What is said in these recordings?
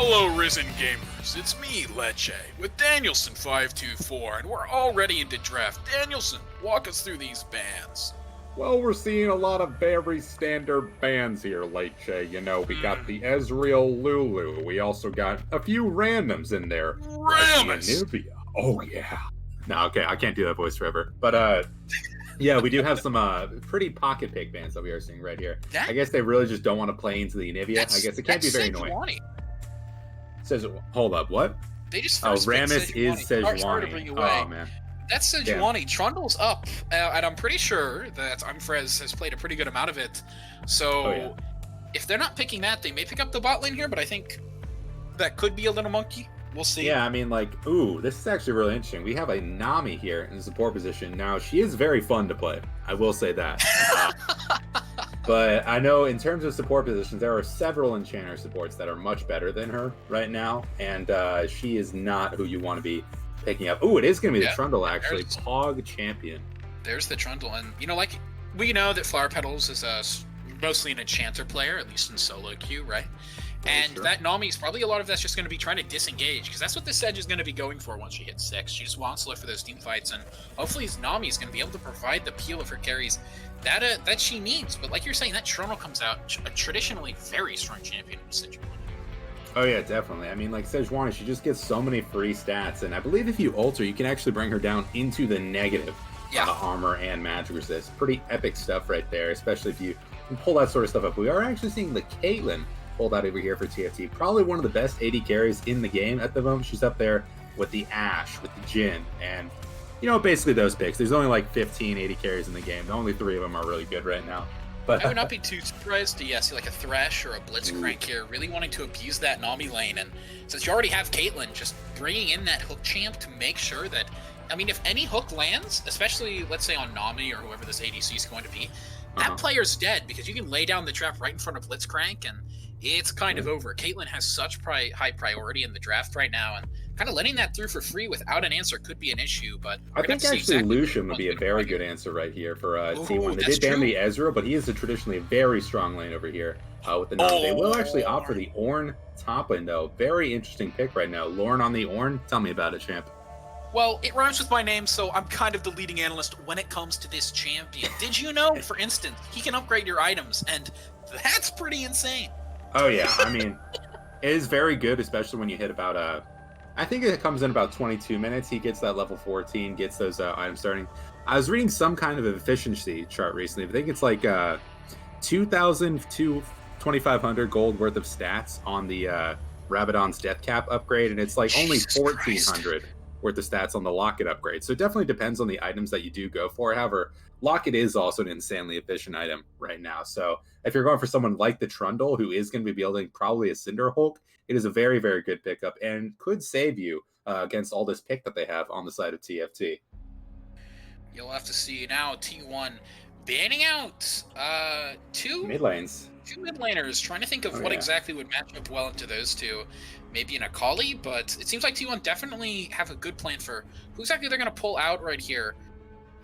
Hello, Risen Gamers. It's me, Leche, with Danielson524, and we're all ready to draft. Danielson, walk us through these bans. Well, we're seeing a lot of very standard bans here, Leche. You know, we got the Ezreal Lulu. We also got a few randoms in there. Ramus! Like the oh, yeah. No, okay, I can't do that voice forever. But, yeah, we do have some pretty pocket pick bans that we are seeing right here. I guess they really just don't want to play into the Anivia. I guess it can't be very annoying. Says, hold up, what? They just Ramus is Sejuani. Sorry to bring you away. Oh, man. That's Sejuani. Trundle's up, and I'm pretty sure that Umfrez has played a pretty good amount of it. So, if they're not picking that, they may pick up the bot lane here, but I think that could be a little monkey. We'll see. Yeah, I mean, like, ooh, this is actually really interesting. We have a Nami here in the support position. Now, she is very fun to play. I will say that. But I know in terms of support positions, there are several Enchanter supports that are much better than her right now, and she is not who you want to be picking up. Ooh, it is going to be the Trundle, actually. Pog champion. There's the Trundle, and, you know, like, we know that Flower Petals is mostly an Enchanter player, at least in solo queue, right? And that Nami is probably a lot of that's just going to be trying to disengage, because that's what this Sedge is going to be going for once she hits 6. She just wants to look for those team fights, and hopefully Nami is going to be able to provide the peel of her carries that she needs. But like you're saying, that Trundle comes out a traditionally very strong champion in Sejuani. Oh yeah, definitely. I mean, like Sejuani, she just gets so many free stats, and I believe if you ult her, you can actually bring her down into the negative armor and magic resist. Pretty epic stuff right there, especially if you can pull that sort of stuff up. We are actually seeing the Caitlyn pulled out over here for TFT. Probably one of the best AD carries in the game at the moment. She's up there with the Ashe, with the Jhin, and, you know, basically those picks. There's only like 15 AD carries in the game. Only 3 of them are really good right now. But I would not be too surprised to see like a Thresh or a Blitzcrank here really wanting to abuse that Nami lane. And since you already have Caitlyn, just bringing in that hook champ to make sure that, I mean, if any hook lands, especially, let's say, on Nami or whoever this ADC is going to be, that player's dead, because you can lay down the trap right in front of Blitzcrank, and it's kind of over. Caitlyn has such high priority in the draft right now, and kind of letting that through for free without an answer could be an issue. But I think actually Lucian would be a very good answer right here for T1. They did ban the Ezreal, but he is traditionally a very strong lane over here with the Nami. They will actually opt for the Ornn top lane, though. Very interesting pick right now. Lorne on the Ornn. Tell me about it, champ. Well, it rhymes with my name, so I'm kind of the leading analyst when it comes to this champion. Did you know, for instance, he can upgrade your items, and that's pretty insane. Oh, yeah. I mean, it is very good, especially when you hit about, I think it comes in about 22 minutes. He gets that level 14, gets those items starting. I was reading some kind of efficiency chart recently. I think it's like 2,000 to 2,500 gold worth of stats on the Rabadon's Death Cap upgrade, and it's like only 1,400 worth of stats on the Locket upgrade. So it definitely depends on the items that you do go for. However, Locket is also an insanely efficient item right now. So if you're going for someone like the Trundle, who is going to be building probably a Cinder Hulk, it is a very, very good pickup and could save you against all this pick that they have on the side of TFT. You'll have to see now. T1 banning out two mid lanes. 2 mid laners, trying to think of what exactly would match up well into those two. Maybe an Akali, but it seems like T1 definitely have a good plan for who exactly they're going to pull out right here.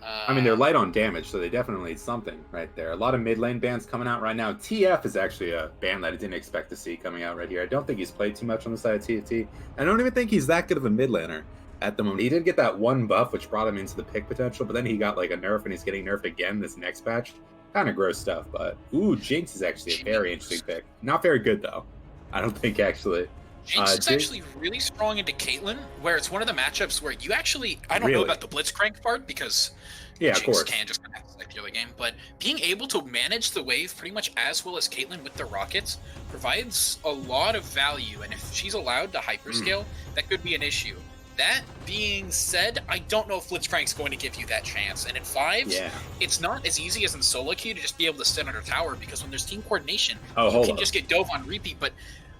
I mean, they're light on damage, so they definitely need something right there. A lot of mid lane bans coming out right now. TF is actually a ban that I didn't expect to see coming out right here. I don't think he's played too much on the side of TFT. I don't even think he's that good of a mid laner at the moment. He did get that one buff, which brought him into the pick potential, but then he got like a nerf, and he's getting nerfed again this next patch. Kind of gross stuff, but ooh, Jinx is actually a very interesting pick. Not very good though, I don't think, actually. Jinx is actually really strong into Caitlyn, where it's one of the matchups where you actually, I don't know about the Blitzcrank part, because Jinx can just kind of snipe the early game, but being able to manage the wave pretty much as well as Caitlyn with the rockets provides a lot of value, and if she's allowed to hyperscale, that could be an issue. That being said, I don't know if Blitzcrank's going to give you that chance. And in 5s, it's not as easy as in solo queue to just be able to sit under tower, because when there's team coordination, you can just get dove on repeat. But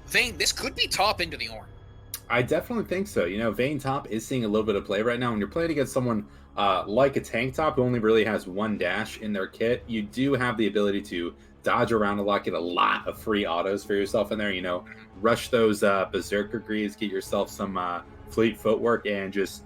Vayne, this could be top into the Ornn. I definitely think so. You know, Vayne top is seeing a little bit of play right now. When you're playing against someone like a tank top who only really has 1 dash in their kit, you do have the ability to dodge around a lot, get a lot of free autos for yourself in there. You know, rush those Berserker Greaves, get yourself some fleet footwork, and just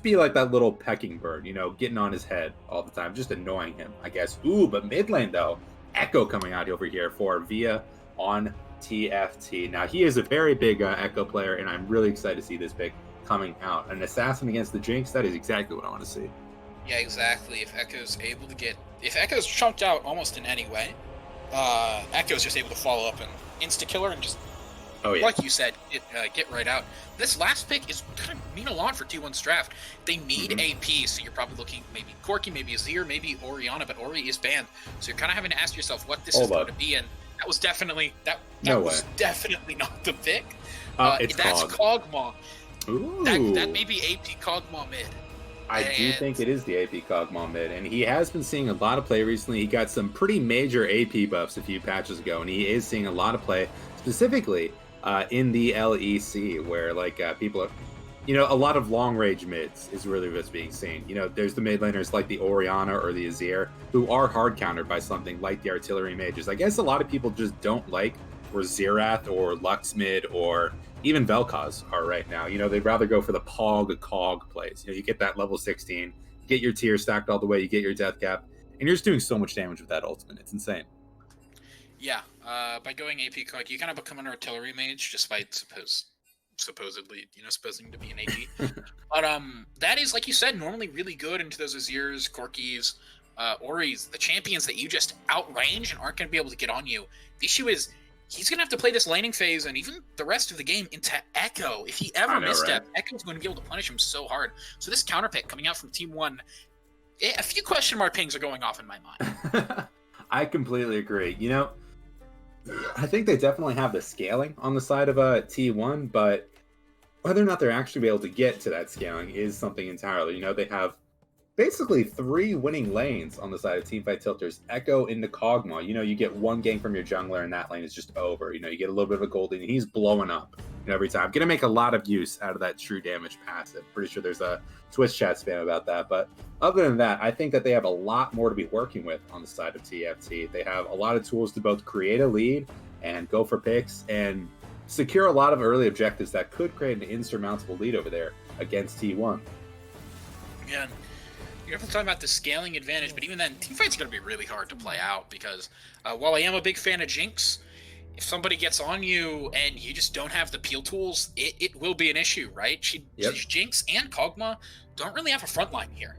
be like that little pecking bird, you know, getting on his head all the time, just annoying him, I guess. Ooh, but mid lane though, Echo coming out over here for Via on TFT. Now, he is a very big Echo player, and I'm really excited to see this pick coming out. An assassin against the Jinx, that is exactly what I want to see. Yeah, exactly. If Echo's chunked out almost in any way, Echo's just able to follow up and insta-killer and just, like you said, get right out. This last pick is going to mean a lot for T1's draft. They need AP, so you're probably looking maybe Corki, maybe Azir, maybe Orianna, but Ori is banned. So you're kind of having to ask yourself what this is going to be, and that was definitely definitely not the pick. That's Kog'Maw. That may be AP Kog'Maw mid. I do think it is the AP Kog'Maw mid, and he has been seeing a lot of play recently. He got some pretty major AP buffs a few patches ago, and he is seeing a lot of play, specifically in the LEC, where people are, a lot of long range mids is really what's being seen. There's the mid laners like the Orianna or the Azir who are hard countered by something like the artillery mages. I guess a lot of people just don't like where Xerath or Lux mid or even Vel'Koz are right now. They'd rather go for the Cog plays. You get that level 16, get your tier stacked all the way, you get your death cap, and you're just doing so much damage with that ultimate. It's insane. Yeah, by going AP Cog, you kind of become an artillery mage, despite supposedly, supposing to be an AP. But that is, like you said, normally really good into those Azirs, Corkis, Oris, the champions that you just outrange and aren't going to be able to get on you. The issue is, he's going to have to play this laning phase and even the rest of the game into Echo. If he ever misstep, Echo's going to be able to punish him so hard. So this counter pick coming out from Team 1, a few question mark pings are going off in my mind. I completely agree. I think they definitely have the scaling on the side of T1, but whether or not they're actually able to get to that scaling is something entirely. They have basically 3 winning lanes on the side of Teamfight Tilters. Echo into Kog'Maw. You get one gank from your jungler and that lane is just over. You get a little bit of a golden and he's blowing up every time. Gonna make a lot of use out of that true damage passive. Pretty sure there's a Twitch chat spam about that. But other than that, I think that they have a lot more to be working with on the side of TFT. They have a lot of tools to both create a lead and go for picks and secure a lot of early objectives that could create an insurmountable lead over there against T1. Yeah. You're talking about the scaling advantage, but even then, teamfight's going to be really hard to play out because while I am a big fan of Jinx, if somebody gets on you and you just don't have the peel tools, it will be an issue, right? Jinx and Kog'Maw don't really have a front line here.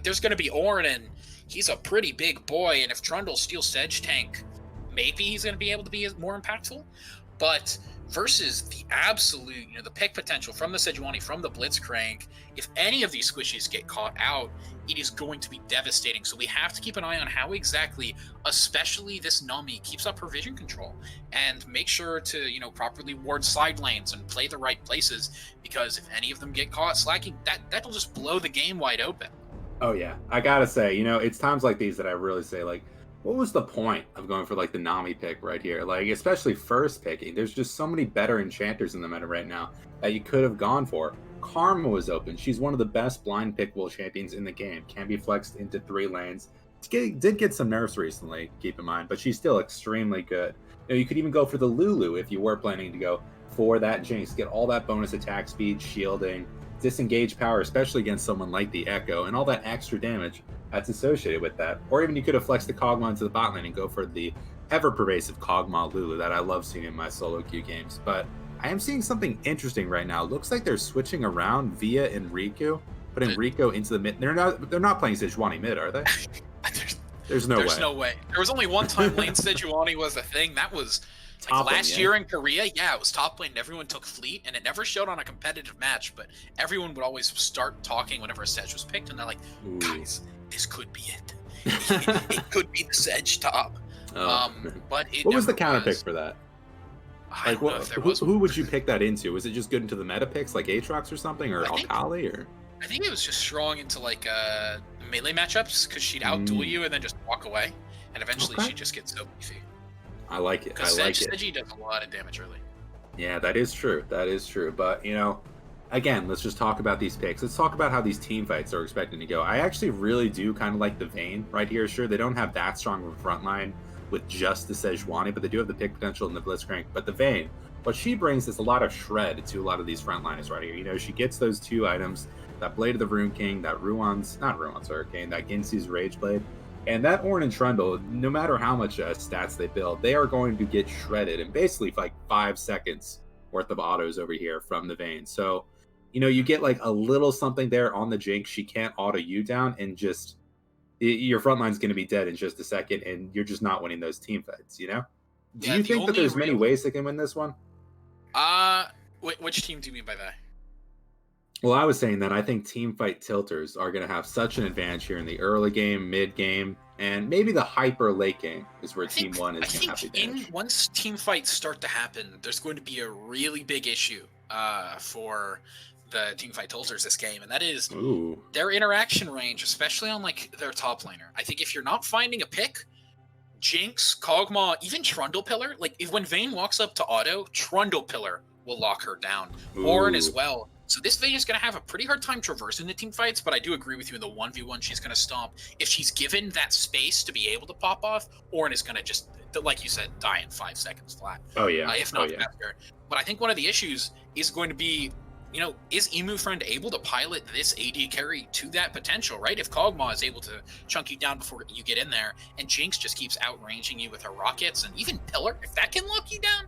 There's going to be Ornn, and he's a pretty big boy, and if Trundle steals Sedge Tank, maybe he's going to be able to be more impactful, but versus the absolute, the pick potential from the Sejuani, from the Blitzcrank, if any of these squishies get caught out, it is going to be devastating. So we have to keep an eye on how exactly, especially this Nami, keeps up her vision control and make sure to, properly ward side lanes and play the right places, because if any of them get caught slacking, that'll just blow the game wide open. Oh yeah, I gotta say, it's times like these that I really say, what was the point of going for the Nami pick right here? Especially first picking. There's just so many better enchanters in the meta right now that you could have gone for. Karma was open. She's one of the best blind pickable champions in the game. Can be flexed into 3 lanes. Did get some nerfs recently, keep in mind, but she's still extremely good. You could even go for the Lulu if you were planning to go for that Jinx. Get all that bonus attack speed, shielding, disengage power, especially against someone like the Echo, and all that extra damage that's associated with that. Or even you could have flexed the Kog'Maw into the bot lane and go for the ever-pervasive Kog'Maw Lulu that I love seeing in my solo queue games. But I am seeing something interesting right now. Looks like they're switching around via Enrico, putting Enrico into the mid. They're not playing Sejuani mid, are they? There's no way. There was only one time lane Sejuani was a thing. That was last year in Korea. Yeah, it was top lane and everyone took fleet, and it never showed on a competitive match, but everyone would always start talking whenever a Sedge was picked, and they're like, guys, this could be it. It could be the Sedge top. But what was the counter pick for that? I don't know if there was. Who would you pick that into? Was it just good into the meta picks like Aatrox or something, or Akali, or? I think it was just strong into melee matchups, because she'd outduel you and then just walk away, and eventually she'd just get so beefy. I like it. Because Sedge does a lot of damage early. Yeah, that is true. But again, let's just talk about these picks. Let's talk about how these team fights are expected to go. I actually really do kind of like the Vayne right here. Sure, they don't have that strong of a front line with just the Sejuani, but they do have the pick potential in the Blitzcrank. But the Vayne, what she brings is a lot of shred to a lot of these frontliners right here. She gets those 2 items, that Blade of the Rune King, that that Ginsu's Rage Blade. And that Ornn and Trundle, no matter how much stats they build, they are going to get shredded in basically like 5 seconds worth of autos over here from the Vayne. So, you get like a little something there on the Jinx. She can't auto you down, and just your front line's going to be dead in just a second, and you're just not winning those team fights. Do you think that there's many ways they can win this one? Which team do you mean by that? Well, I was saying that I think teamfight tilters are going to have such an advantage here in the early game, mid game, and maybe the hyper late game is where Team 1 is going to have the advantage. Once team fights start to happen, there's going to be a really big issue for the teamfight tilters this game, and that is their interaction range, especially on like their top laner. I think if you're not finding a pick, Jinx, Kog'Maw, even Trundle Pillar, like when Vayne walks up to auto, Trundle Pillar will lock her down. Ornn as well. So this Vayne is going to have a pretty hard time traversing the team fights, but I do agree with you in the 1v1 she's going to stomp. If she's given that space to be able to pop off, Ornn is going to just, like you said, die in 5 seconds flat. Oh, yeah. If not faster. But I think one of the issues is going to be, is Emu Friend able to pilot this AD carry to that potential, right? If Kog'Maw is able to chunk you down before you get in there, and Jinx just keeps outranging you with her rockets, and even Pillar, if that can lock you down,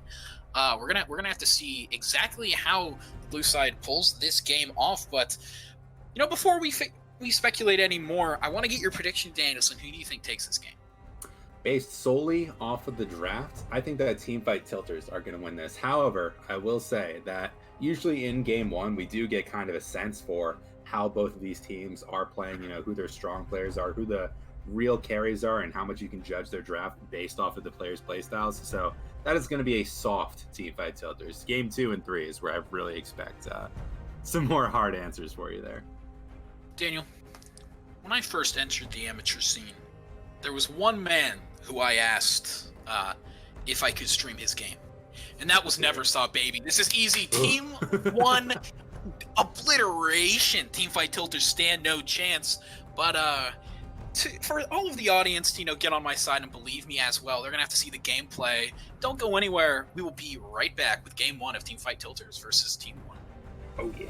we're gonna have to see exactly how Blue Side pulls this game off. But before we speculate anymore, I want to get your prediction, Danielson. Who do you think takes this game? Based solely off of the draft, I think that teamfight tilters are going to win this. However, I will say that usually in game 1, we do get kind of a sense for how both of these teams are playing, who their strong players are, who the real carries are, and how much you can judge their draft based off of the players' playstyles. So that is going to be a soft teamfight tilters. Game 2 and 3 is where I really expect some more hard answers for you there. Daniel, when I first entered the amateur scene, there was one man who I asked if I could stream his game, and that was Neversaw, baby. This is easy. Team 1 obliteration. Teamfight tilters stand no chance. But for all of the audience to get on my side and believe me as well, they're gonna have to see the gameplay. Don't go anywhere. We will be right back with game 1 of Teamfight Tilters versus Team 1. Oh yeah.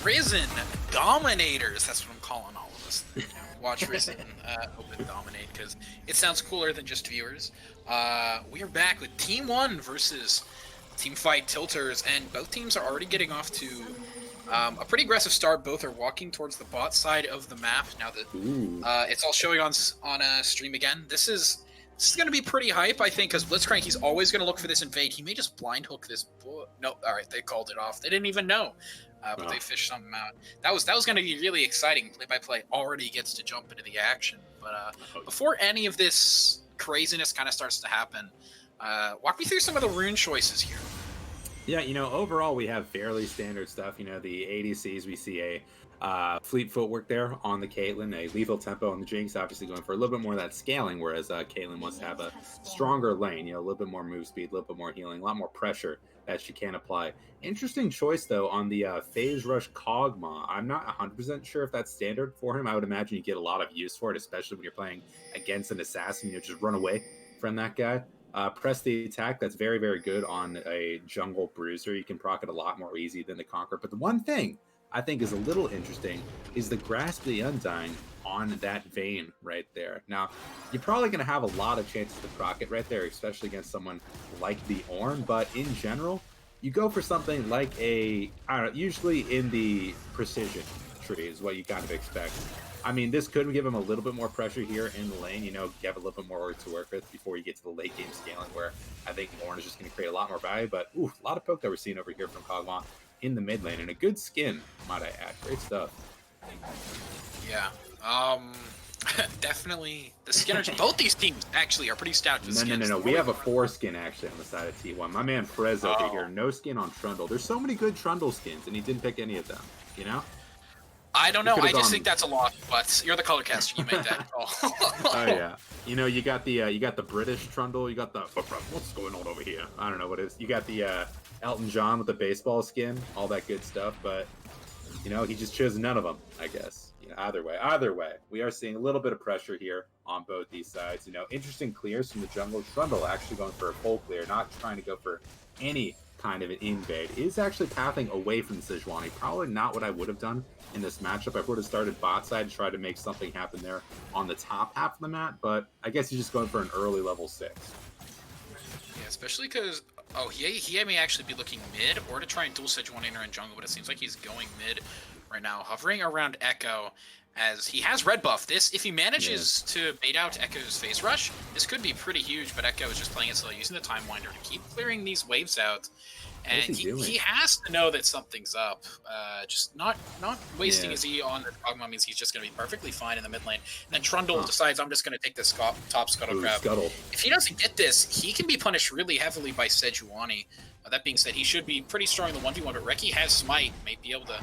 Risen Dominators. That's what I'm calling all of us. You know, watch Risen open dominate because it sounds cooler than just viewers. We are back with Team 1 versus Team Fight Tilters, and both teams are already getting off to a pretty aggressive start. Both are walking towards the bot side of the map now that it's all showing on stream again. This is going to be pretty hype, I think, because Blitzcrank, he's always going to look for this invade. He may just blind hook this. No, all right, they called it off. They didn't even know, but they fished something out. That was going to be really exciting. Play-by-play already gets to jump into the action. But before any of this craziness kind of starts to happen, walk me through some of the rune choices here. Yeah, you know, overall we have fairly standard stuff. You know, the ADCs, we see a fleet footwork there on the Caitlyn, a lethal tempo on the Jinx, obviously going for a little bit more of that scaling, whereas Caitlyn wants to have a stronger lane, you know, a little bit more move speed, a little bit more healing, a lot more pressure that she can apply. Interesting choice, though, on the Phase Rush Kog'Maw. I'm not 100% sure if that's standard for him. I would imagine you get a lot of use for it, especially when you're playing against an assassin. You know, just run away from that guy. Press the attack. That's very, very good on a jungle bruiser. You can proc it a lot more easy than the Conqueror. But the one thing I think is a little interesting is the Grasp of the Undying on that Vayne right there. Now, you're probably going to have a lot of chances to proc it right there, especially against someone like the Ornn. But in general, you go for something like I don't know, usually in the precision tree is what you kind of expect. I mean, this could give him a little bit more pressure here in the lane. You know, you have a little bit more to work with before you get to the late game scaling, where I think Ornn is just going to create a lot more value. But, a lot of poke that we're seeing over here from Kog'Maw in the mid lane. And a good skin, might I add. Great stuff. Yeah. Definitely the skinners. Both these teams actually are pretty stout to skins. No. We have a 4 skin, actually, on the side of T1. My man Prez over here, no skin on Trundle. There's so many good Trundle skins, and he didn't pick any of them, you know? I don't know. I just think that's a lot. But you're the color caster. You make that call. Oh yeah. You know, you got the British Trundle. You got the what's going on over here? I don't know what it is. You got the Elton John with the baseball skin, all that good stuff. But you know, he just chose none of them. I guess. You know, either way, we are seeing a little bit of pressure here on both these sides. You know, interesting clears from the jungle. Trundle actually going for a full clear, not trying to go for any kind of an invade. Is actually pathing away from the Sejuani. Probably not what I would have done in this matchup. I would have started bot side and tried to make something happen there on the top half of the map, but I guess he's just going for an early level 6. Yeah, especially because he may actually be looking mid or to try and dual Sejuani in jungle, but it seems like he's going mid right now, hovering around Echo as he has red buff. This, if he manages to bait out Echo's Phase Rush, this could be pretty huge, but Echo is just playing it slow, using the Time Winder to keep clearing these waves out. And he has to know that something's up. Just not wasting his E on the Kog'Maw means he's just going to be perfectly fine in the mid lane. And then Trundle decides, I'm just going to take this top Scuttle Crab. If he doesn't get this, he can be punished really heavily by Sejuani. That being said, he should be pretty strong in the 1v1, but Reki has Smite, may be able to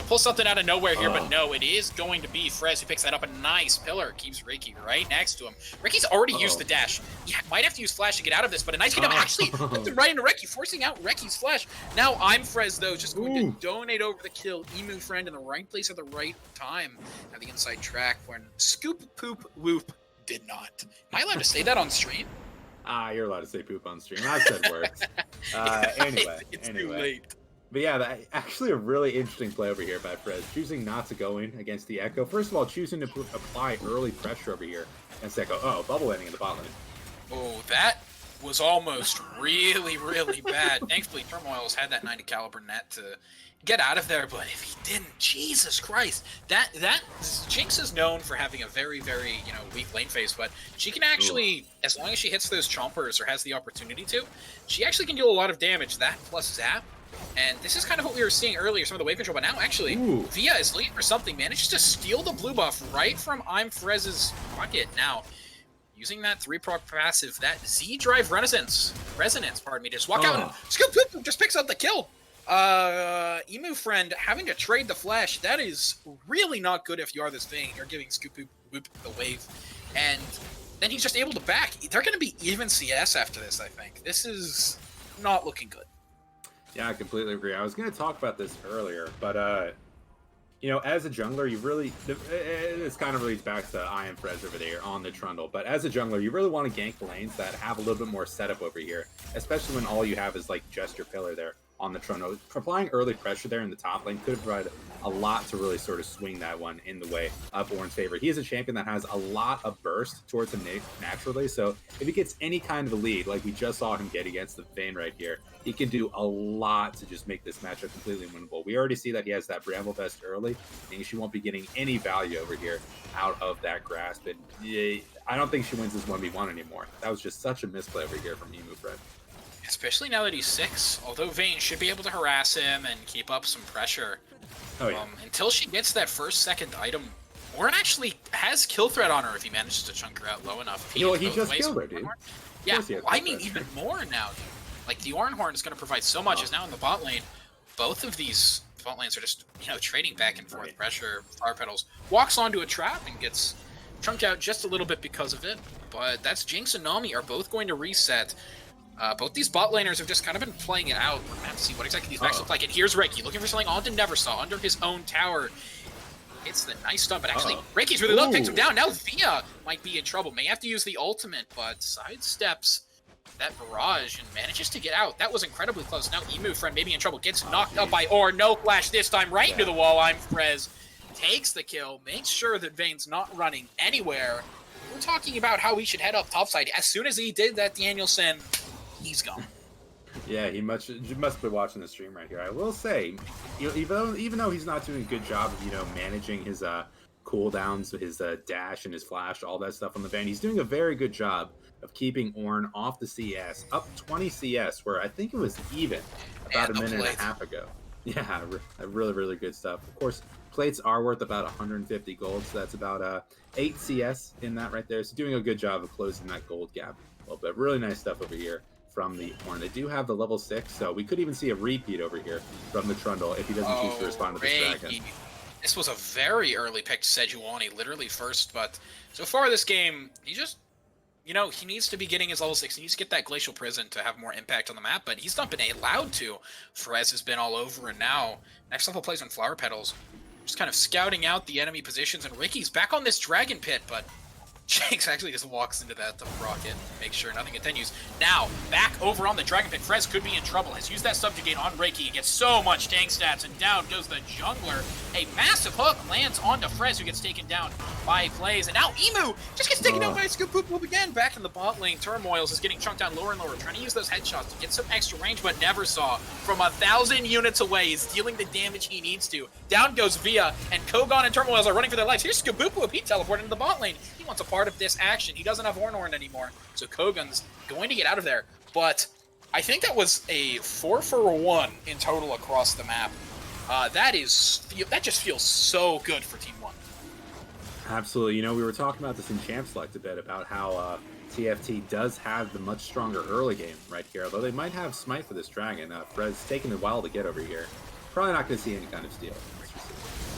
pull something out of nowhere here, but no, it is going to be Frez who picks that up. A nice pillar keeps Reiki right next to him. Reki's already used the dash. He might have to use Flash to get out of this, but a nice hit actually puts it right into Reki, forcing out Reki's Flash. Now I'm Frez, though, just going to donate over the kill. Emu friend in the right place at the right time. Have the inside track when Scoop Poop Whoop did not. Am I allowed to say that on stream? You're allowed to say poop on stream. I said words. Anyway. Too late. But yeah, actually a really interesting play over here by Frez, choosing not to go in against the Echo. First of all, choosing to apply early pressure over here against Echo. Bubble landing in the bot lane. Oh, that was almost really, really bad. Thankfully, Turmoil's had that 90 caliber net to get out of there, but if he didn't, Jesus Christ. That Jinx is known for having a very, very, weak lane phase, but she can actually, as long as she hits those chompers or has the opportunity to, she actually can deal a lot of damage. That plus zap. And this is kind of what we were seeing earlier, some of the wave control, but now actually, Via is leading for something, manages to steal the blue buff right from I'm Frez's pocket. Now, using that 3-proc passive, that Z-Drive Resonance, pardon me, just walk out and Scoop Poop just picks up the kill. Emu friend having to trade the flash, that is really not good if you are this thing. You're giving Scoop Poop Whoop the wave, and then he's just able to back. They're going to be even CS after this, I think. This is not looking good. Yeah, I completely agree. I was going to talk about this earlier, but, as a jungler, you really... This kind of leads back to I am Frez over there on the Trundle, but as a jungler, you really want to gank lanes that have a little bit more setup over here, especially when all you have is, just your pillar there on the Trundle. Applying early pressure there in the top lane could have provided a lot to really sort of swing that one in the way of Ornn's favor. He is a champion that has a lot of burst towards him naturally, so if he gets any kind of a lead, like we just saw him get against the Vayne right here, he can do a lot to just make this matchup completely winnable. We already see that he has that Bramble Vest early, and she won't be getting any value over here out of that grasp. And I don't think she wins this 1v1 anymore. That was just such a misplay over here from Fred. Especially now that he's 6, although Vayne should be able to harass him and keep up some pressure. Oh, yeah. Until she gets that second item, Ornn actually has kill threat on her if he manages to chunk her out low enough. He just killed her, dude. Yeah, well, I mean even more now. Like the Ornn Horn is going to provide so much. Is now in the bot lane. Both of these bot lanes are just trading back and forth pressure. Flower Petals walks onto a trap and gets chunked out just a little bit because of it. But that's Jinx and Nami are both going to reset. Both these bot laners have just kind of been playing it out. We're going to have to see what exactly these backs look like. And here's Reiki looking for something Onton never saw under his own tower. It's the nice stuff, but actually Reiki's really low, picks him down. Now Via might be in trouble. May have to use the ultimate, but sidesteps that barrage and manages to get out. That was incredibly close. Now Friend maybe in trouble. Gets knocked up by Ornn. No flash this time, right into the wall. Frez takes the kill, makes sure that Vayne's not running anywhere. We're talking about how he should head up topside. As soon as he did that, Danielson, he's gone. Yeah, you must be watching the stream right here. I will say, even though he's not doing a good job of managing his cooldowns, his dash and his flash, all that stuff on the Vayne, he's doing a very good job of keeping Ornn off the CS, up 20 CS, where I think it was even about a minute and a half ago. Yeah, really, really good stuff. Of course, plates are worth about 150 gold, so that's about 8 CS in that right there. So doing a good job of closing that gold gap a little bit. Really nice stuff over here from the Ornn. They do have the level 6, so we could even see a repeat over here from the Trundle if he doesn't choose to respond to this dragon. This was a very early pick to Sejuani, literally first, but so far this game, he just, he needs to be getting his level 6. He needs to get that Glacial Prison to have more impact on the map, but he's not been allowed to. Frez has been all over, and now next level plays on Flower Petals, just kind of scouting out the enemy positions, and Ricky's back on this Dragon Pit, but Jinx actually just walks into that to rocket, make sure nothing continues. Now, back over on the Dragon Pit, Frez could be in trouble. Has used that Subjugate on Reiki. He gets so much tank stats, and down goes the jungler. A massive hook lands onto Frez, who gets taken down by Plays. And now Emu just gets taken down by a Scoop Poop again. Back in the bot lane, Turmoils is getting chunked down lower and lower, trying to use those headshots to get some extra range, but never saw. From 1,000 units away, he's dealing the damage he needs to. Down goes Via, and Kogon and Turmoils are running for their lives. Here's Scoop Poop, he teleported into the bot lane. He wants a part of this action. He doesn't have Ornn anymore, so Kogan's going to get out of there. But I think that was a 4-for-1 in total across the map. That just feels so good for Team 1. Absolutely. We were talking about this in Champ Select a bit about how TFT does have the much stronger early game right here, although they might have Smite for this dragon. Frez taking a while to get over here. Probably not going to see any kind of steal.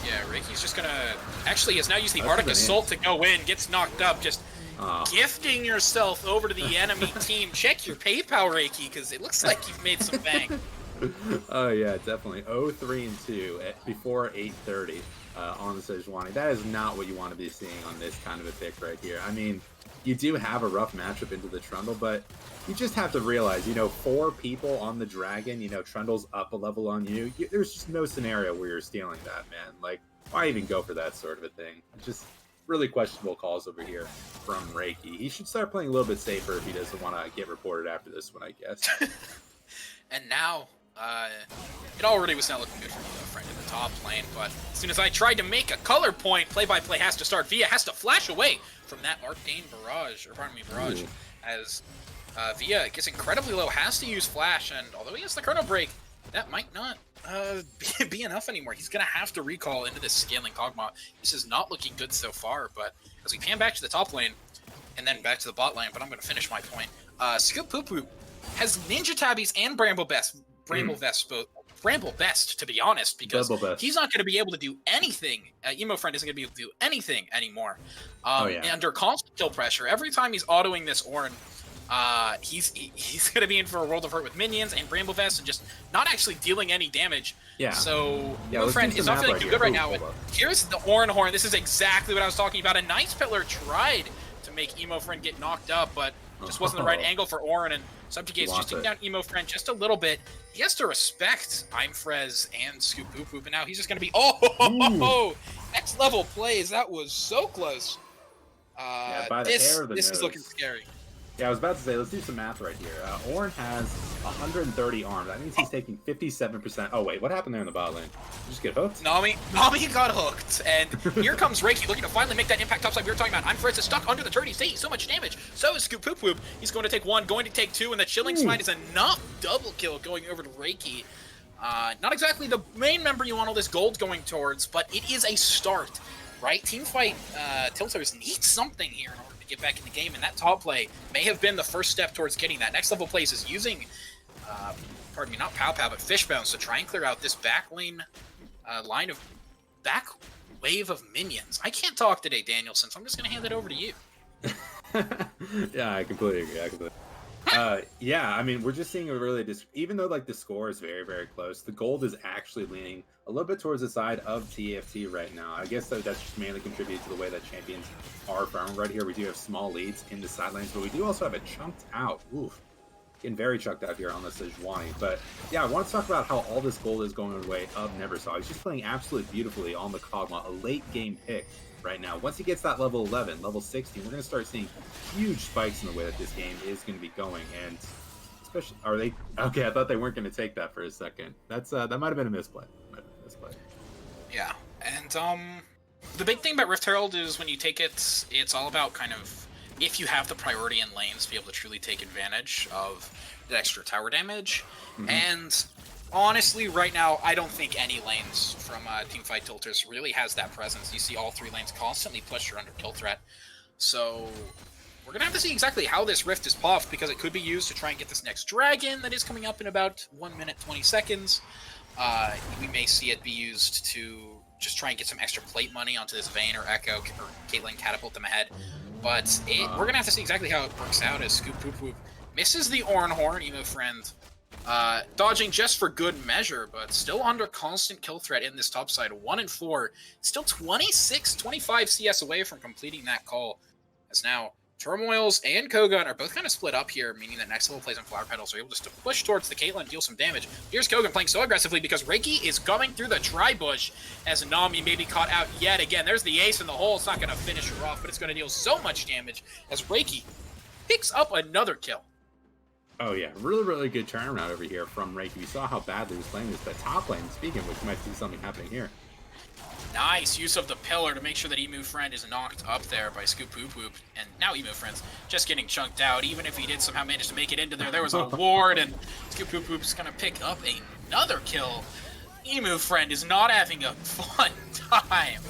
Yeah, Reiki's just gonna... Actually, he has now used the Arctic Assault to go in, gets knocked up, just gifting yourself over to the enemy team. Check your PayPal, Reiki, because it looks like you've made some bank. Oh, yeah, definitely. 0-3-2 before 8:30 on the Sejuani. That is not what you want to be seeing on this kind of a pick right here. I mean, you do have a rough matchup into the Trundle, but you just have to realize, 4 people on the Dragon, Trundle's up a level on you. There's just no scenario where you're stealing that, man. Like, why even go for that sort of a thing? Just really questionable calls over here from Reiki. He should start playing a little bit safer if he doesn't want to get reported after this one, I guess. And now, it already was not looking good for me, friend, in the top lane, but as soon as I tried to make a color point, play-by-play has to start. Via has to flash away from that Arcane Barrage, as Via gets incredibly low, has to use Flash, and although he has the Chrono Break, that might not be enough anymore. He's going to have to recall into this Scaling Kog'Maw. This is not looking good so far, but as we pan back to the top lane, and then back to the bot lane, but I'm going to finish my point. Scoop Poo Poo has Ninja Tabbies and Bramble Vest both. Bramble Vest, to be honest, because he's not going to be able to do anything. Friend isn't going to be able to do anything anymore. Under constant kill pressure, every time he's autoing this Ornn, he's going to be in for a world of hurt with minions and Bramble Vest and just not actually dealing any damage. Yeah. So, Friend is not feeling too good right now. Here's the Ornn Horn. This is exactly what I was talking about. A Nice Pillar tried to make Emo Friend get knocked up, but just wasn't the right angle for Orin, and Subjugate's just taking down Emo Friend just a little bit. He has to respect Imfrez and Scoop Poop Poop, and now he's just going to be, next level plays. That was so close. By the hair of the this nose. Is looking scary. Yeah, I was about to say, let's do some math right here. Orin has 130 arms. That means he's taking 57%. Oh, wait, what happened there in the bot lane? Did you just get hooked? Nami got hooked, and here comes Reiki looking to finally make that impact topside we were talking about. Imfrez is stuck under the turret. He's taking so much damage. So is Scoop Poop Poop. He's going to take one, going to take two, and the Chilling Smite is enough. Double kill going over to Reiki. Not exactly the main member you want all this gold going towards, but it is a start, right? Teamfight Tilters need something here in order to get back in the game, and that top play may have been the first step towards getting that. Next level plays is using, pardon me, not Pow Pow, but Fish Bounce to try and clear out this back lane back wave of minions. I can't talk today, Danielson, so I'm just going to hand it over to you. Yeah, I completely agree. Yeah, I mean, we're just seeing a really, even though like the score is very, very close, the gold is actually leaning a little bit towards the side of TFT right now. I guess that's just mainly contributed to the way that champions are farming right here. We do have small leads in the side lanes, but we do also have a chunked out. Oof. Getting very chucked out here on the Sejuani. But yeah, I want to talk about how all this gold is going the way of Neversaw. He's just playing absolutely beautifully on the Kog'Maw, a late game pick right now. Once he gets that level 11, level 16, we're going to start seeing huge spikes in the way that this game is going to be going. And especially, are they? Okay, I thought they weren't going to take that for a second. That's that might have been a misplay. Yeah, and the big thing about Rift Herald is when you take it, it's all about kind of, if you have the priority in lanes, be able to truly take advantage of the extra tower damage. And honestly, right now, I don't think any lanes from Teamfight Tilters really has that presence. You see all three lanes constantly push or under kill threat. So we're going to have to see exactly how this Rift is puffed, because it could be used to try and get this next dragon that is coming up in about 1 minute, 20 seconds. We may see it be used to just try and get some extra plate money onto this Vayne or Echo or Caitlyn, catapult them ahead. But we're going to have to see exactly how it works out as Scoop Poop Poop misses the Orin Horn, Emo Friend. Dodging just for good measure, but still under constant kill threat in this top side. 1 and 4, still 25 CS away from completing that call. As now, Turmoils and Kogan are both kind of split up here, meaning that next level plays and Flower Petals are able just to push towards the Caitlyn, deal some damage. Here's Kogan playing so aggressively because Reiki is coming through the tri-bush as Nami may be caught out yet again. There's the ace in the hole. It's not going to finish her off, but it's going to deal so much damage as Reiki picks up another kill. Oh yeah, really, really good turnaround over here from Reiki. We saw how badly he was playing this, but top lane, speaking of which, you might see something happening here. Nice use of the pillar to make sure that Emu Friend is knocked up there by Scoop Poop Poop. And now Emu Friend's just getting chunked out. Even if he did somehow manage to make it into there, there was a ward, and Scoop Poop Poop's going to pick up another kill. Emu Friend is not having a fun time.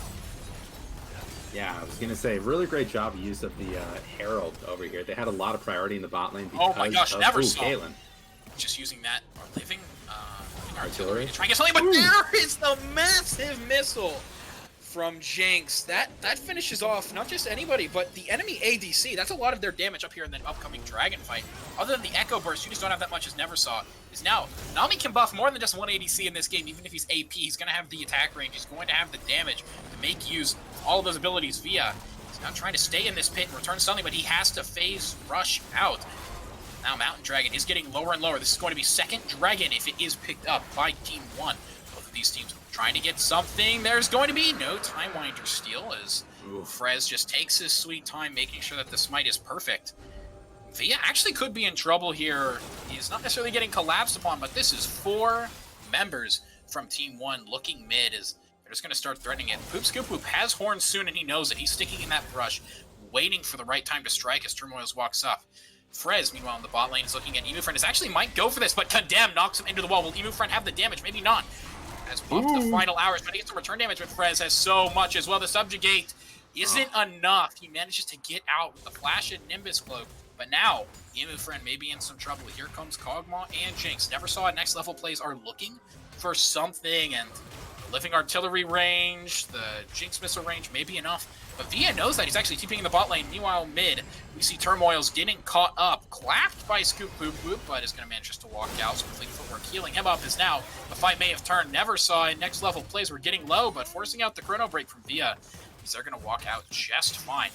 Yeah, I was going to say, really great job use of the Herald over here. They had a lot of priority in the bot lane because oh my gosh, never saw Caitlyn. Just using that, or living artillery to try and get something, but there is the massive missile from Jinx. That finishes off not just anybody, but the enemy ADC. That's a lot of their damage up here in the upcoming Dragon fight. Other than the Echo Burst, you just don't have that much as Neversaw. Is now, Nami can buff more than just one ADC in this game, even if he's AP. He's going to have the attack range. He's going to have the damage to make use of all of those abilities via. He's now trying to stay in this pit and return suddenly, but he has to phase rush out. Now Mountain Dragon is getting lower and lower. This is going to be second Dragon if it is picked up by Team 1. Both of these teams trying to get something. There's going to be no Time Winder steal as Frez just takes his sweet time making sure that the smite is perfect. Via actually could be in trouble here. He's not necessarily getting collapsed upon, but this is 4 members from Team 1 looking mid as they're just going to start threatening it. Poop Scoop Poop has horns soon and he knows it. He's sticking in that brush, waiting for the right time to strike as Turmoils walks up. Frez, meanwhile, in the bot lane is looking at Emu Friend. This actually might go for this, but Condemn knocks him into the wall. Will Emu Friend have the damage? Maybe not. As we move to the final hours, trying to get some return damage, but Frez has so much as well. The Subjugate isn't enough. He manages to get out with the Flash and Nimbus Cloak, but now Emu Friend may be in some trouble. Here comes Kog'Maw and Jinx. Neversaw next level plays are looking for something, and the Living Artillery range, the Jinx missile range may be enough. But Via knows that he's actually TPing in the bot lane. Meanwhile, mid, we see Turmoils getting caught up. Clapped by Scoop Poop Poop, but is going to manage just to walk out. So complete footwork healing him up is now. The fight may have turned. Neversaw in next level plays were getting low, but forcing out the chrono break from Via. They're going to walk out just fine.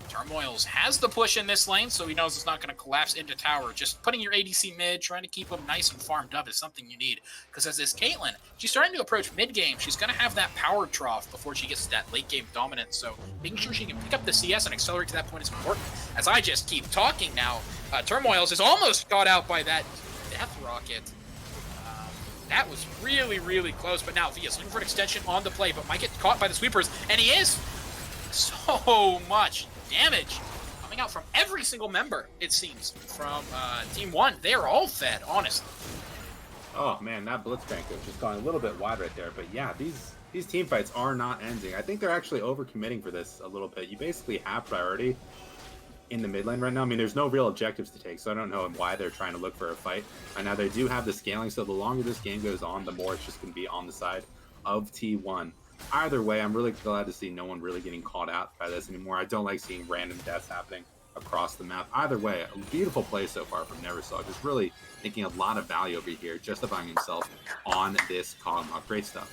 Turmoils has the push in this lane, so he knows it's not going to collapse into tower. Just putting your ADC mid, trying to keep him nice and farmed up is something you need. Because as this Caitlyn, she's starting to approach mid-game. She's going to have that power trough before she gets to that late-game dominance. So making sure she can pick up the CS and accelerate to that point is important. As I just keep talking now, Turmoils is almost got out by that Death Rocket. That was really, really close. But now Via's looking for an extension on the play, but might get caught by the sweepers. And he is. So much damage coming out from every single member, it seems, from Team 1. They are all fed, honestly. Oh, man, that Blitzcrank was just going a little bit wide right there. But yeah, these team fights are not ending. I think they're actually overcommitting for this a little bit. You basically have priority in the mid lane right now. I mean, there's no real objectives to take, so I don't know why they're trying to look for a fight. Right now, they do have the scaling, so the longer this game goes on, the more it's just going to be on the side of T1. Either way, I'm really glad to see no one really getting caught out by this anymore. I don't like seeing random deaths happening across the map. Either way, a beautiful play so far from Neversaw. Just really thinking a lot of value over here, justifying himself on this Kog'Maw. Great stuff.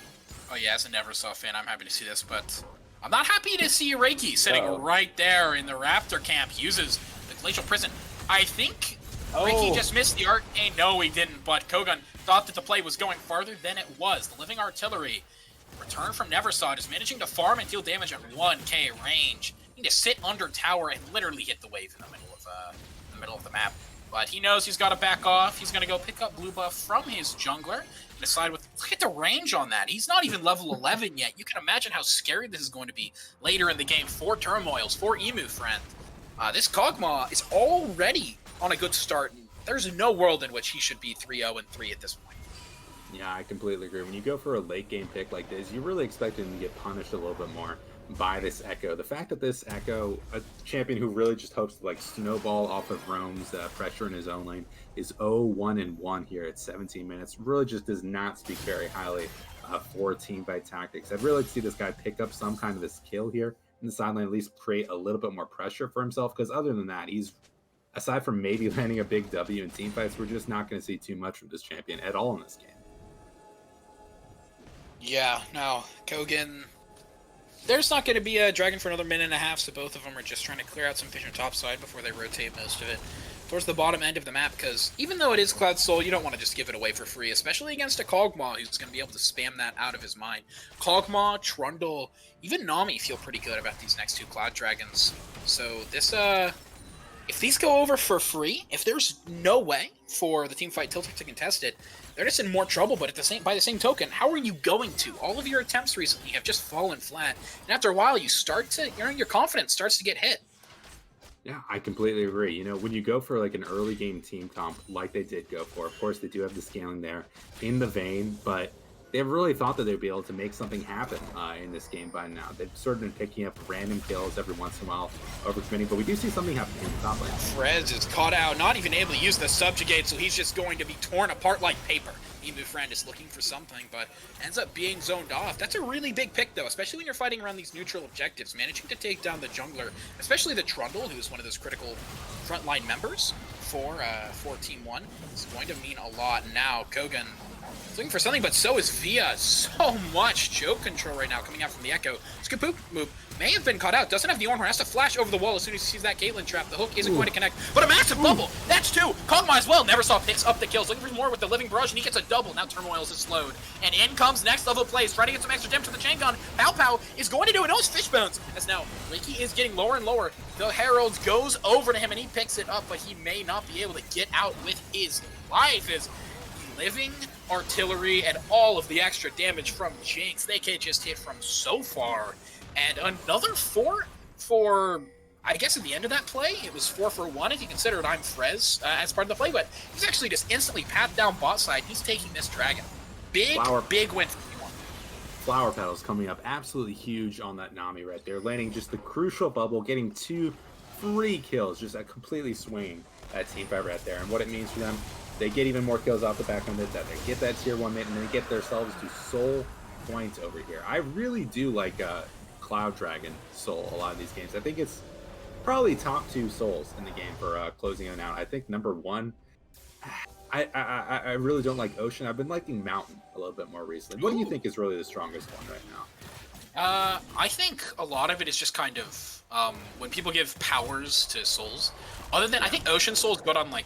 Oh yeah, as a Neversaw fan, I'm happy to see this, but I'm not happy to see Reiki sitting right there in the Raptor camp. Uses the Glacial Prison. I think Reiki just missed the arcane. No, he didn't, but Kogan thought that the play was going farther than it was. The Living Artillery return from Neversaw is managing to farm and deal damage at 1k range. Need to sit under tower and literally hit the wave in the middle of the map. But he knows he's got to back off. He's going to go pick up blue buff from his jungler and decide with. Look at the range on that. He's not even level 11 yet. You can imagine how scary this is going to be later in the game for Turmoils, for Emu friend. This Kog'Maw is already on a good start. There's no world in which he should be 3-0-3 at this point. Yeah, I completely agree. When you go for a late game pick like this, you really expect him to get punished a little bit more by this Echo. The fact that this Echo, a champion who really just hopes to like snowball off of Roam's pressure in his own lane, is 0-1-1 here at 17 minutes, really just does not speak very highly for team fight tactics. I'd really like to see this guy pick up some kind of this kill here in the side lane, at least create a little bit more pressure for himself, because other than that, he's, aside from maybe landing a big W in team fights, we're just not going to see too much from this champion at all in this game. Yeah, no, Kogan, there's not going to be a dragon for another minute and a half, so both of them are just trying to clear out some vision topside before they rotate most of it towards the bottom end of the map, because even though it is Cloud Soul, you don't want to just give it away for free, especially against a Kog'Maw who's going to be able to spam that out of his mind. Kog'Maw, Trundle, even Nami feel pretty good about these next two Cloud Dragons. So this, if these go over for free, if there's no way for the Teamfight Tilted to contest it, they're just in more trouble. But by the same token, how are you going to? All of your attempts recently have just fallen flat, and after a while, you start to, your confidence starts to get hit. Yeah, I completely agree. You know, when you go for like an early game team comp like they did go for, of course they do have the scaling there in the vein, but they've really thought that they'd be able to make something happen in this game by now. They've sort of been picking up random kills every once in a while, overcommitting, but we do see something happen in the top lane. Frez is caught out, not even able to use the subjugate, so he's just going to be torn apart like paper. Emu friend is looking for something, but ends up being zoned off. That's a really big pick, though, especially when you're fighting around these neutral objectives. Managing to take down the jungler, especially the Trundle, who's one of those critical frontline members for Team 1, is going to mean a lot. Now, Kogan looking for something, but so is Via. So much choke control right now coming out from the Echo. Skapoop move may have been caught out. Doesn't have the armor. Has to flash over the wall as soon as he sees that Caitlyn trap. The hook isn't going to connect, but a massive bubble. That's two. Kog'Maw as well. Neversaw picks up the kills. Looking for more with the Living Barrage, and he gets a double. Now Turmoils is slowed. And in comes next level plays. Trying to get some extra damage to the chain gun. Pow Pow is going to do it. No, it's Fishbones. As now Reiki is getting lower and lower. The Herald goes over to him, and he picks it up, but he may not be able to get out with his life. As Living Artillery and all of the extra damage from Jinx. They can just hit from so far. And another 4 for, I guess at the end of that play, it was 4 for 1 if you consider it I'm Frez as part of the play, but he's actually just instantly pat down bot side. He's taking this dragon. Big win for T1. Flower Petals coming up absolutely huge on that Nami right there, landing just the crucial bubble, getting 2 free kills, just a completely swinging that teamfight right there. And what it means for them, they get even more kills off the back end of that. They get that tier 1 mid, and they get themselves to soul points over here. I really do like Cloud Dragon soul a lot of these games. I think it's probably top 2 souls in the game for closing it out. I think number 1, I really don't like Ocean. I've been liking Mountain a little bit more recently. What do you think is really the strongest one right now? I think a lot of it is just kind of when people give powers to souls. Other than I think Ocean Soul is good on like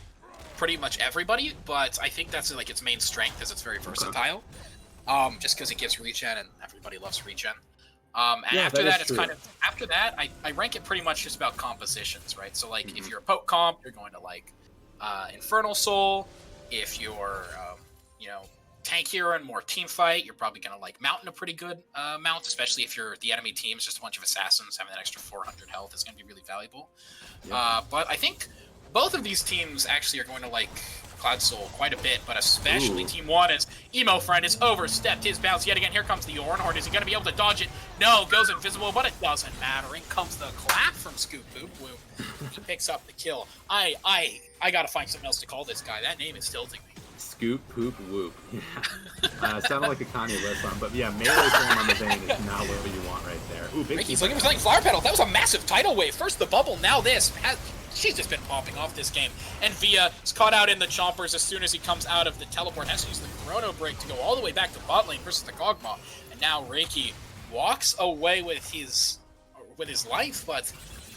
pretty much everybody, but I think that's like its main strength is it's very versatile. Just because it gives regen and everybody loves regen. And Yeah, after that is that, it's true. kind of after that I rank it pretty much just about compositions, right? So like if you're a poke comp, you're going to like Infernal Soul. If you're you know tankier and more team fight, you're probably gonna like Mountain a pretty good mount, especially if you're the enemy team is just a bunch of assassins. Having that extra 400 health is gonna be really valuable. But I think both of these teams actually are going to like Cloud Soul quite a bit, but especially Team 1 is Emo Friend has overstepped his bounds yet again. Here comes the Ornhorn. Is he going to be able to dodge it? No, goes invisible, but it doesn't matter. In comes the clap from Scoop Boop Whoop. He picks up the kill. I gotta find something else to call this guy. That name is tilting me. Scoop, poop, whoop. Sounded like a Kanye West song, but yeah, melee form on the vein is not what you want right there. Ooh, big Ricky's looking for something. Flower Petal. That was a massive tidal wave. First the bubble, now this. She's just been popping off this game. And Via is caught out in the chompers as soon as he comes out of the teleport. Has to use the chrono break to go all the way back to bot lane versus the Kog'Maw. And now Reiki walks away with his life, but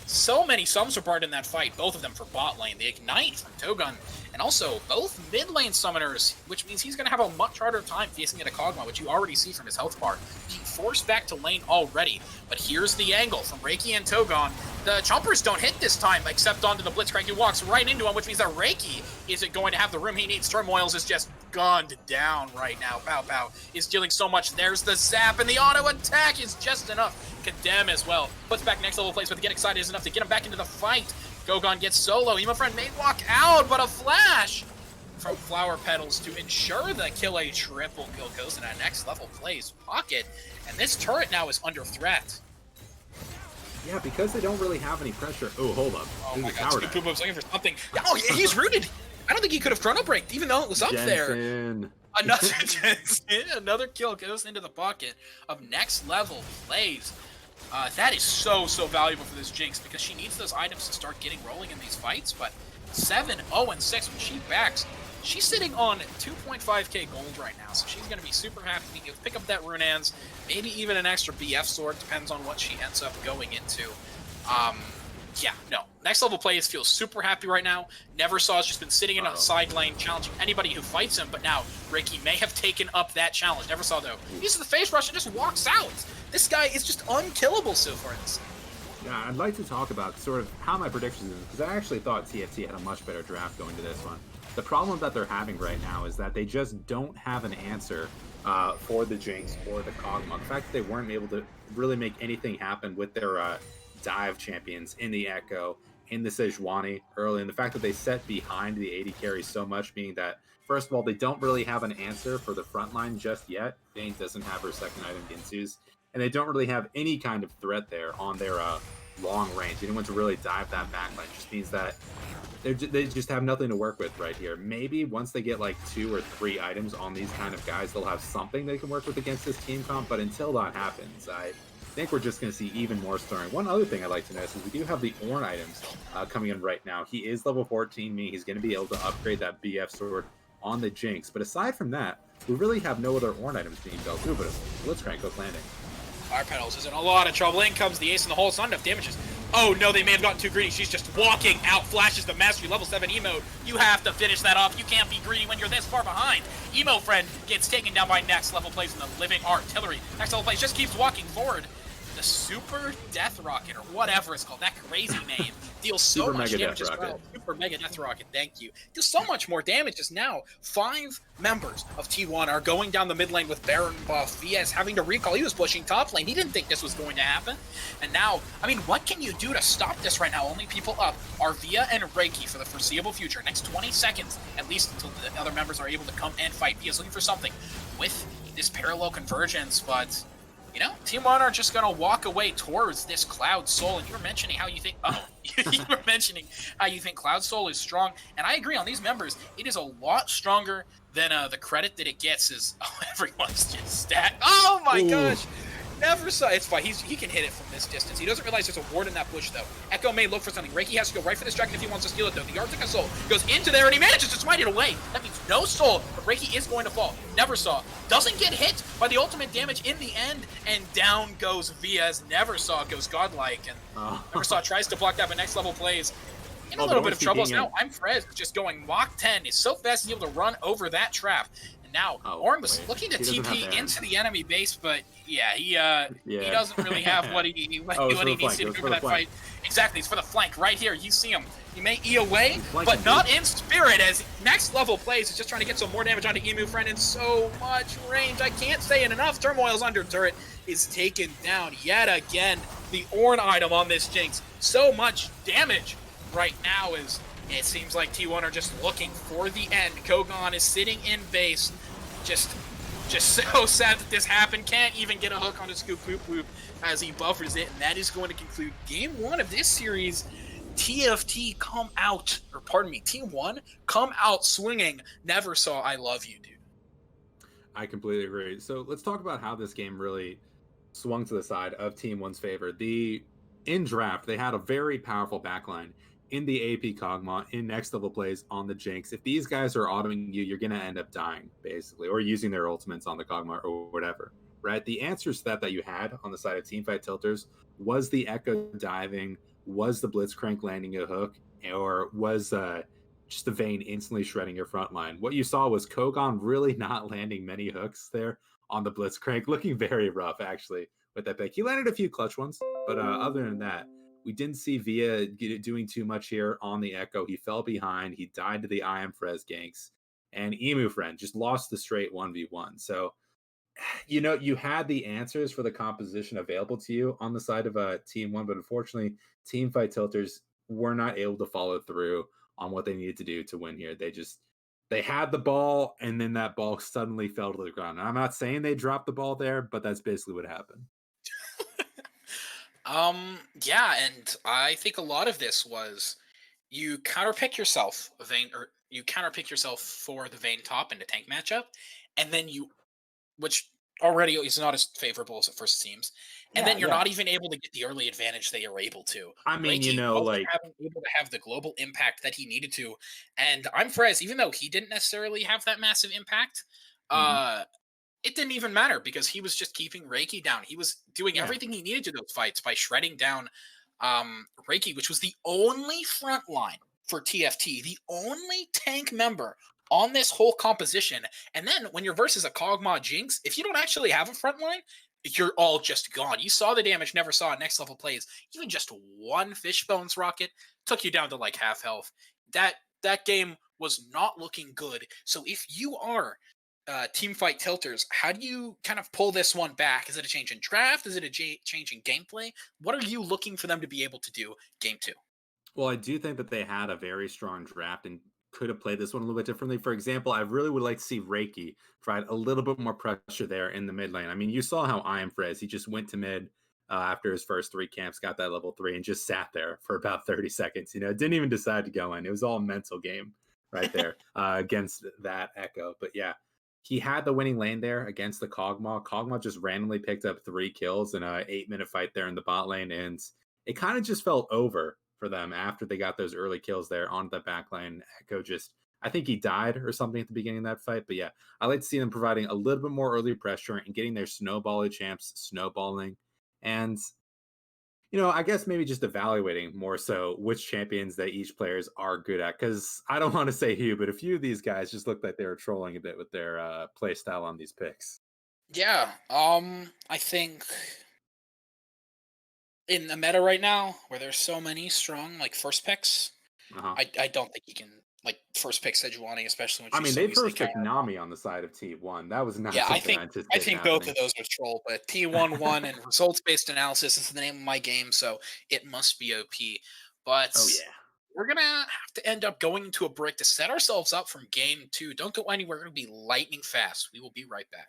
so many sums were burned in that fight, both of them for bot lane. The Ignite from Togun, and also both mid lane summoners, which means he's going to have a much harder time facing a Kog'Maw, which you already see from his health bar. Being forced back to lane already, but here's the angle from Reiki and Togun. The Chompers don't hit this time, except onto the Blitzcrank, who walks right into him, which means that Reiki isn't going to have the room he needs. Turmoils is just gunned down right now. Pow Pow is dealing so much. There's the zap, and the auto attack is just enough. Condemn as well. Puts back next level plays, but the Get Excited is enough to get him back into the fight. Gogon gets solo. Emo Friend may walk out, but a flash from Flower Petals to ensure the kill. A triple kill goes in a next level plays pocket, and this turret now is under threat. Yeah, because they don't really have any pressure. Oh, hold up. Oh my god, Scoop Boop was looking for something. Oh, he's rooted. I don't think he could have chrono braked, even though it was up there. Another Jensen, another kill goes into the pocket of next level plays. That is so valuable for this Jinx because she needs those items to start getting rolling in these fights. But 7-0-6 when she backs, she's sitting on 2.5k gold right now, so she's going to be super happy being able to pick up that Runeans, maybe even an extra BF sword, depends on what she ends up going into. Yeah, no. Next level plays feels super happy right now. Neversaw's just been sitting in a side lane challenging anybody who fights him, but now Ricky may have taken up that challenge. Neversaw, though, uses the face rush and just walks out. This guy is just unkillable so far in this. Yeah, I'd like to talk about sort of how my predictions is, because I actually thought TFT had a much better draft going to this one. The problem that they're having right now is that they just don't have an answer for the Jinx or the Kog'Maw. The fact that they weren't able to really make anything happen with their dive champions in the Echo, in the Sejuani early, and the fact that they set behind the AD carry so much, meaning that, first of all, they don't really have an answer for the front line just yet. Vayne doesn't have her second item, Ginsu's, and they don't really have any kind of threat there on their long range. Anyone to really dive that backline just means that they just have nothing to work with right here. Maybe once they get like 2 or 3 items on these kind of guys, they'll have something they can work with against this team comp, but until that happens, I think we're just going to see even more stirring. One other thing I'd like to notice is we do have the Ornn items coming in right now. He is level 14, meaning he's going to be able to upgrade that BF sword on the Jinx. But aside from that, we really have no other Ornn items being dealt through, but Blitzcrank goes landing. Fire Petals is in a lot of trouble. In comes the ace in the hole. It's not enough damages. Oh no, they may have gotten too greedy. She's just walking out, flashes the Mastery level 7 emote. You have to finish that off. You can't be greedy when you're this far behind. Emo Friend gets taken down by next level plays in the Living Artillery. Next level plays just keeps walking forward. The Super Death Rocket, or whatever it's called, that crazy name, deals so much damage as well. Super Mega Death Rocket, thank you. Deals so much more damage as now 5 members of T1 are going down the mid lane with Baron buff. VS having to recall. He was pushing top lane. He didn't think this was going to happen. And now, I mean, what can you do to stop this right now? Only people up are Via and Reiki for the foreseeable future. Next 20 seconds, at least until the other members are able to come and fight. Via's looking for something with this parallel convergence, but you know, Team 1 are just going to walk away towards this Cloud Soul, and you were mentioning how you think, Cloud Soul is strong, and I agree on these members. It is a lot stronger than the credit that it gets is, everyone's just stacked. Oh my gosh! Never saw. It's fine. He can hit it from this distance. He doesn't realize there's a ward in that bush, though. Echo may look for something. Reiki has to go right for this dragon if he wants to steal it, though. The Arctic Soul goes into there, and he manages to smite it away. That means no soul, but Reiki is going to fall. Never saw. Doesn't get hit by the ultimate damage in the end, and down goes Via as Never Saw goes godlike, and Never Saw tries to block that, but next level plays in a little bit of trouble. Now I'm Frez just going Mach 10. He's so fast he's able to run over that trap. And now Orm was looking to TP into the enemy base, but yeah, he doesn't really have what he needs to do for that fight. Exactly, it's for the flank right here. You see him. He may E away, but not in spirit, as next level plays is just trying to get some more damage onto Emu Friend in so much range. I can't say it enough. Turmoil's under turret is taken down yet again. The Ornn item on this Jinx. So much damage right now is it seems like T1 are just looking for the end. Kogon is sitting in base, just so sad that this happened. Can't even get a hook on his scoop poop poop as he buffers it, and that is going to conclude game 1 of this series. TFT come out, or pardon me, T1 come out swinging. Never Saw, I love you, dude. I completely agree. So let's talk about how this game really swung to the side of Team 1's favor. In draft, they had a very powerful backline in the AP Kog'Maw, in next level plays on the Jinx. If these guys are autoing you, you're going to end up dying, basically, or using their ultimates on the Kog'Maw or whatever, right? The answers to that you had on the side of Teamfight Tilters was the Echo diving, was the Blitzcrank landing a hook, or was just the Vayne instantly shredding your front line. What you saw was Kogon really not landing many hooks there on the Blitzcrank, looking very rough, actually, with that pick. He landed a few clutch ones, but other than that, we didn't see Via doing too much here on the Echo. He fell behind. He died to the I Am Frez ganks. And Emu Friend just lost the straight 1v1. So, you had the answers for the composition available to you on the side of Team 1, but unfortunately, Teamfight Tilters were not able to follow through on what they needed to do to win here. They had the ball, and then that ball suddenly fell to the ground. And I'm not saying they dropped the ball there, but that's basically what happened. Yeah, and I think a lot of this was you counterpick yourself, you counterpick yourself for the Vayne top in a tank matchup, and then which already is not as favorable as it first seems, and then you're not even able to get the early advantage they are able to. I mean, haven't able to have the global impact that he needed to, and I'm Frez, even though he didn't necessarily have that massive impact, it didn't even matter because he was just keeping Reiki down. He was doing everything he needed to those fights by shredding down Reiki, which was the only front line for TFT, the only tank member on this whole composition. And then when you're versus a Kog'Maw Jinx, if you don't actually have a front line, you're all just gone. You saw the damage Never Saw next level plays. Even just one Fishbones rocket took you down to like half health. That game was not looking good. So if you are Teamfight Tilters, how do you kind of pull this one back? Is it a change in draft? Is it a change in gameplay? What are you looking for them to be able to do game 2? Well, I do think that they had a very strong draft and could have played this one a little bit differently. For example, I really would like to see Reiki provide a little bit more pressure there in the mid lane. I mean, you saw how I Am Frez, he just went to mid after his first 3 camps, got that level 3, and just sat there for about 30 seconds. Didn't even decide to go in. It was all a mental game right there against that Echo. But yeah, he had the winning lane there against the Kog'Maw. Kog'Maw just randomly picked up 3 kills in a 8-minute fight there in the bot lane, and it kind of just felt over for them after they got those early kills there on the back line. Echo I think he died or something at the beginning of that fight. But yeah, I like to see them providing a little bit more early pressure and getting their snowballing champs snowballing. And, I guess maybe just evaluating more so which champions that each players are good at. Because I don't want to say who, but a few of these guys just looked like they were trolling a bit with their play style on these picks. Yeah, I think in the meta right now, where there's so many strong first picks, I don't think you can first pick Sejuani, especially when they first picked Nami on the side of T1. That was not. Yeah, I think both of those are troll, but T1 won, and results based analysis is the name of my game, so it must be OP. But we're gonna have to end up going into a break to set ourselves up from game 2. Don't go anywhere. We're gonna be lightning fast. We will be right back.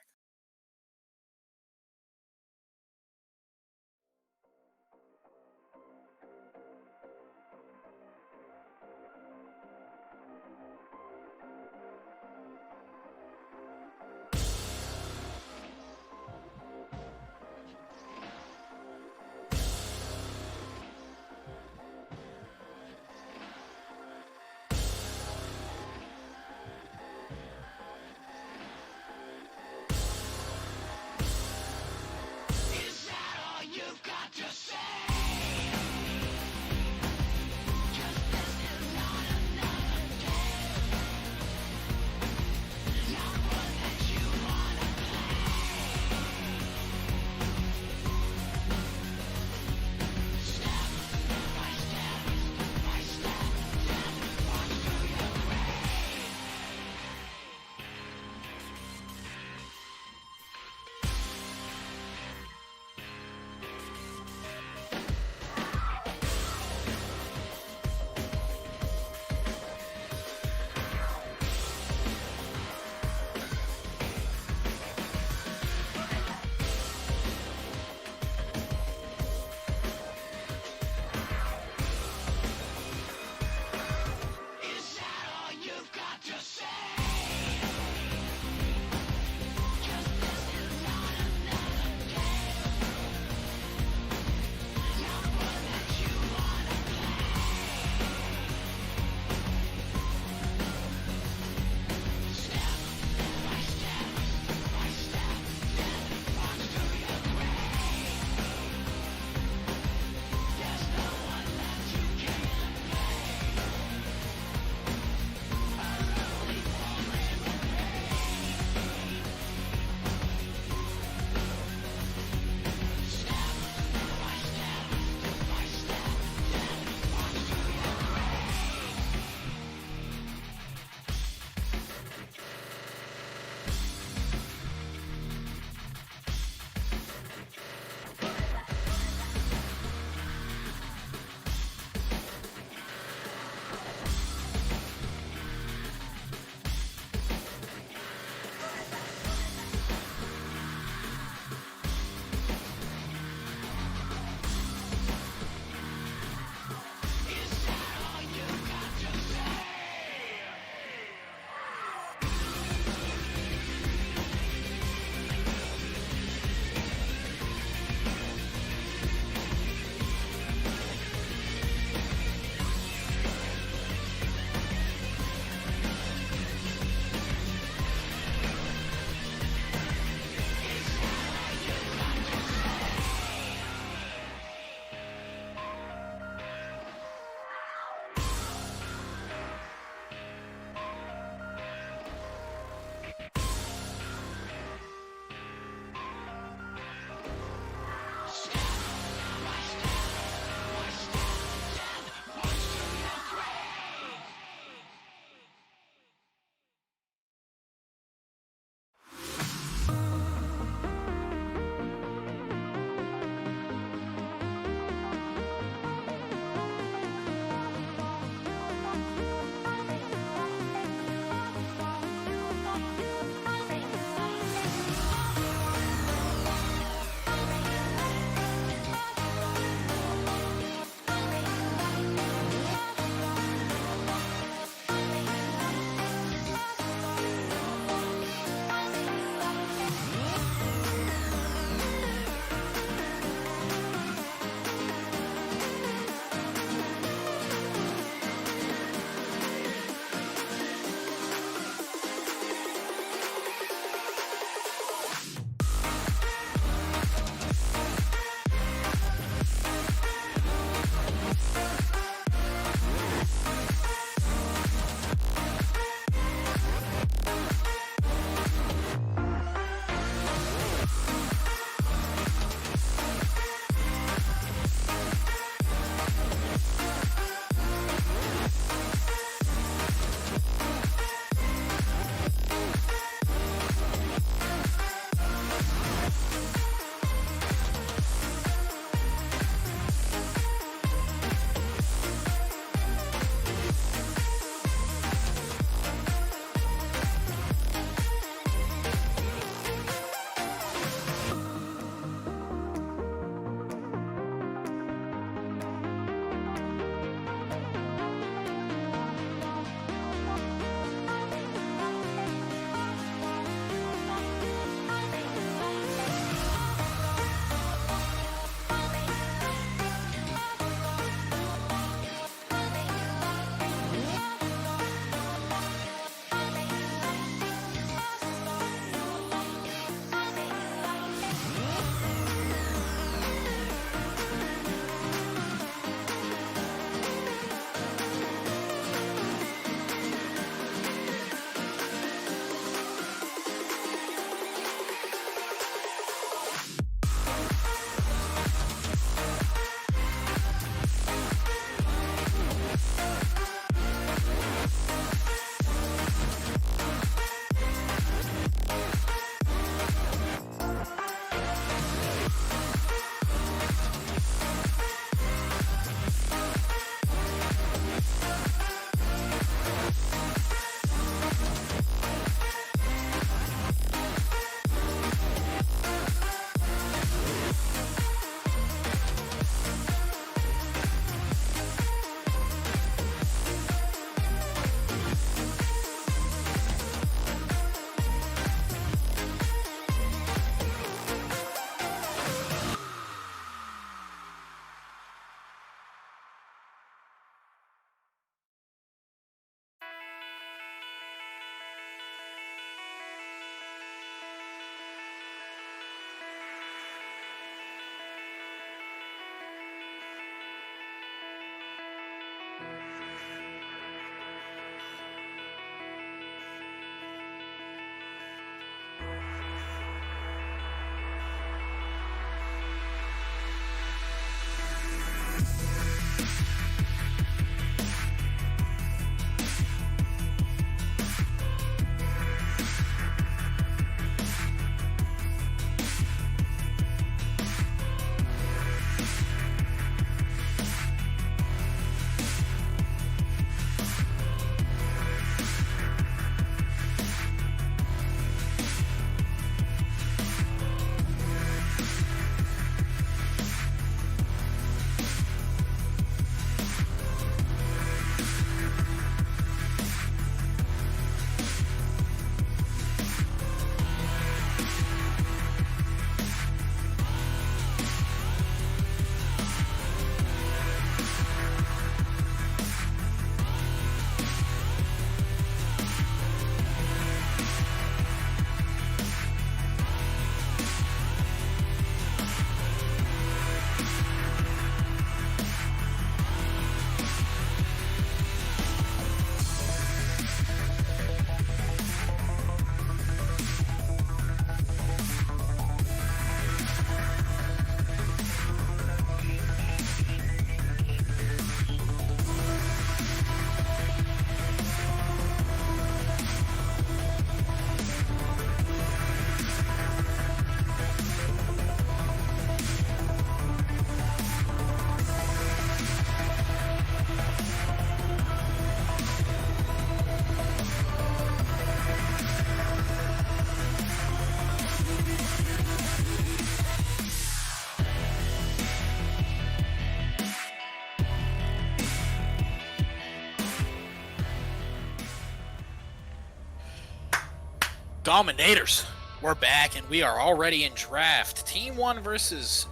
Dominators, we're back and we are already in draft. Team 1 versus,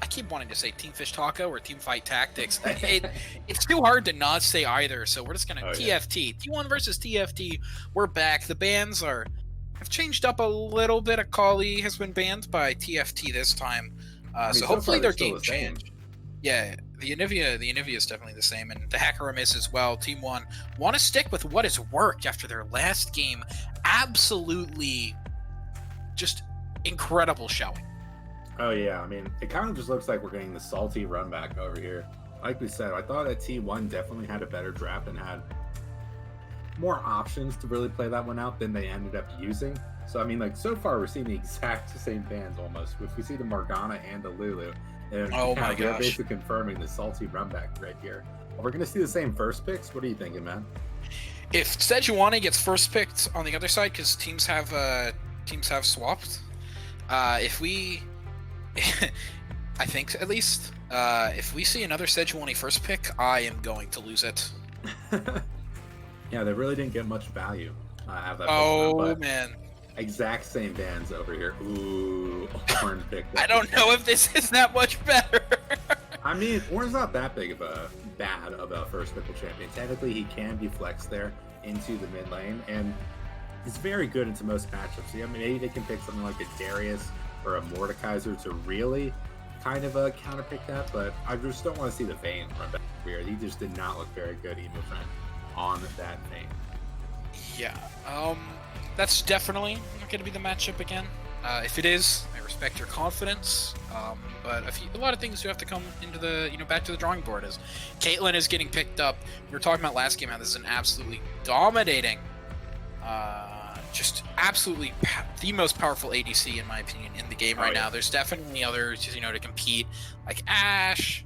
I keep wanting to say Team Fish Taco or Team Fight Tactics. It's too hard to not say either, so we're just going to TFT. Team 1 versus TFT, we're back. The bans have changed up a little bit. Akali has been banned by TFT this time, so hopefully their game changed. Yeah, the Anivia is definitely the same, and the Hacker Miss as well. Team 1 want to stick with what has worked after their last game. Absolutely just incredible showing. Oh yeah, I mean, it kind of just looks like we're getting the salty run back over here. Like we said, I thought that T1 definitely had a better draft and had more options to really play that one out than they ended up using. So I mean, like, so far we're seeing the exact same bans almost. If we see the Morgana and the Lulu, and they're basically confirming the salty run back right here. We're going to see the same first picks. What are you thinking, man? If Sejuani gets first picked on the other side, because teams have swapped. If we, I think at least, if we see another Sejuani first pick, I am going to lose it. Yeah, they really didn't get much value out of that. Oh man. Exact same bands over here. Ooh, Orange picked. I don't know if this is that much better. I mean, Orange's not that big of a first pickle champion. Technically, he can be flexed there into the mid lane, and he's very good into most matchups. I mean, maybe they can pick something like a Darius or a Mordekaiser to really kind of counterpick that, but I just don't want to see the Vayne run back here. He just did not look very good, Emo Friend, on that Vayne. Yeah, that's definitely not going to be the matchup again. If it is, I respect your confidence, but a lot of things do have to come into the, back to the drawing board. As Caitlyn is getting picked up, we were talking about last game how this is an absolutely dominating, just absolutely the most powerful ADC in my opinion in the game right now. There's definitely others, to compete, like Ashe.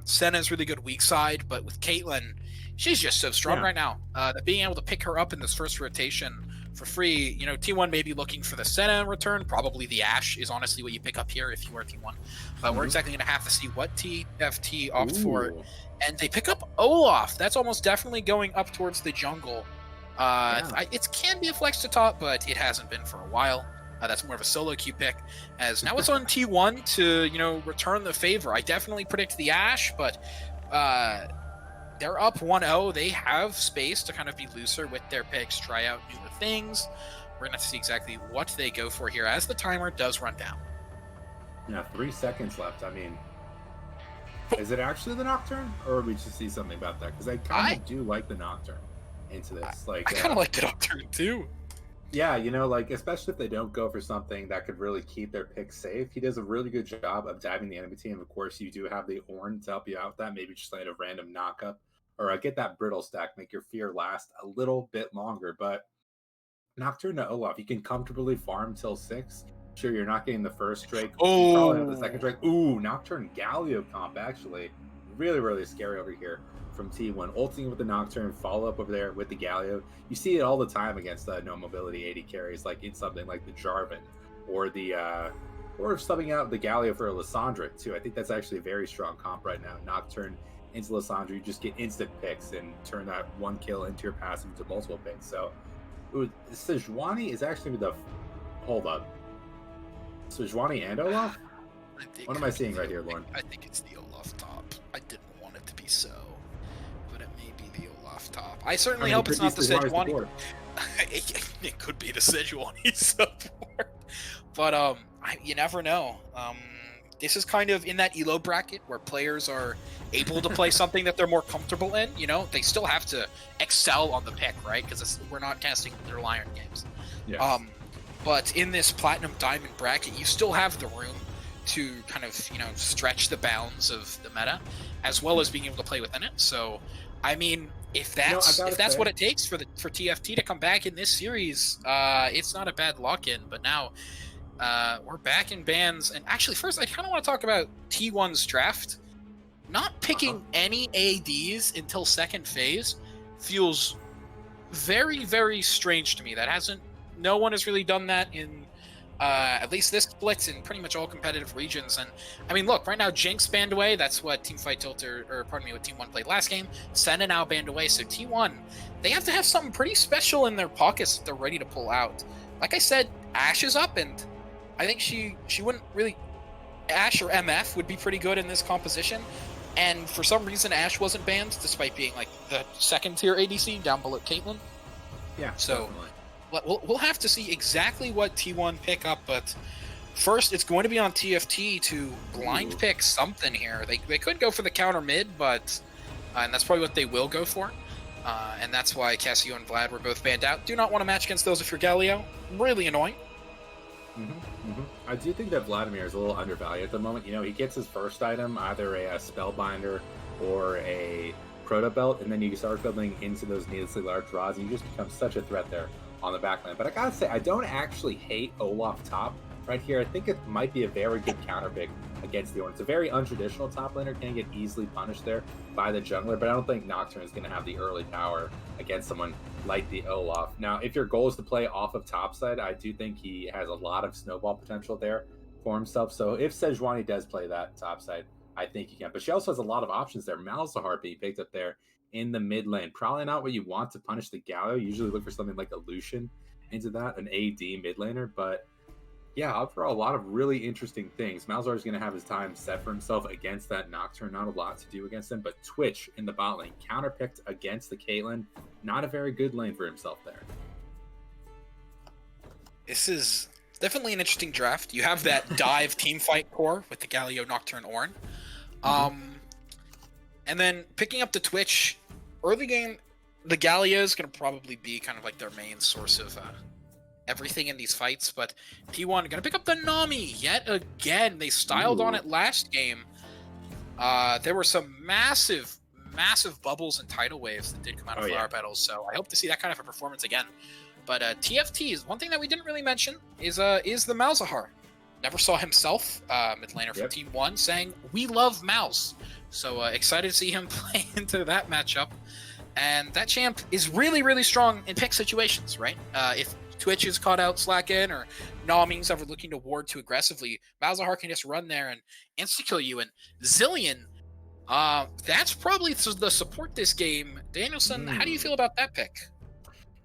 Senna's really good weak side, but with Caitlyn, she's just so strong right now. That being able to pick her up in this first rotation for free, T1 may be looking for the Senna in return. Probably the Ashe is honestly what you pick up here if you are T1. But we're exactly going to have to see what TFT opts for. And they pick up Olaf. That's almost definitely going up towards the jungle. It can be a flex to top, but it hasn't been for a while. That's more of a solo queue pick. As now it's on T1 to, return the favor. I definitely predict the Ashe, but they're up 1-0. They have space to kind of be looser with their picks, try out newer things. We're going to have to see exactly what they go for here as the timer does run down. Yeah, 3 seconds left. I mean, is it actually the Nocturne? Or we just see something about that? Because I kind of do like the Nocturne into this. I kind of like the Nocturne too. Yeah, especially if they don't go for something that could really keep their pick safe. He does a really good job of diving the enemy team. Of course, you do have the Ornn to help you out with that. Maybe just like a random knock-up. Or get that brittle stack, make your fear last a little bit longer. But Nocturne to Olaf, you can comfortably farm till 6. Sure, you're not getting the first Drake. You probably have the second Drake. Ooh, Nocturne Galio comp, actually. Really, really scary over here from T1. Ulting with the Nocturne, follow up over there with the Galio. You see it all the time against no mobility 80 carries, like in something like the Jarvan or the or subbing out the Galio for a Lissandra too. I think that's actually a very strong comp right now. Nocturne into Lissandra, you just get instant picks and turn that one kill into your passive into multiple picks. So Sejuani is actually the hold up. Sejuani and Olaf? What am I seeing right here, Lauren? I think it's the Olaf top. I didn't want it to be so, but it may be the Olaf top. I certainly hope it's not the Sejuani. It could be the Sejuani support. But you never know. This is kind of in that ELO bracket where players are able to play something that they're more comfortable in. They still have to excel on the pick, right? Because we're not casting their Lion games. Yes. But in this Platinum Diamond bracket, you still have the room to kind of, stretch the bounds of the meta, as well as being able to play within it. So, I mean, if that's what it takes for TFT to come back in this series, it's not a bad lock-in. But now we're back in bans. And actually, first, I kind of want to talk about T1's draft. Not picking any ADs until second phase feels very, very strange to me. No one has really done that in at least this splits in pretty much all competitive regions. And I mean, look, right now Jinx banned away. That's what what Team 1 played last game. Senna now banned away. So T1, they have to have something pretty special in their pockets that they're ready to pull out like I said, Ashe is up, and I think she wouldn't really. Ashe or MF would be pretty good in this composition, and for some reason Ashe wasn't banned despite being like the second tier ADC down below Caitlyn. Yeah, so we'll have to see exactly what T1 pick up, but first it's going to be on TFT to blind pick something here. They could go for the counter mid, but and that's probably what they will go for, and that's why Cassio and Vlad were both banned out. Do not want to match against those if you're Galio. Really annoying. I do think that Vladimir is a little undervalued at the moment. You know, he gets his first item, either a Spellbinder or a Proto Belt, and then you start building into those needlessly large rods, and you just become such a threat there on the backline. But I gotta say, I don't actually hate Olaf top right here. I think it might be a very good counter pick against the Ornn. It's a very untraditional top laner, can get easily punished there by the jungler, but I don't think Nocturne is going to have the early power against someone like the Olaf. Now, if your goal is to play off of topside, I do think he has a lot of snowball potential there for himself. So if Sejuani does play that topside, I think he can. But she also has a lot of options there. Malzahar being picked up there in the mid lane. Probably not what you want to punish the Galio. Usually look for something like a Lucian into that, an AD mid laner, but yeah, overall, a lot of really interesting things. Malzahar is going to have his time set for himself against that Nocturne. Not a lot to do against him, but Twitch in the bot lane, counterpicked against the Caitlyn. Not a very good lane for himself there. This is definitely an interesting draft. You have that dive team fight core with the Galio, Nocturne, Ornn. And then picking up the Twitch, early game, the Galio is going to probably be kind of like their main source of everything in these fights, but T1 gonna pick up the Nami yet again. They styled on it last game. There were some massive bubbles and tidal waves that did come out of flower petals, so I hope to see that kind of a performance again. But TFTs, one thing that we didn't really mention is the Malzahar. Never saw himself, mid laner from Team 1, saying, "We love Mouse." So excited to see him play into that matchup. And that champ is really, really strong in pick situations, right? If Twitch is caught out slacking or Nami's ever looking to ward too aggressively, Malzahar can just run there and insta-kill you. And Zilean, that's probably the support this game. Danielson, how do you feel about that pick?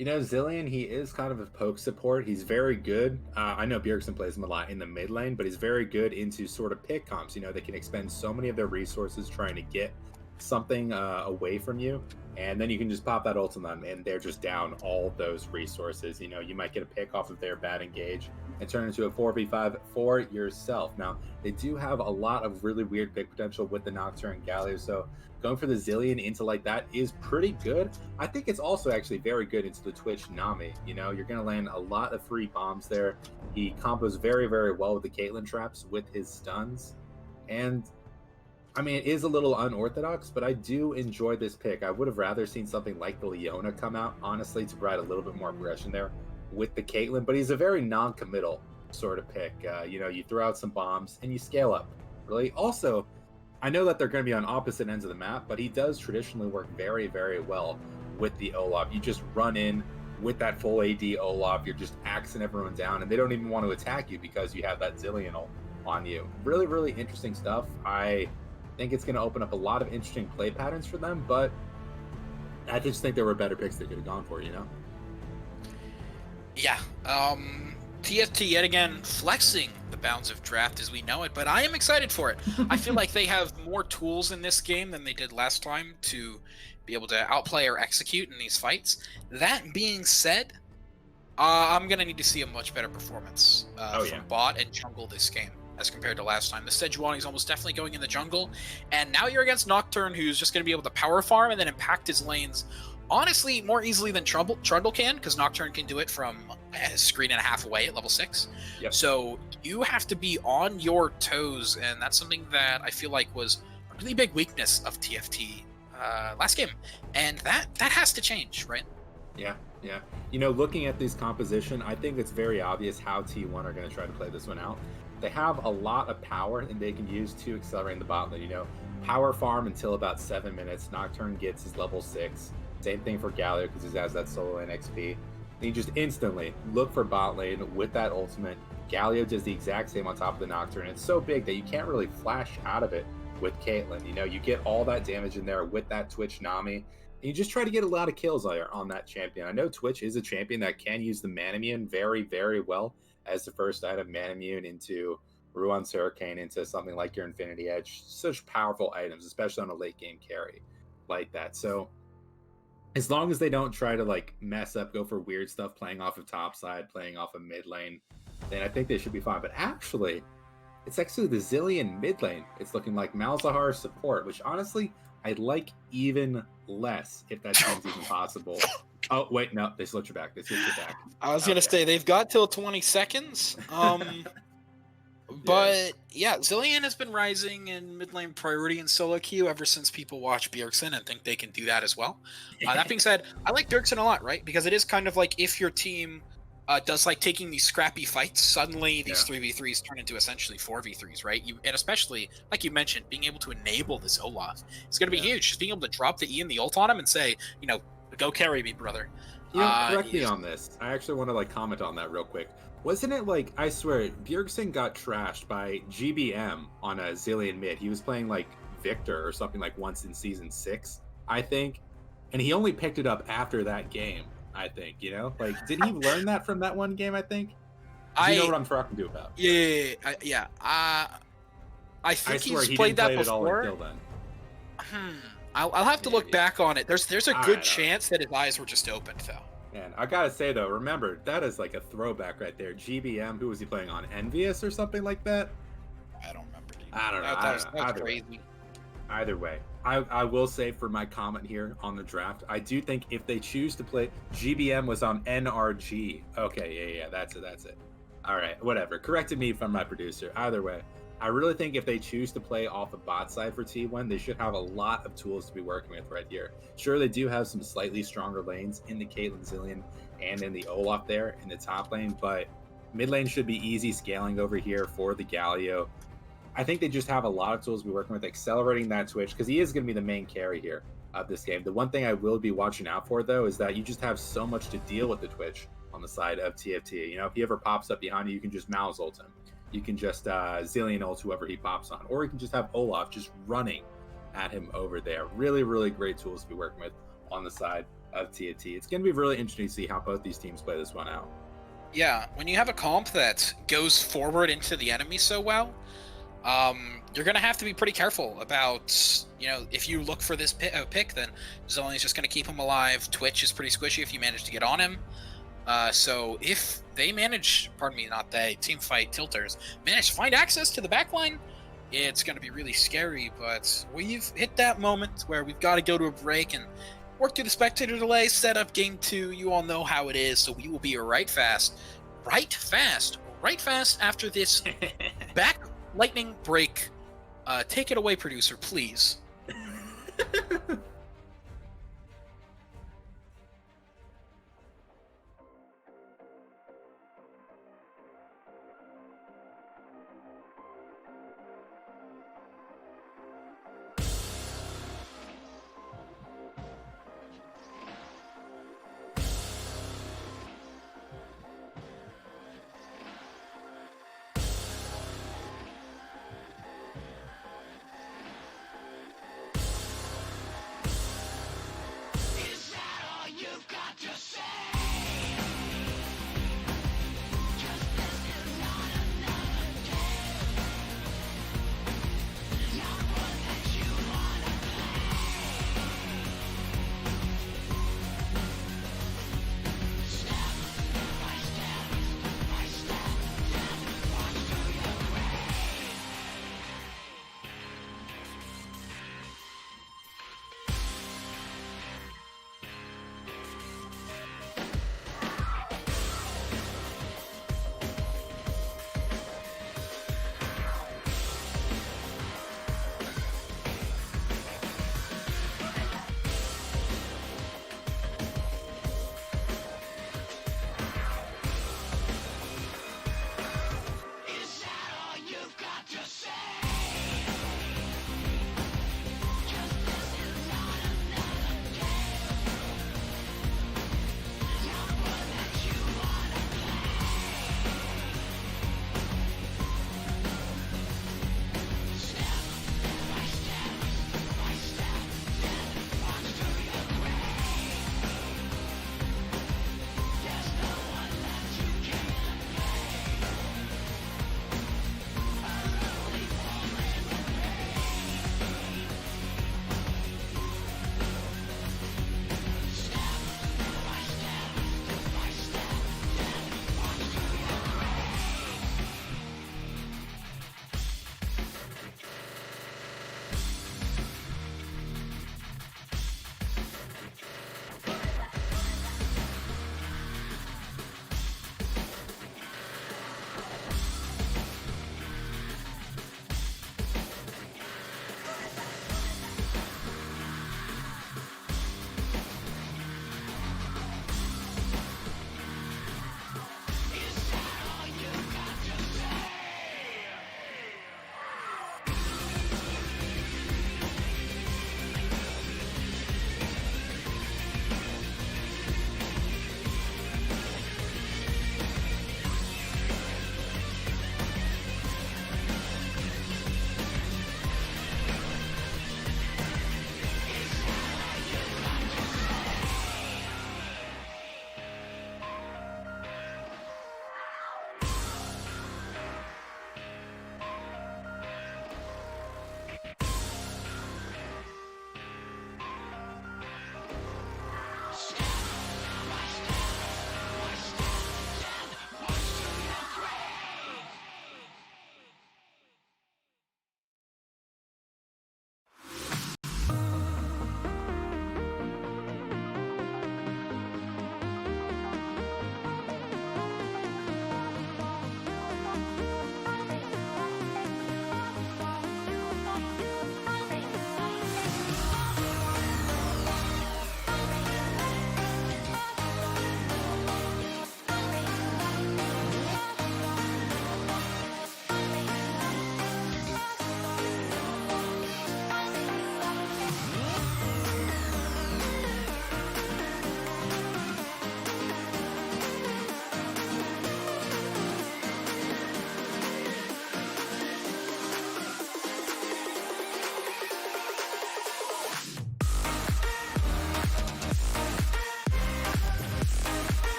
You know, Zilean, he is kind of a poke support. He's very good. I know Bjergsen plays him a lot in the mid lane, but he's very good into sort of pick comps. You know, they can expend so many of their resources trying to get something away from you, and then you can just pop that ult on them, and they're just down all those resources. You know, you might get a pick off of their bad engage and turn into a 4v5 for yourself. Now, they do have a lot of really weird pick potential with the Nocturne Galio, so going for the Zilean into like that is pretty good. I think it's also actually very good into the Twitch Nami. You know, you're going to land a lot of free bombs there. He combos very, very well with the Caitlyn traps with his stuns, and I mean, it is a little unorthodox, but I do enjoy this pick. I would have rather seen something like the Leona come out, honestly, to provide a little bit more aggression there with the Caitlyn, but he's a very non-committal sort of pick. You know, you throw out some bombs and you scale up, really. Also, I know that they're going to be on opposite ends of the map, but he does traditionally work very, very well with the Olaf. You just run in with that full AD Olaf, you're just axing everyone down, and they don't even want to attack you because you have that Zilean ult on you. Really, really interesting stuff. I think it's going to open up a lot of interesting play patterns for them, but I just think there were better picks they could have gone for, you know? Yeah. TFT yet again flexing the bounds of draft as we know it, but I am excited for it. I feel like they have more tools in this game than they did last time to be able to outplay or execute in these fights. That being said, I'm going to need to see a much better performance from bot and jungle this game as compared to last time. The Sejuani is almost definitely going in the jungle, and now you're against Nocturne, who's just going to be able to power farm and then impact his lanes, honestly, more easily than Trundle can, because Nocturne can do it from a screen and a half away at level 6. Yep. So you have to be on your toes, and that's something that I feel like was a really big weakness of TFT last game, and that has to change, right? Yeah. You know, looking at this composition, I think it's very obvious how T1 are going to try to play this one out. They have a lot of power, and they can use to accelerate the bot lane. You know, power farm until about 7 minutes. Nocturne gets his level 6. Same thing for Galio because he has that solo lane XP. And you just instantly look for bot lane with that ultimate. Galio does the exact same on top of the Nocturne. It's so big that you can't really flash out of it with Caitlyn. You know, you get all that damage in there with that Twitch Nami. And you just try to get a lot of kills on that champion. I know Twitch is a champion that can use the Manamune very, very well as the first item, Manamune into Ruan's Hurricane into something like your Infinity Edge. Such powerful items, especially on a late game carry like that. So as long as they don't try to like mess up, go for weird stuff, playing off of top side, playing off of mid lane, then I think they should be fine. But actually, it's actually the Zilean mid lane. It's looking like Malzahar support, which honestly, I'd like even less if that seems even possible. Oh, wait, no, they switched your back. They switched your back. I was going to say, they've got till 20 seconds. But yeah, Zilean has been rising in mid lane priority in solo queue ever since people watch Bjergsen and think they can do that as well. That being said, I like Bjergsen a lot, right? Because it is kind of like if your team does like taking these scrappy fights, suddenly these 3v3s turn into essentially 4v3s, right? And especially, like you mentioned, being able to enable this Olaf, it's going to be huge. Just being able to drop the E and the ult on him and say, go carry me, brother. Correct me on this. I actually want to like comment on that real quick. Wasn't it like, I swear, Bjergsen got trashed by GBM on a Zilean mid. He was playing like Victor or something like once in season 6, I think. And he only picked it up after that game, I think, Like, did he learn that from that one game, I think? You know what I'm talking to about. Yeah. I think he's played that before. Until then. I'll have to look back on it. There's a good chance that his eyes were just opened, though. Man, I gotta say though, remember that is like a throwback right there. GBM, who was he playing on? Envious or something like that? I don't remember. I don't know. That was crazy. Either way, I will say for my comment here on the draft, I do think if they choose to play, GBM was on NRG. Okay, yeah, that's it. All right, whatever. Corrected me from my producer. Either way, I really think if they choose to play off the bot side for T1, they should have a lot of tools to be working with right here. Sure, they do have some slightly stronger lanes in the Caitlyn Zilean and in the Olaf there in the top lane, but mid lane should be easy scaling over here for the Galio. I think they just have a lot of tools to be working with, accelerating that Twitch, because he is going to be the main carry here of this game. The one thing I will be watching out for, though, is that you just have so much to deal with the Twitch on the side of TFT. If he ever pops up behind you, you can just mouse ult him. You can just Zilean ult whoever he pops on. Or you can just have Olaf just running at him over there. Really, really great tools to be working with on the side of TFT. It's going to be really interesting to see how both these teams play this one out. Yeah, when you have a comp that goes forward into the enemy so well, you're going to have to be pretty careful about, if you look for this pick, then Zilean's just going to keep him alive. Twitch is pretty squishy if you manage to get on him. So if they manage, team fight tilters, manage to find access to the backline, it's going to be really scary, but we've hit that moment where we've got to go to a break and work through the spectator delay, set up game 2. You all know how it is, so we will be right fast after this back lightning break. Take it away, producer, please.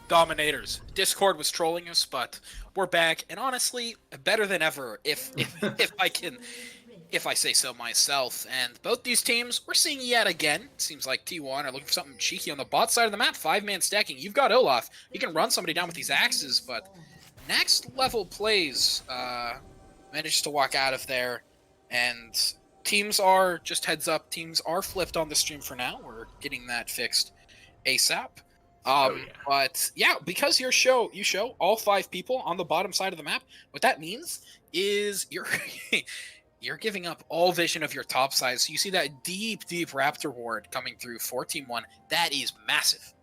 Dominators. Discord was trolling us, but we're back, and honestly, better than ever, if I say so myself. And both these teams, we're seeing yet again, seems like T1 are looking for something cheeky on the bot side of the map, 5-man stacking. You've got Olaf. You can run somebody down with these axes, but next level plays managed to walk out of there, and teams are, just heads up, teams are flipped on the stream for now. We're getting that fixed ASAP. But yeah, because you show all 5 people on the bottom side of the map, what that means is you're giving up all vision of your top side. So you see that deep Raptor ward coming through for Team 1. That is massive.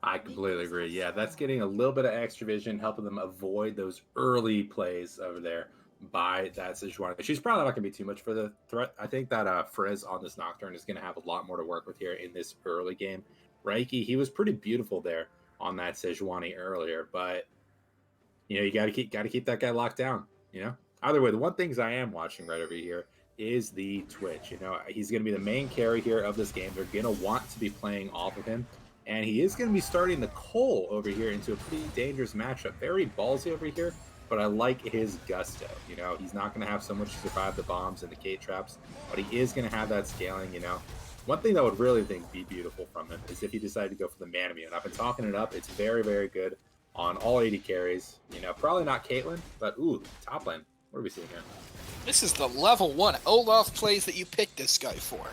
I completely agree. Yeah, that's getting a little bit of extra vision, helping them avoid those early plays over there by that Sejuani. She's probably not going to be too much for the threat. I think that Friz on this Nocturne is going to have a lot more to work with here in this early game. Reiki, he was pretty beautiful there on that Sejuani earlier, but you got to keep that guy locked down. Either way, the one things I am watching right over here is the Twitch. He's going to be the main carry here of this game. They're going to want to be playing off of him, and he is going to be starting the Cole over here into a pretty dangerous matchup. Very ballsy over here, but I like his gusto. He's not going to have so much to survive the bombs and the gate traps, but he is going to have that scaling. One thing that would really be beautiful from him is if he decided to go for the Manamune. I've been talking it up. It's very, very good on all 80 carries. Probably not Caitlyn, but top lane. What are we seeing here? This is the level 1 Olaf plays that you picked this guy for.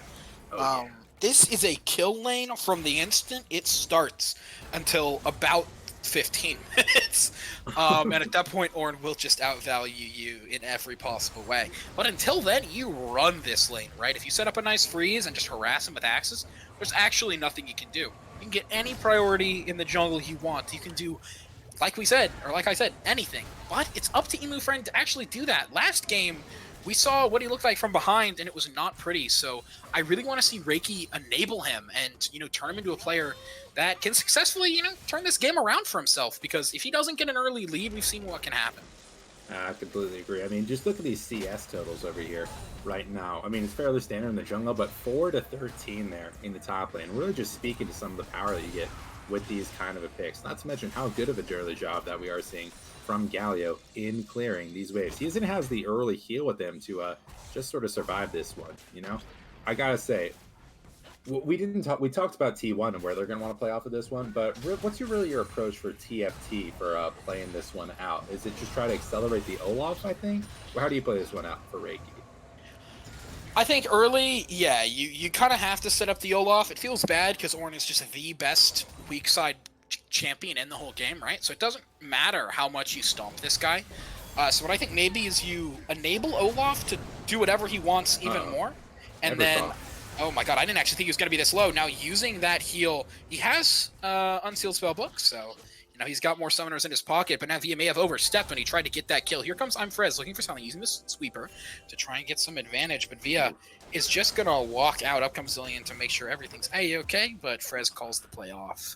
This is a kill lane from the instant it starts until about 15 minutes. And at that point, Ornn will just outvalue you in every possible way. But until then, you run this lane, right? If you set up a nice freeze and just harass him with axes, there's actually nothing you can do. You can get any priority in the jungle you want. You can do, like I said, anything. But it's up to Emufriend to actually do that. Last game, we saw what he looked like from behind, and it was not pretty. So I really want to see Reiki enable him and, turn him into a player that can successfully, turn this game around for himself. Because if he doesn't get an early lead, we've seen what can happen. I completely agree. Just look at these CS totals over here right now. It's fairly standard in the jungle, but 4-13 there in the top lane. Really just speaking to some of the power that you get with these kind of picks. Not to mention how good of a early job that we are seeing from Galio in clearing these waves. He even has the early heal with him to just sort of survive this one. I gotta say, we talked about T1 and where they're gonna want to play off of this one, but what's your approach for TFT for playing this one out? Is it just try to accelerate the Olaf, I think? Or how do you play this one out for Reiki? I think early, yeah, you kind of have to set up the Olaf. It feels bad because Ornn is just the best weak side champion in the whole game, right? So it doesn't matter how much you stomp this guy. So what I think maybe is you enable Olaf to do whatever he wants even more. And then, oh my god, I didn't actually think he was going to be this low. Now using that heal, he has Unsealed Spellbook, so he's got more summoners in his pocket, but now Via may have overstepped when he tried to get that kill. Here comes Friz looking for something, using this sweeper to try and get some advantage, but Via is just going to walk out. Up comes Zillion to make sure everything's A-okay, but Friz calls the play off.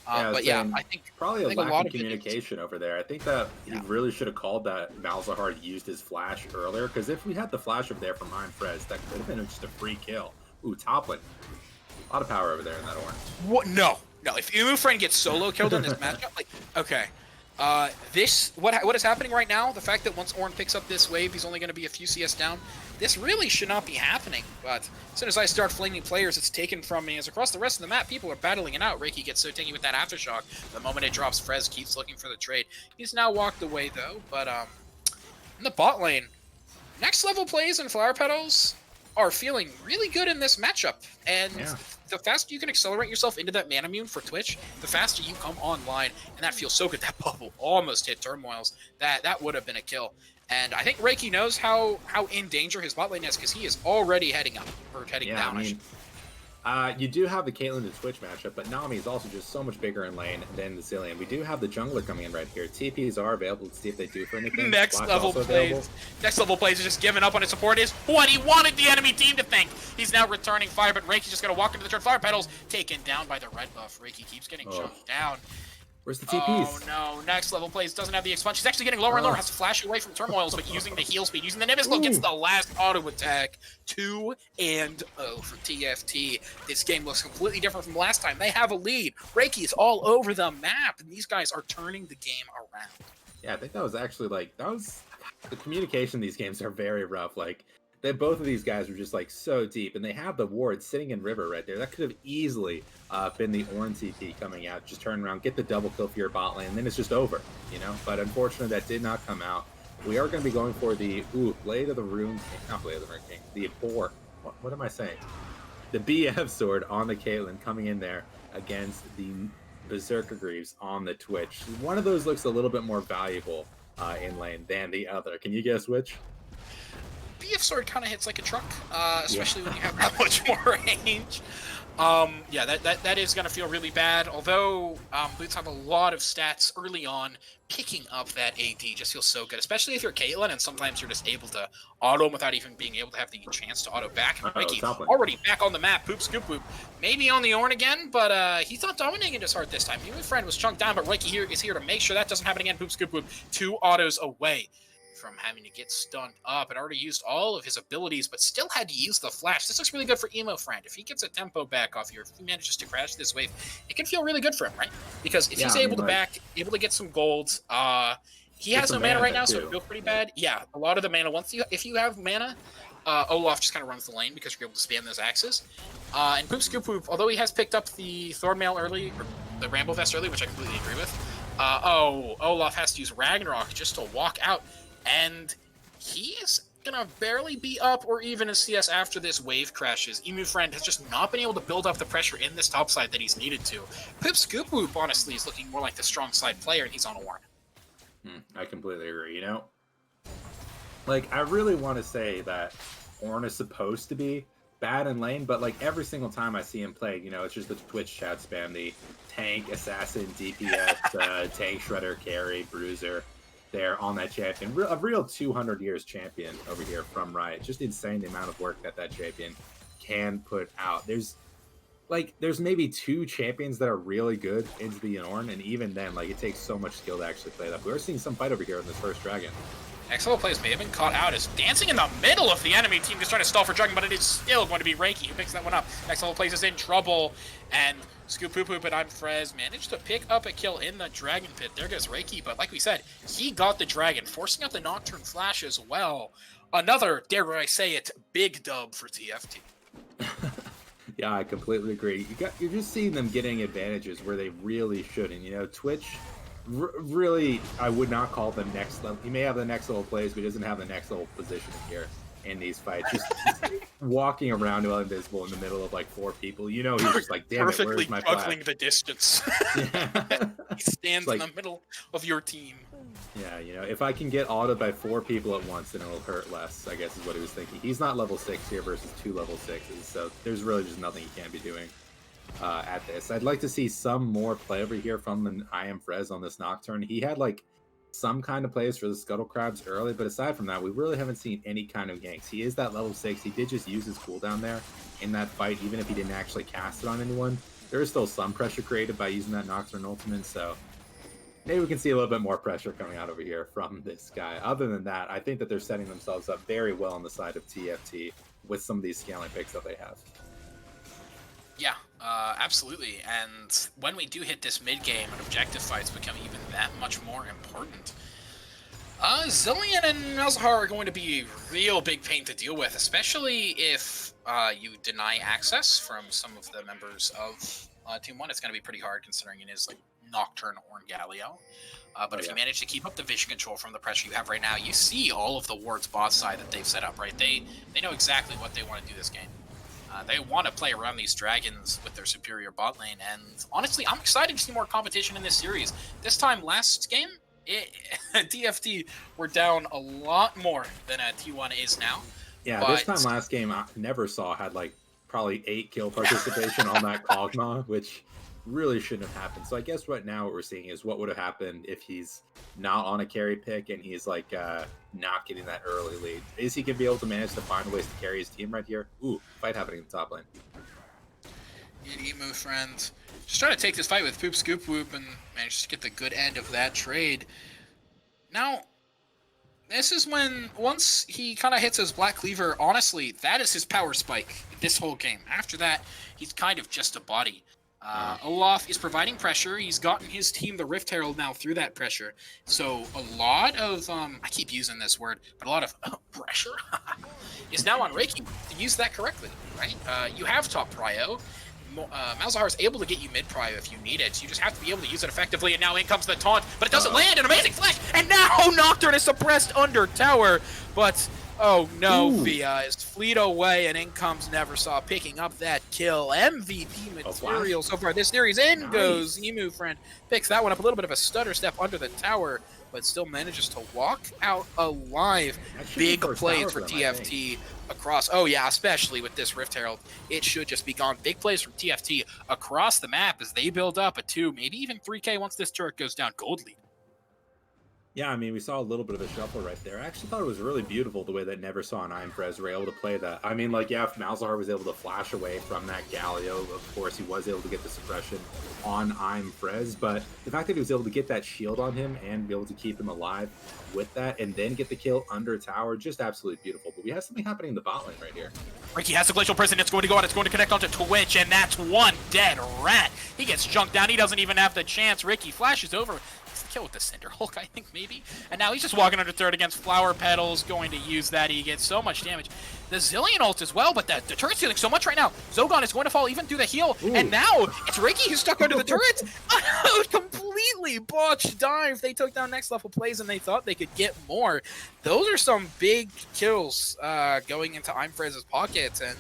But yeah, I think probably a lot of communication over there. I think that he really should have called that Malzahar used his flash earlier, because if we had the flash over there from Friz, that could have been just a free kill. Top lane. A lot of power over there in that Ornn. What? No, if Emufriend gets solo killed in this matchup, okay. What is happening right now, the fact that once Ornn picks up this wave, he's only going to be a few CS down, this really should not be happening, but as soon as I start flaming players, it's taken from me, as across the rest of the map, people are battling it out. Reiki gets so tanky with that Aftershock. The moment it drops, Friz keeps looking for the trade. He's now walked away, though, but in the bot lane, next level plays and Flower Petals are feeling really good in this matchup, and the faster you can accelerate yourself into that Manamune for Twitch, the faster you come online, and that feels so good. That bubble almost hit Turmoils. That would have been a kill. And I think Reiki knows how in danger his bot lane is, because he is already heading up, or heading down. You do have the Caitlyn to Twitch matchup, but Nami is also just so much bigger in lane than the Zillion. We do have the jungler coming in right here. TPs are available to see if they do for anything. Next level plays is just giving up on his support is what he wanted the enemy team to think. He's now returning fire, but Reiki's just going to walk into the turn. Fire Petals taken down by the red buff. Reiki keeps getting jumped down. Where's the TPs? Oh no, next level plays doesn't have the expunge. He's actually getting lower and lower, has to flash away from turmoils, but using the heal speed, using the Nimbus Glow, gets the last auto attack. 2-0 for TFT. This game looks completely different from last time. They have a lead. Reiki is all over the map, and these guys are turning the game around. Yeah, I think that was actually the communication in these games are very rough. Like, both of these guys were just like so deep, and they have the ward sitting in river right there. That could have easily been the Ornn TP coming out, just turn around, get the double kill for your bot lane, and then it's just over, you know. But unfortunately, that did not come out. We are going to be going for the Blade of the Rune King, not Blade of the Rune King, the Boar. What am I saying? The BF sword on the Caitlyn coming in there against the Berserker Greaves on the Twitch. One of those looks a little bit more valuable in lane than the other. Can you guess which? BF sword kind of hits like a truck, especially when you have that much more range. Yeah, that is going to feel really bad, although Boots have a lot of stats early on. Picking up that AD just feels so good, especially if you're Caitlyn, and sometimes you're just able to auto him without even being able to have the chance to auto back. Reiki already back on the map. Poop, scoop, poop. Maybe on the Ornn again, but he's not dominating his heart this time. Even friend was chunked down, but Reiki is here to make sure that doesn't happen again. Poop, scoop, poop. 2 autos away from having to get stunned up, and already used all of his abilities, but still had to use the flash. This looks really good for Emo Friend. If he gets a tempo back off here, if he manages to crash this wave, it can feel really good for him, right? Because if he's able to get some golds, he has no mana right now, so it feels pretty bad. Yeah, a lot of the mana, if you have mana, Olaf just kind of runs the lane because you're able to spam those axes. And Poop Scoop Poop, although he has picked up the Thornmail early, or the Ramble Vest early, which I completely agree with, Olaf has to use Ragnarok just to walk out. And he is gonna barely be up or even in CS after this wave crashes. Emu Friend has just not been able to build up the pressure in this top side that he's needed to. Pip Scoop Whoop, honestly, is looking more like the strong side player, and he's on a Ornn. I completely agree, you know? Like, I really want to say that Ornn is supposed to be bad in lane, but like every single time I see him play, you know, it's just the Twitch chat spam, the tank, assassin, DPS, tank, shredder, carry, bruiser. There on that champion, a real 200 years champion over here from Riot. Just insane the amount of work that champion can put out. There's maybe 2 champions that are really good into the Ornn, and even then, like, it takes so much skill to actually play that. We're seeing some fight over here in this first dragon. Next level plays may have been caught out as dancing in the middle of the enemy team, just trying to stall for dragon, but it is still going to be Reiki who picks that one up. Next level plays is in trouble, and Scoop Poop Poop and I'm Frez managed to pick up a kill in the Dragon Pit. There goes Reiki, but like we said, he got the Dragon, forcing out the Nocturne Flash as well. Another, dare I say it, big dub for TFT. Yeah, I completely agree. You're just seeing them getting advantages where they really shouldn't. You know, Twitch, really, I would not call them next level. He may have the next level plays, but he doesn't have the next level positioning here in these fights. Just walking around while invisible in the middle of like 4 people. You know, he's just like, damn it, where's my flag? Perfectly juggling the distance. Yeah. He stands in the middle of your team. Yeah, you know, if I can get autoed by 4 people at once, then it'll hurt less, I guess is what he was thinking. He's not level 6 here versus 2 level 6s, so there's really just nothing he can be doing at this. I'd like to see some more play over here from the I Am Frez on this Nocturne. He had like some kind of plays for the Scuttle Crabs early, but aside from that, we really haven't seen any kind of ganks. He is that level 6. He did just use his cooldown there in that fight, even if he didn't actually cast it on anyone. There is still some pressure created by using that Nocturne ultimate, so maybe we can see a little bit more pressure coming out over here from this guy. Other than that, I think that they're setting themselves up very well on the side of TFT with some of these scaling picks that they have. Yeah, absolutely. And when we do hit this mid-game and objective fights become even that much more important, Zillion and Malzahar are going to be a real big pain to deal with, especially if you deny access from some of the members of Team 1. It's going to be pretty hard considering it is like Nocturne or Galio. But if you manage to keep up the vision control from the pressure you have right now, you see all of the wards bot side that they've set up, right? They know exactly what they want to do this game. They want to play around these dragons with their superior bot lane, and honestly, I'm excited to see more competition in this series. This time last game, TFT were down a lot more than T1 is now. Yeah, this time last game, I never saw had like probably 8 kill participation on that Kog'Maw, which really shouldn't have happened. So I guess what we're seeing is what would have happened if he's not on a carry pick and he's like not getting that early lead. Is he gonna be able to manage to find ways to carry his team right here? Ooh, fight happening in the top lane. It Emu friend. Just trying to take this fight with Poop Scoop Whoop and manage to get the good end of that trade. Now, this is when, once he kind of hits his Black Cleaver, honestly, that is his power spike this whole game. After that, he's kind of just a body. Olaf is providing pressure. He's gotten his team the Rift Herald now through that pressure. So a lot of, I keep using this word, but a lot of pressure is now on Reiki to use that correctly, right? You have top prio. Malzahar is able to get you mid prio if you need it. You just have to be able to use it effectively, and now in comes the taunt, but it doesn't land. An amazing flash, and now Nocturne is suppressed under tower, but oh no, Via is fleet away, and in comes Neversaw picking up that kill. MVP material so far this series. In goes Emu friend, picks that one up. A little bit of a stutter step under the tower, but still manages to walk out alive. Big plays for TFT across. Oh yeah, especially with this Rift Herald, it should just be gone. Big plays from TFT across the map as they build up a 2, maybe even 3K once this turret goes down. Gold lead. Yeah, I mean, we saw a little bit of a shuffle right there. I actually thought it was really beautiful the way that Neversaw and Imprez were able to play that. I mean, like, yeah, if Malzahar was able to flash away from that Galio, of course, he was able to get the suppression on Imprez, but the fact that he was able to get that shield on him and be able to keep him alive with that and then get the kill under tower, just absolutely beautiful. But we have something happening in the bot lane right here. Ricky has the Glacial Prison. It's going to go out. It's going to connect onto Twitch, and that's one dead rat. He gets junked down. He doesn't even have the chance. Ricky flashes over. Kill with the Cinder Hulk, I think, maybe. And now he's just walking under third against Flower Petals, going to use that. He gets so much damage. The Zillion ult as well, but the turret's dealing so much right now. Zogon is going to fall even through the heal. Ooh. And now it's Ricky who's stuck under the turret. Completely botched dive. They took down next level plays and they thought they could get more. Those are some big kills going into Imprez's pockets, and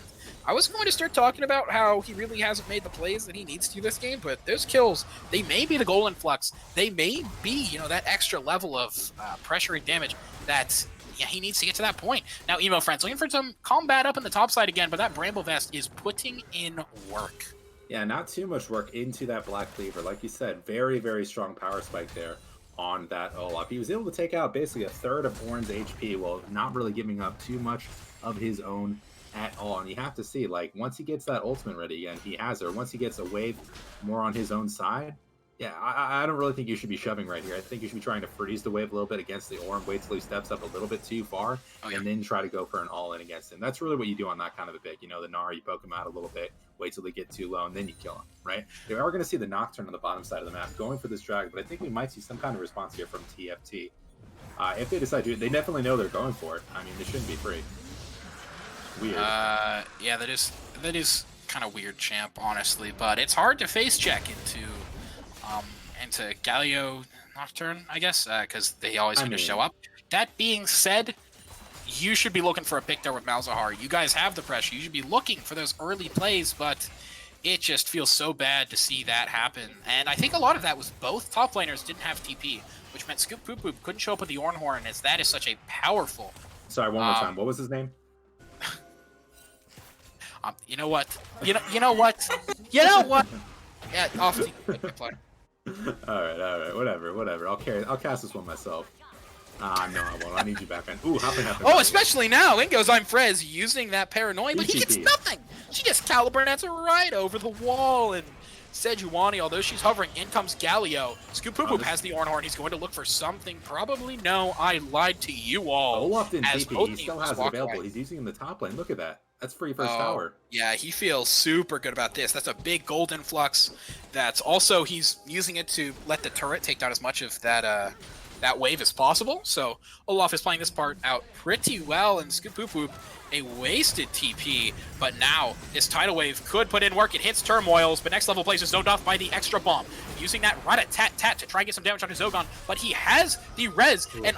I was going to start talking about how he really hasn't made the plays that he needs to this game, but those kills, they may be the goal influx. They may be, you know, that extra level of pressure and damage that he needs to get to that point. Now, Emo friends, looking for some combat up in the top side again, but that Bramble Vest is putting in work. Yeah, not too much work into that Black Cleaver. Like you said, very, very strong power spike there on that Olaf. He was able to take out basically a third of Ornn's HP while not really giving up too much of his own at all. And you have to see, like, once he gets that ultimate ready, and he has her, once he gets a wave more on his own side, yeah, I don't really think you should be shoving right here. I think you should be trying to freeze the wave a little bit against the Ornn, wait till he steps up a little bit too far, and then try to go for an all-in against him. That's really what you do on that kind of a pick. You know, the Gnar, you poke him out a little bit, wait till they get too low, and then you kill him, right? We are going to see the Nocturne on the bottom side of the map going for this dragon, but I think we might see some kind of response here from TFT. If they decide to, they definitely know they're going for it. I mean, they shouldn't be free. Weird. Yeah, that is kind of weird, champ, honestly, but it's hard to face check into Galio Nocturne, I guess, because they always seem to show up. That being said, you should be looking for a pick there with Malzahar. You guys have the pressure. You should be looking for those early plays, but it just feels so bad to see that happen. And I think a lot of that was both top laners didn't have TP, which meant Scoop Poop Poop couldn't show up with the Ornn Horn, as that is such a powerful... Sorry, one more time. What was his name? You know what? You know what? You know what? Yeah, off team. All right, whatever. I'll cast this one myself. No, I won't. I need you back in. Ooh, hopping. Oh, especially now. In goes Imprez using that paranoia, but he gets nothing. She just Caliburnets right over the wall, and Sejuani, although she's hovering, in comes Galio. Scoop Poop Poop has the Ornn Horn. He's going to look for something. Probably no. I lied to you all. Olaf didn't TP. He still has it available. Away. He's using in the top lane. Look at that. That's free first tower. Yeah, he feels super good about this. That's a big gold influx. That's also, he's using it to let the turret take down as much of that that wave as possible. So Olaf is playing this part out pretty well, and Scoop Poop Poop, a wasted TP, but now this tidal wave could put in work. It hits Turmoils, but next level plays is zoned off by the extra bomb. Using that rat-a-tat-tat to try and get some damage onto Zogon, but he has the res, and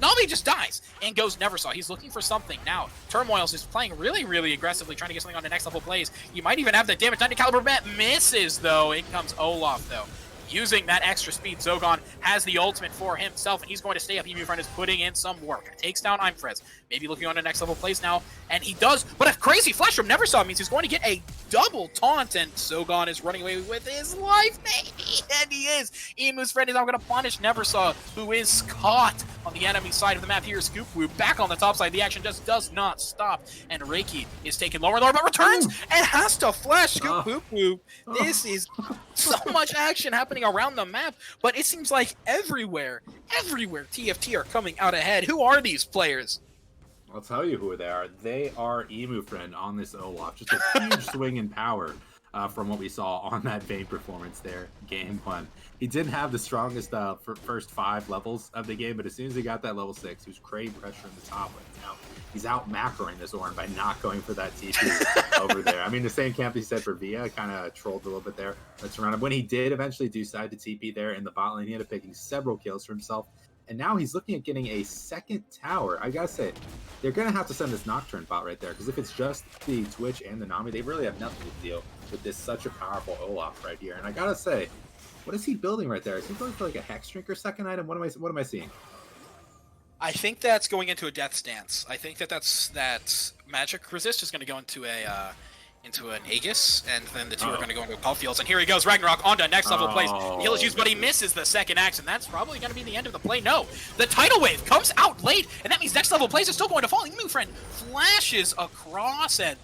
Nami just dies and goes Neversaw. He's looking for something. Now, Turmoils is playing really, really aggressively, trying to get something on the next level plays. You might even have the damage. 90 caliber bat misses, though. In comes Olaf, though. Using that extra speed, Zogon has the ultimate for himself, and he's going to stay up. Emu friend is putting in some work. Takes down Imprez. Maybe looking on the next level plays now, and he does. But a crazy flash from Neversaw means he's going to get a double taunt, and Zogon is running away with his life, maybe. And he is. Emu's friend is now going to punish Neversaw, who is caught on the enemy side of the map. Here's Scoop Whoop back on the top side. The action just does not stop. And Reiki is taken lower and lower, but returns and has to flash Scoop Whoop Whoop. This is so much action happening around the map, but it seems like everywhere TFT are coming out ahead. Who are these players? I'll tell you who they are. They are Emu Friend on this Olaf. Just a huge swing in power from what we saw on that Vayne performance there, game 1. He didn't have the strongest first 5 levels of the game, but as soon as he got that level 6, he was creating pressure in the top lane. Now, he's out macroing this Ornn by not going for that TP over there. I mean, the same camp he said for Via kind of trolled a little bit there. Let's run him. When he did eventually decide to TP there in the bot lane, he ended up picking several kills for himself. And now he's looking at getting a second tower. I gotta say, they're gonna have to send this Nocturne bot right there, because if it's just the Twitch and the Nami, they really have nothing to deal with this such a powerful Olaf right here. And I gotta say, what is he building right there? Is he going for like a Hex Drinker second item? What am I seeing? I think that's going into a Death Stance. I think that Magic Resist is going to go into an Aegis, and then the two are going to go into Caulfields. And here he goes, Ragnarok onto next level plays. The heal is used, but he misses the second axe, and that's probably going to be the end of the play. No, the Tidal Wave comes out late, and that means next level plays is still going to fall. Emu Friend flashes across, and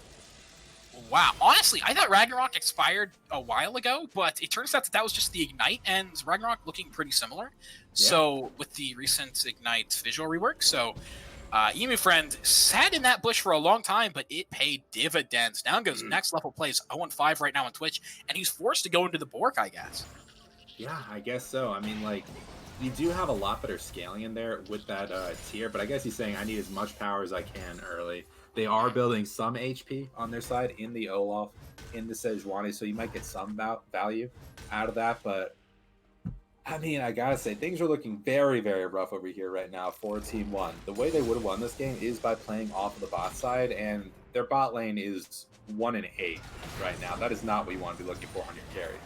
wow. Honestly, I thought Ragnarok expired a while ago, but it turns out that was just the Ignite, and Ragnarok looking pretty similar. Yeah. So with the recent Ignite visual rework, so Emu Friend sat in that bush for a long time, but it paid dividends. Down goes next level plays 0-5 right now on Twitch, and he's forced to go into the Bork, I guess. Yeah, I guess so. I mean, like, you do have a lot better scaling in there with that tier, but I guess he's saying I need as much power as I can early. They are building some HP on their side in the Olaf, in the Sejuani, so you might get some value out of that, but I mean, I gotta say, things are looking very, very rough over here right now for Team 1. The way they would have won this game is by playing off of the bot side, and their bot lane is 1-8 right now. That is not what you want to be looking for on your carry.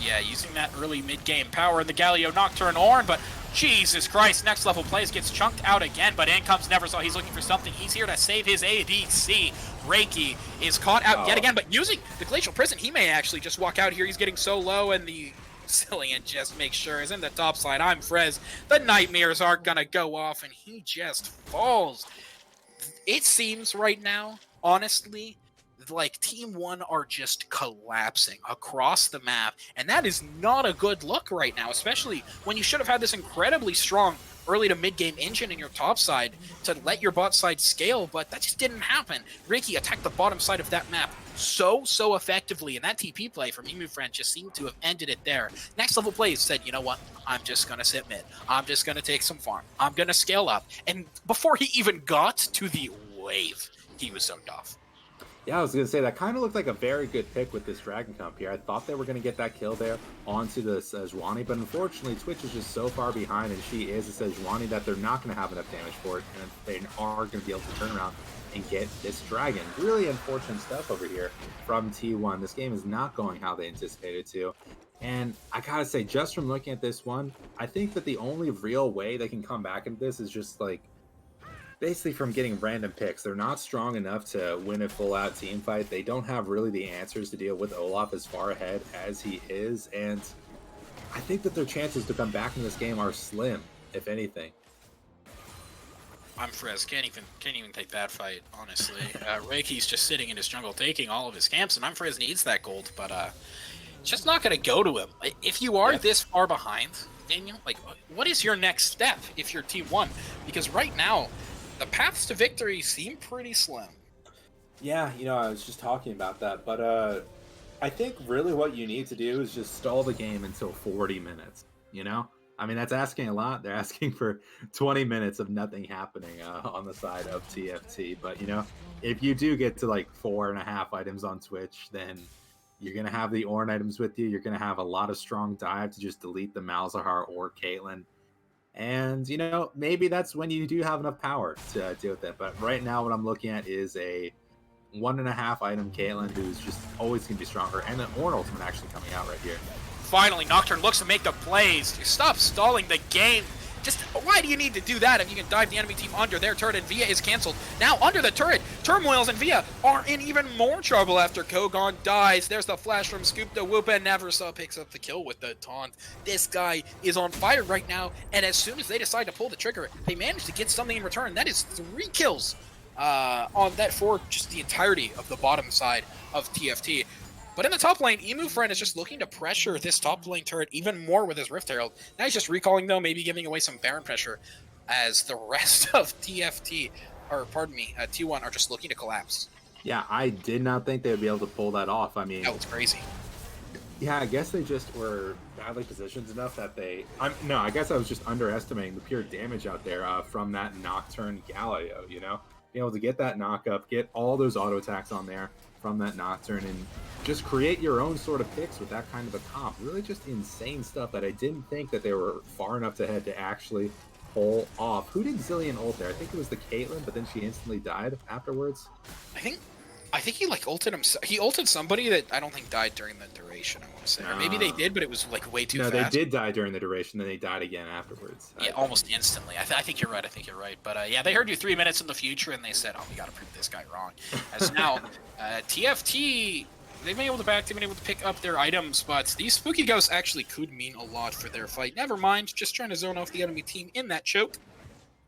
Yeah, using that early mid-game power in the Galio Nocturne Ornn, but Jesus Christ, next level plays gets chunked out again, but in comes Neversaw. He's looking for something. He's here to save his ADC. Reiki is caught out yet again, but using the Glacial Prison, he may actually just walk out here. He's getting so low, and the Cillian just makes sure is in the top side. I'm Frez. The Nightmares are gonna go off, and he just falls. It seems right now, honestly, like Team 1 are just collapsing across the map, and that is not a good look right now, especially when you should have had this incredibly strong early to mid-game engine in your top side to let your bot side scale, but that just didn't happen. Reiki attacked the bottom side of that map so effectively, and that TP play from Emu Friend just seemed to have ended it there. Next level plays said, you know what, I'm just going to sit mid. I'm just going to take some farm. I'm going to scale up. And before he even got to the wave, he was zoned off. Yeah, I was going to say, that kind of looked like a very good pick with this Dragon Comp here. I thought they were going to get that kill there onto the Sejuani, but unfortunately, Twitch is just so far behind, and she is a Sejuani that they're not going to have enough damage for it, and they are going to be able to turn around and get this Dragon. Really unfortunate stuff over here from T1. This game is not going how they anticipated to. And I gotta say, just from looking at this one, I think that the only real way they can come back into this is just like basically from getting random picks. They're not strong enough to win a full-out team fight. They don't have really the answers to deal with Olaf as far ahead as he is, and I think that their chances to come back in this game are slim, if anything. I'm Frez. Can't even take that fight, honestly. Reiki's just sitting in his jungle taking all of his camps, and I'm Frez needs that gold, but it's just not going to go to him. If you are this far behind, Daniel, like, what is your next step if you're Team 1? Because right now, the paths to victory seem pretty slim. Yeah, you know, I was just talking about that, but I think really what you need to do is just stall the game until 40 minutes, you know? I mean, that's asking a lot. They're asking for 20 minutes of nothing happening on the side of TFT, but, you know, if you do get to like 4.5 items on Twitch, then you're going to have the Ornn items with you. You're going to have a lot of strong dive to just delete the Malzahar or Caitlyn. And, you know, maybe that's when you do have enough power to deal with it. But right now what I'm looking at is a 1.5 item Caitlyn who's just always going to be stronger. And an Ornn ultimate actually coming out right here. Finally, Nocturne looks to make the plays. Stop stalling the game. Just why do you need to do that if you can dive the enemy team under their turret and Via is canceled? Now under the turret, Turmoils and Via are in even more trouble after Kogon dies. There's the flash from Scoop the Whoop, and Neversaw picks up the kill with the taunt. This guy is on fire right now, and as soon as they decide to pull the trigger, they manage to get something in return. That is 3 kills on that for just the entirety of the bottom side of TFT. But in the top lane, Emu Friend is just looking to pressure this top lane turret even more with his Rift Herald. Now he's just recalling, though, maybe giving away some Baron pressure as the rest of TFT, or pardon me, T1 are just looking to collapse. Yeah, I did not think they would be able to pull that off. I mean, that was crazy. Yeah, I guess they just were badly positioned enough that no, I guess I was just underestimating the pure damage out there from that Nocturne Galio, you know? Being able to get that knock up, get all those auto attacks on there from that Nocturne, and just create your own sort of picks with that kind of a comp. Really just insane stuff that I didn't think that they were far enough ahead to actually pull off. Who did Zillion ult there? I think it was the Caitlyn, but then she instantly died afterwards. I think he like ulted himself. He ulted somebody that I don't think died during the duration, I want to say. Or maybe they did, but it was like way too fast. No, they did die during the duration, then they died again afterwards. Yeah, almost instantly. I think you're right. But yeah, they heard you 3 minutes in the future, and they said, oh, we got to prove this guy wrong. As now, TFT, they've been able to pick up their items, but these Spooky Ghosts actually could mean a lot for their fight. Never mind, just trying to zone off the enemy team in that choke.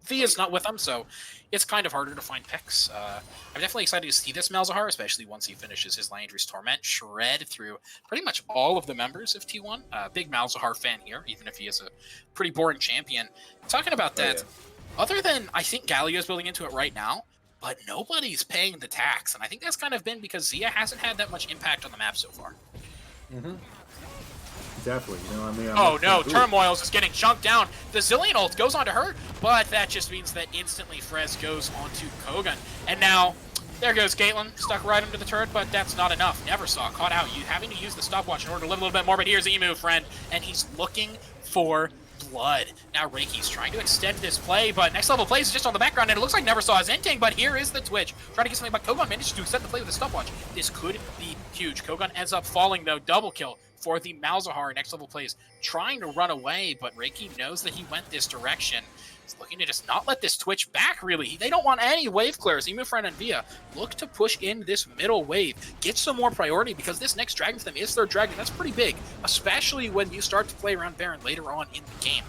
Via's not with them, so it's kind of harder to find picks. I'm definitely excited to see this Malzahar, especially once he finishes his Liandry's Torment, shred through pretty much all of the members of T1. Big Malzahar fan here, even if he is a pretty boring champion. Talking about that, other than I think Galio's building into it right now, but nobody's paying the tax, and I think that's kind of been because Zia hasn't had that much impact on the map so far. Mm-hmm. Definitely, you know, I mean, oh no, Turmoils is getting chunked down. The Zillion ult goes onto her, but that just means that instantly Frez goes onto Kogan. And now, there goes Caitlyn, stuck right under the turret, but that's not enough. Neversaw caught out, having to use the stopwatch in order to live a little bit more, but here's Emu Friend, and he's looking for blood. Now Reiki's trying to extend this play, but next level plays is just on the background, and it looks like Neversaw is inting, but here is the Twitch. Trying to get something, but Kogan manages to extend the play with the stopwatch. This could be huge. Kogan ends up falling, though. Double kill for the Malzahar. Next level plays trying to run away, but Reiki knows that he went this direction. He's looking to just not let this Twitch back, really. They don't want any wave clears. Emu Friend and Via look to push in this middle wave, get some more priority, because this next dragon for them is their dragon. That's pretty big, especially when you start to play around Baron later on in the game.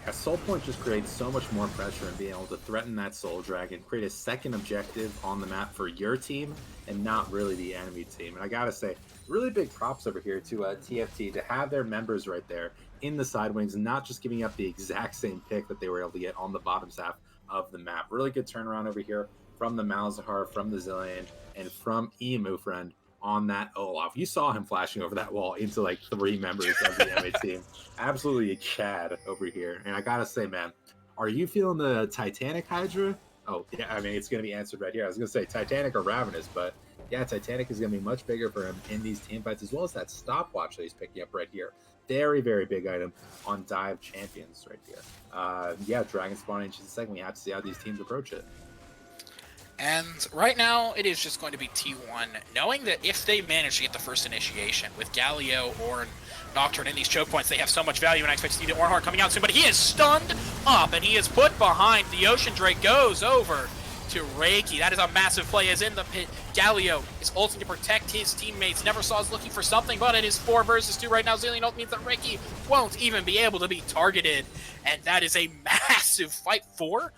Yeah, Soul Point just creates so much more pressure in being able to threaten that Soul Dragon, create a second objective on the map for your team and not really the enemy team. And I gotta say, really big props over here to TFT to have their members right there in the side wings, not just giving up the exact same pick that they were able to get on the bottom half of the map. Really good turnaround over here from the Malzahar, from the Zillion, and from Emu Friend on that Olaf. You saw him flashing over that wall into like 3 members of the enemy team. Absolutely a Chad over here. And I gotta say, man, are you feeling the Titanic Hydra? Oh, yeah, I mean, it's going to be answered right here. I was going to say Titanic or Ravenous, but yeah, Titanic is going to be much bigger for him in these team fights, as well as that stopwatch that he's picking up right here. Very, very big item on Dive Champions right here. Yeah, Dragon spawning in just a second. We have to see how these teams approach it. And right now, it is just going to be T1, knowing that if they manage to get the first initiation with Galio or Nocturne in these choke points, they have so much value, and I expect to see the Ornhart coming out soon, but he is stunned up, and he is put behind. The Ocean Drake goes over to Reiki. That is a massive play, as in the pit. Galio is ulting to protect his teammates. Neversaw is looking for something, but it is 4 versus 2 right now. Zillion ult means that Reiki won't even be able to be targeted, and that is a massive fight for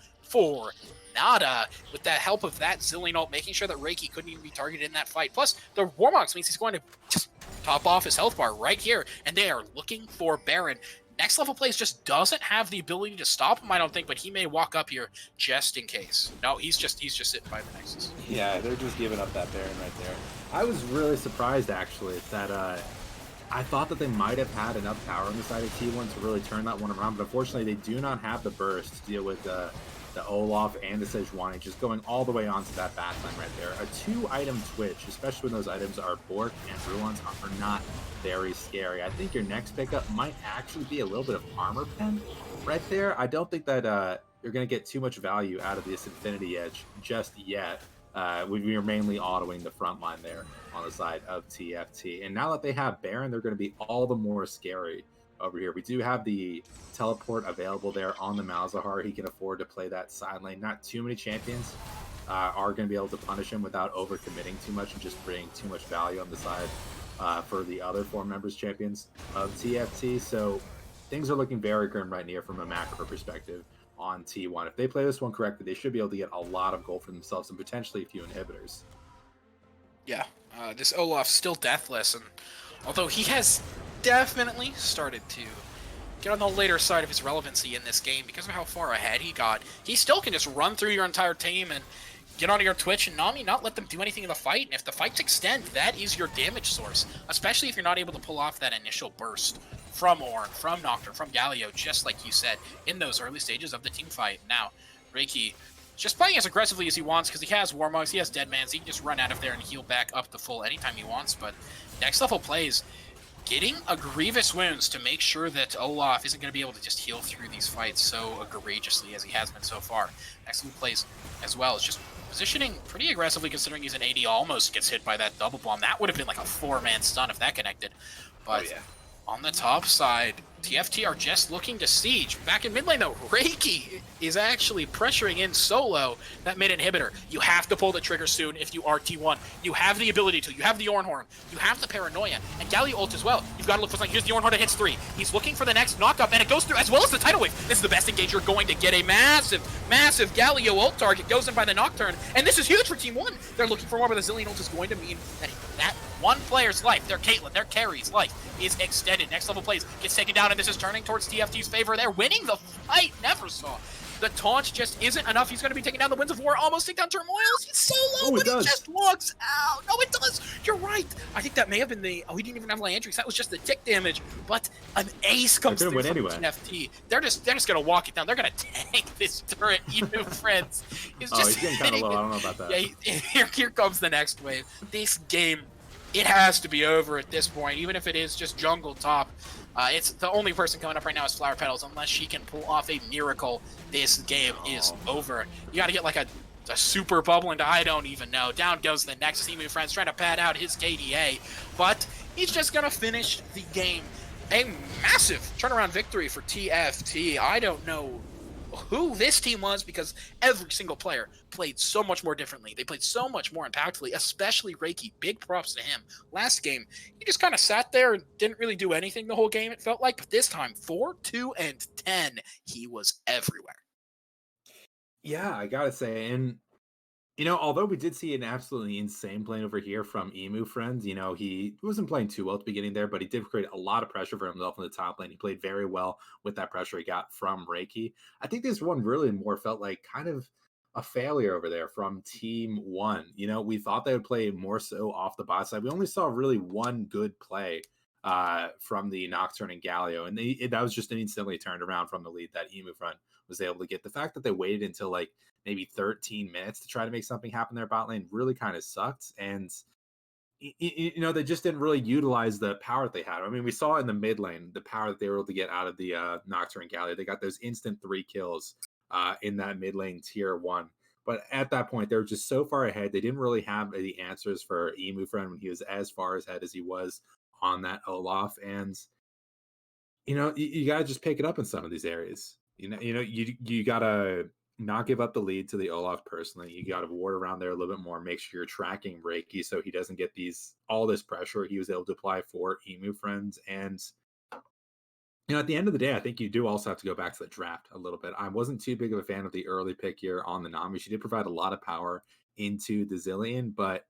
nada. With the help of that Zillion ult, making sure that Reiki couldn't even be targeted in that fight. Plus, the Warmox means he's going to just top off his health bar right here, and they are looking for Baron. Next level plays just doesn't have the ability to stop him, I don't think, but he may walk up here just in case. No, he's just sitting by the Nexus. Yeah, they're just giving up that Baron right there. I was really surprised, actually, that I thought that they might have had enough power on the side of T1 to really turn that one around, but unfortunately they do not have the burst to deal with the Olaf and the Sejuani, just going all the way onto that backline right there. A 2-item Twitch, especially when those items are Bork and Ruans, are not very scary. I think your next pickup might actually be a little bit of Armor Pen right there. I don't think that you're going to get too much value out of this Infinity Edge just yet. We are mainly autoing the front line there on the side of TFT. And now that they have Baron, they're going to be all the more scary over here. We do have the teleport available there on the Malzahar. He can afford to play that side lane. Not too many champions are going to be able to punish him without overcommitting too much and just bringing too much value on the side for the other 4 members champions of TFT. So things are looking very grim right now from a macro perspective on T1. If they play this one correctly, they should be able to get a lot of gold for themselves and potentially a few inhibitors. Yeah, this Olaf's still deathless, and although he has definitely started to get on the later side of his relevancy in this game because of how far ahead he got, he still can just run through your entire team and get onto your Twitch and Nami, not let them do anything in the fight. And if the fights extend, that is your damage source, especially if you're not able to pull off that initial burst from Ornn, from Nocturne, from Galio, just like you said, in those early stages of the team fight. Now, Reiki just playing as aggressively as he wants because he has Warmugs, he has Deadmans, he can just run out of there and heal back up to full anytime he wants, but next level plays, getting a Grievous Wounds to make sure that Olaf isn't going to be able to just heal through these fights so egregiously as he has been so far. Next level plays as well is just positioning pretty aggressively considering he's an AD, almost gets hit by that double bomb. That would have been like a 4-man stun if that connected, but on the top side, TFT are just looking to siege. Back in mid lane, though, Reiki is actually pressuring in solo that mid inhibitor. You have to pull the trigger soon if you are T1. You have the ability to. You have the Ornn Horn. You have the Paranoia. And Galio ult as well. You've got to look for something. Here's the Ornn Horn that hits 3. He's looking for the next knockup, and it goes through, as well as the Tidal Wave. This is the best engage you're going to get. A massive, massive Galio ult target goes in by the Nocturne, and this is huge for Team 1. They're looking for more, but the Zillion ult is going to mean that one player's life, their Caitlyn, their carry's life, is extended. Next level plays, gets taken down, and this is turning towards TFT's favor. They're winning the fight. Never saw. The taunt just isn't enough. He's going to be taking down the Winds of War, almost take down Turmoils. He's so low, but he just walks out. No, it does. You're right. I think that may have been the... Oh, he didn't even have Landry's. That was just the tick damage. But an ace comes through from TFT. They're just going to walk it down. They're going to tank this turret, even friends. He's getting kind of low. I don't know about that. Yeah, here comes the next wave. This game, it has to be over at this point, even if it is just jungle top. It's the only person coming up right now is Flower Petals. Unless she can pull off a miracle, this game is over. You got to get like a super bubble into I don't even know. Down goes the next Emu Friends trying to pad out his KDA, but he's just going to finish the game. A massive turnaround victory for TFT. I don't know who this team was because every single player played so much more differently. They played so much more impactfully, especially Reiki. Big props to him. Last game, he just kind of sat there and didn't really do anything the whole game, it felt like. But this time, 4, 2, and 10, he was everywhere. Yeah, I gotta say, and although we did see an absolutely insane play over here from Emu Friends, he wasn't playing too well at the beginning there, but he did create a lot of pressure for himself in the top lane. He played very well with that pressure he got from Reiki. I think this one really more felt like kind of a failure over there from Team 1. We thought they would play more so off the bot side. We only saw really one good play from the Nocturne and Galio, and that was just an instantly turned around from the lead that Emu Front was able to get. The fact that they waited until like maybe 13 minutes to try to make something happen there bot lane really kind of sucked, and they just didn't really utilize the power that they had. I mean, we saw in the mid lane the power that they were able to get out of the Nocturne and Galio. They got those instant 3 kills in that mid lane tier 1. But at that point, they were just so far ahead. They didn't really have the answers for Emu Friend when he was as far ahead as he was on that Olaf. And, you got to just pick it up in some of these areas. You got to not give up the lead to the Olaf personally. You got to ward around there a little bit more. Make sure you're tracking Reiki so he doesn't get all this pressure he was able to apply for Emu Friends. And, at the end of the day, I think you do also have to go back to the draft a little bit. I wasn't too big of a fan of the early pick here on the Nami. She did provide a lot of power into the Zillion, but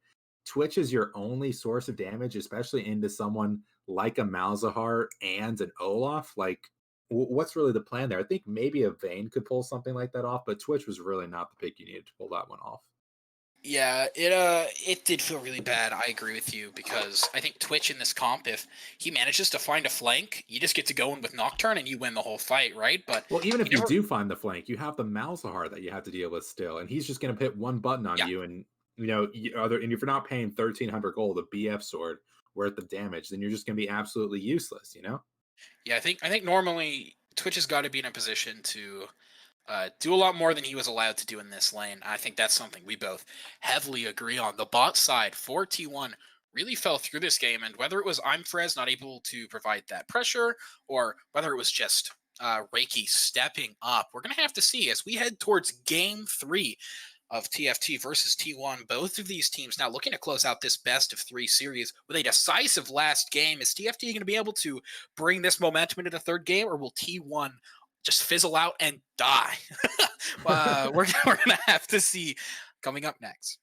Twitch is your only source of damage, especially into someone like a Malzahar and an Olaf. Like, what's really the plan there? I think maybe a Vayne could pull something like that off, but Twitch was really not the pick you needed to pull that one off. Yeah, it did feel really bad. I agree with you because I think Twitch in this comp, if he manages to find a flank, you just get to go in with Nocturne and you win the whole fight, right? But even if you do find the flank, you have the Malzahar that you have to deal with still, and he's just going to hit one button on you, and and if you're not paying 1,300 gold a BF sword worth of damage, then you're just going to be absolutely useless. Yeah, I think normally Twitch has got to be in a position to do a lot more than he was allowed to do in this lane. I think that's something we both heavily agree on. The bot side for T1 really fell through this game. And whether it was Imfrez not able to provide that pressure, or whether it was just Reiki stepping up, we're going to have to see as we head towards game 3 of TFT versus T1. Both of these teams now looking to close out this best of 3 series with a decisive last game. Is TFT going to be able to bring this momentum into the third game, or will T1 just fizzle out and die? We're going to have to see coming up next.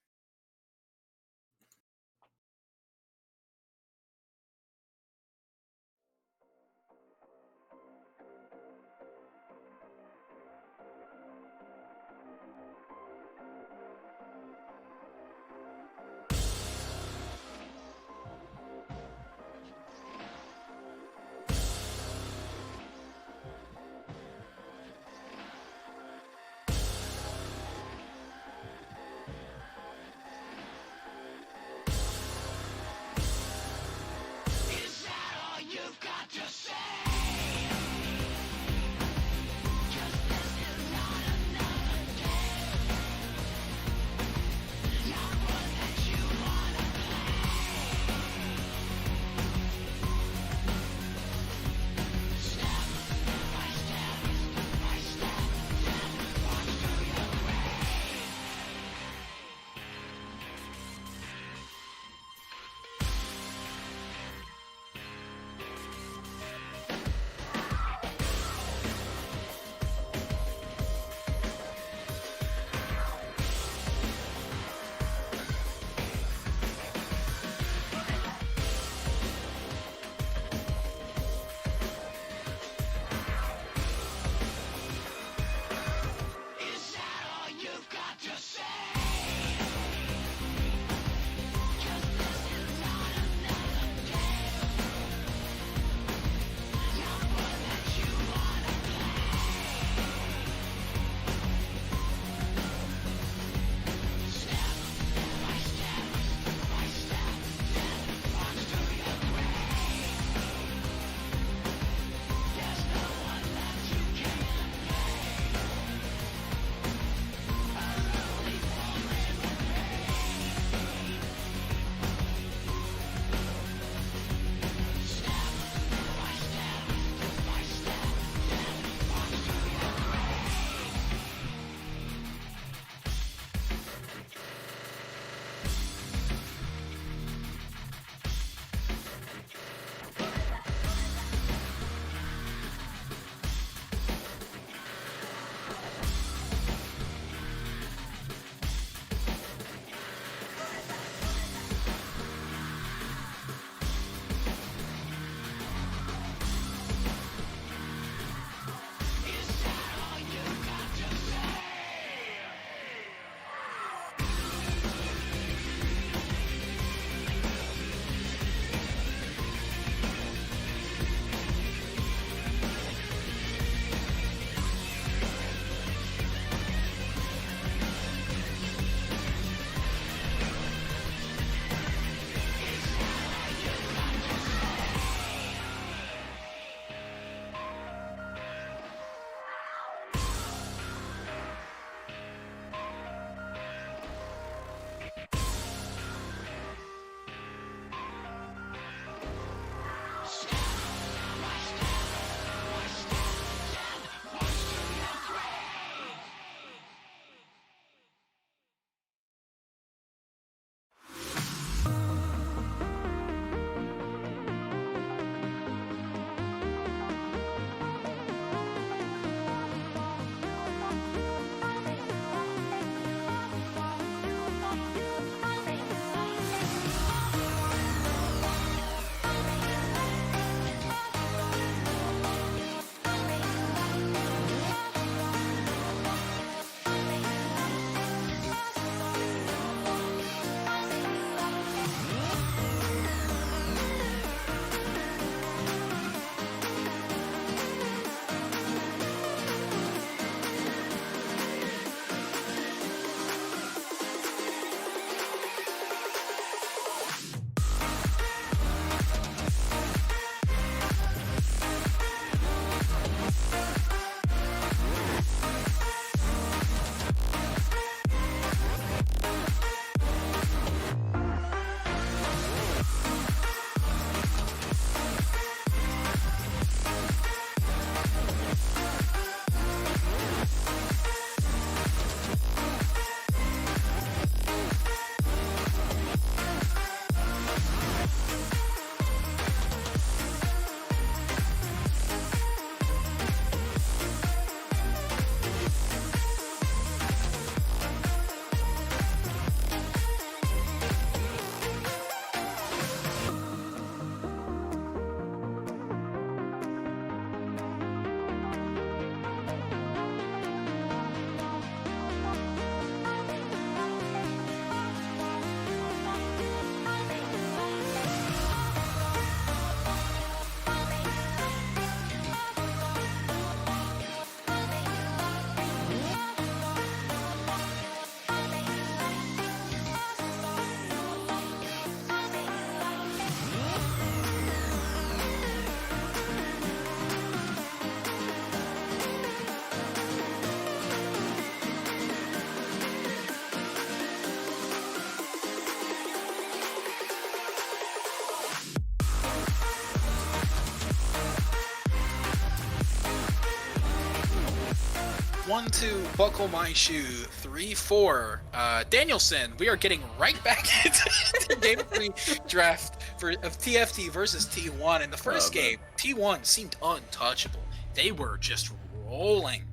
1, 2, buckle my shoe. 3, 4, Danielson. We are getting right back into the Game 3 draft of TFT versus T1. In the first game, T1 seemed untouchable. They were just rolling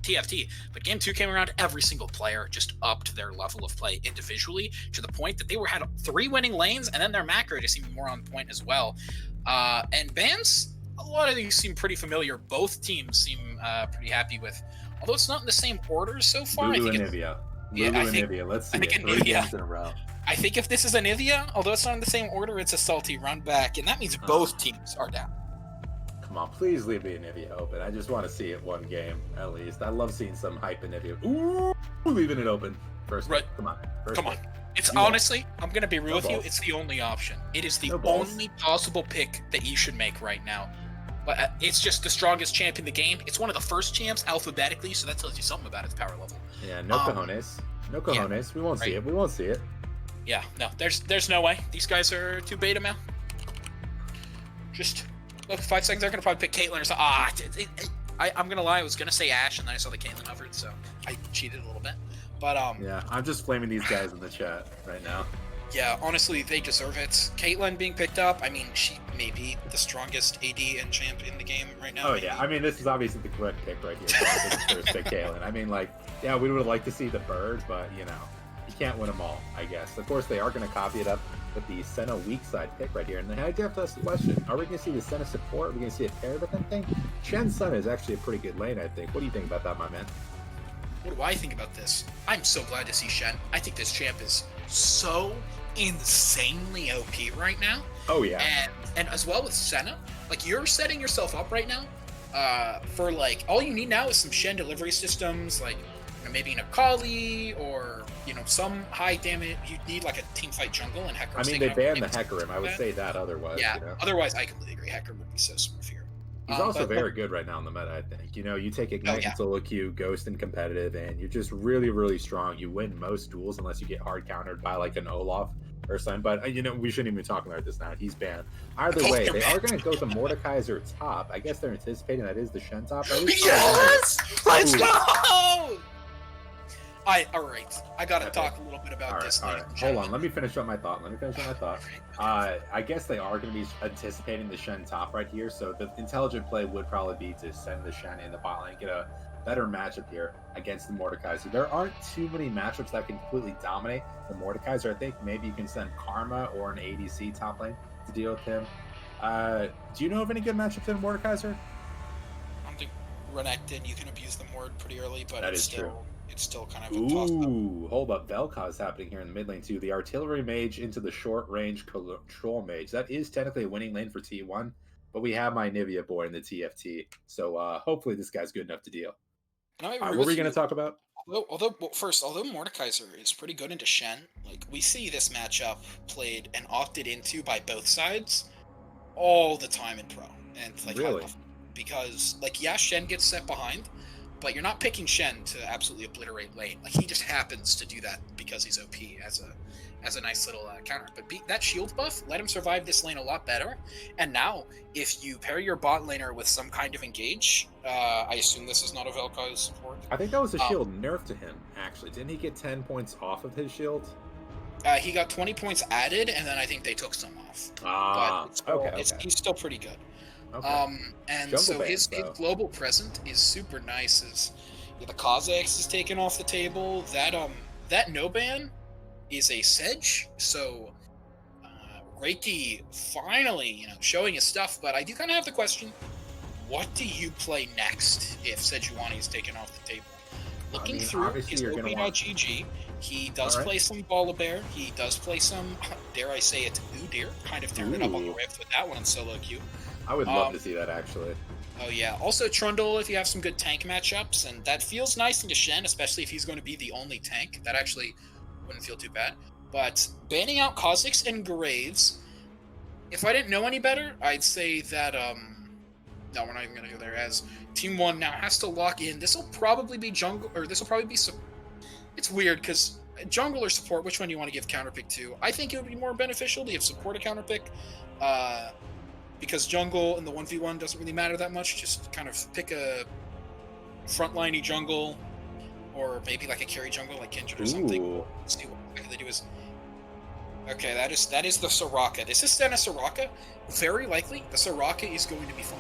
TFT. But game 2 came around, every single player just upped their level of play individually to the point that they had 3 winning lanes, and then their macro just seemed more on point as well. And bans, a lot of these seem pretty familiar. Both teams seem pretty happy with, although it's not in the same order so far. Lulu and Nivea. Nivea. Let's see it. 3 games in a row. I think if this is a Nivea, although it's not in the same order, it's a salty run back, and that means both teams are down. Come on, please leave me a Nivea open. I just want to see it one game, at least. I love seeing some hype in Nivea. Ooh, leaving it open. First right. Come on. Come on. It's honestly, I'm going to be real with you, it's the only option. It is the only possible pick that you should make right now. But it's just the strongest champ in the game. It's one of the first champs alphabetically, so that tells you something about its power level. Yeah, no cojones. No cojones. Yeah, we won't see it. We won't see it. Yeah, no, there's no way. These guys are too beta, man. Just... Look, 5 seconds, they're going to probably pick Caitlyn or something. I'm going to lie, I was going to say Ashe, and then I saw the Caitlyn hovered, so I cheated a little bit. But, yeah, I'm just flaming these guys in the chat right now. Yeah, honestly, they deserve it. Caitlyn being picked up, I mean, she may be the strongest AD and champ in the game right now. Oh, maybe. Yeah, I mean, this is obviously the correct pick right here. First pick Caitlyn. I mean, like, yeah, we would have liked to see the bird, but, you know, you can't win them all, I guess. Of course, they are going to copy it up with the Senna weak side pick right here. And then I do have to ask the question, are we going to see the Senna support? Are we going to see it paired with anything? Shen Senna is actually a pretty good lane, I think. What do you think about that, my man? What do I think about this? I'm so glad to see Shen. I think this champ is so insanely OP right now. Oh, yeah. And as well with Senna, like, you're setting yourself up right now for, like, all you need now is some Shen delivery systems, like, you know, maybe an Akali or, you know, some high damage. You need like a team fight jungle and Hecarim. I mean, they banned the Hecarim. I would say that otherwise. Yeah, you know? Otherwise, I completely agree. Hecarim would be so smooth here. He's also very good right now in the meta, I think. You know, you take Ignite and solo queue, Ghost and competitive, and you're just really, really strong. You win most duels unless you get hard countered by like an Olaf or something. But, you know, we shouldn't even talk about this now. He's banned. Either way, they are going to go to Mordekaiser top. I guess they're anticipating that is the Shen top. Yes! Let's go! All right. I got to talk a little bit about this. All right. Hold on. Let me finish up my thought. I guess they are going to be anticipating the Shen top right here. So the intelligent play would probably be to send the Shen in the bot lane, get a better matchup here against the Mordekaiser. There aren't too many matchups that can completely dominate the Mordekaiser. I think maybe you can send Karma or an ADC top lane to deal with him. Do you know of any good matchups in Mordekaiser? I think Renekton, you can abuse the Mord pretty early, but that is true. It's still kind of a toss-up. Ooh, hold up. Vel'Koz happening here in the mid lane too. The artillery mage into the short range control mage. That is technically a winning lane for T1, but we have my Nivea boy in the TFT. So hopefully this guy's good enough to deal. What were we going to talk about? Although Mordekaiser is pretty good into Shen, like we see this matchup played and opted into by both sides all the time in pro. And like really? Because like yeah, Shen gets set behind, but you're not picking Shen to absolutely obliterate lane. Like he just happens to do that because he's OP as a nice little counter. But that shield buff let him survive this lane a lot better. And now, if you pair your bot laner with some kind of engage, I assume this is not a Vel'Koz support. I think that was a shield nerf to him, actually. Didn't he get 10 points off of his shield? He got 20 points added, and then I think they took some off. He's still pretty good. Okay. And Jungle so band, his global present is super nice. The Kha'Zix is taken off the table. That no ban is a Sedge. So Reiki finally, showing his stuff. But I do kind of have the question: what do you play next if Sejuani is taken off the table? Looking through his OP.GG, he does play some Volibear. He does play some, dare I say it, Udyr. Kind of turned it up on the rift with that one in solo queue. I would love to see that, actually. Oh, yeah. Also, Trundle, if you have some good tank matchups, and that feels nice into Shen, especially if he's going to be the only tank. That actually wouldn't feel too bad. But banning out Kha'Zix and Graves, if I didn't know any better, I'd say that, no, we're not even going to go there, as Team 1 now has to lock in. This will probably be jungle, or this will probably be, it's weird, because jungle or support, which one do you want to give counterpick to? I think it would be more beneficial to give support a counterpick, because jungle in the 1v1 doesn't really matter that much. Just kind of pick a frontliney jungle, or maybe like a carry jungle like Kindred or something. Let's see what they do is. Okay, that is the Soraka. This is Senna Soraka. Very likely, the Soraka is going to be fun,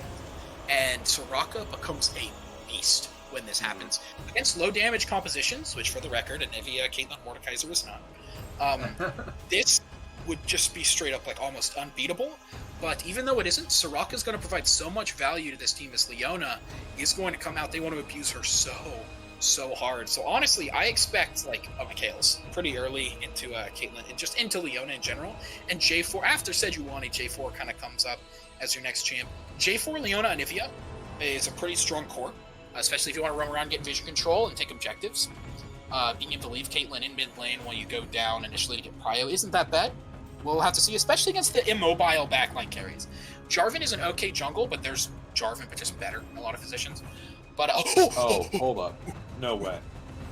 and Soraka becomes a beast when this happens against low damage compositions, which, for the record, Anivia, Caitlyn, Mordekaiser is not. This would just be straight up like almost unbeatable. But even though it isn't, Soraka's going to provide so much value to this team as Leona is going to come out. They want to abuse her so hard. So honestly, I expect like a Mikhail's pretty early into Caitlyn and just into Leona in general. And J4, after Sejuani, J4 kind of comes up as your next champ. J4, Leona, Anivia is a pretty strong core, especially if you want to run around, get vision control, and take objectives. Being able to leave Caitlyn in mid lane while you go down initially to get prio isn't that bad. We'll have to see, especially against the immobile backline carries. Jarvan is an okay jungle, but there's Jarvan, but just better in a lot of positions. But hold up. No way.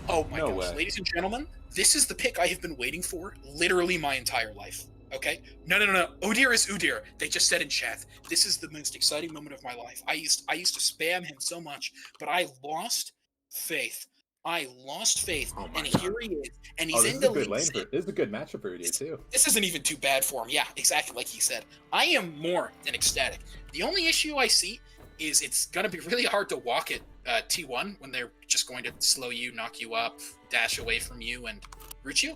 Oh my gosh. Ladies and gentlemen, this is the pick I have been waiting for literally my entire life. Okay? No. Udyr is Udyr. They just said in chat. This is the most exciting moment of my life. I used to spam him so much, but I lost faith. And here he is, and he's in the league. This is a good matchup for Udyr too. This isn't even too bad for him. Yeah, exactly like he said. I am more than ecstatic. The only issue I see is it's going to be really hard to walk at T1 when they're just going to slow you, knock you up, dash away from you, and root you.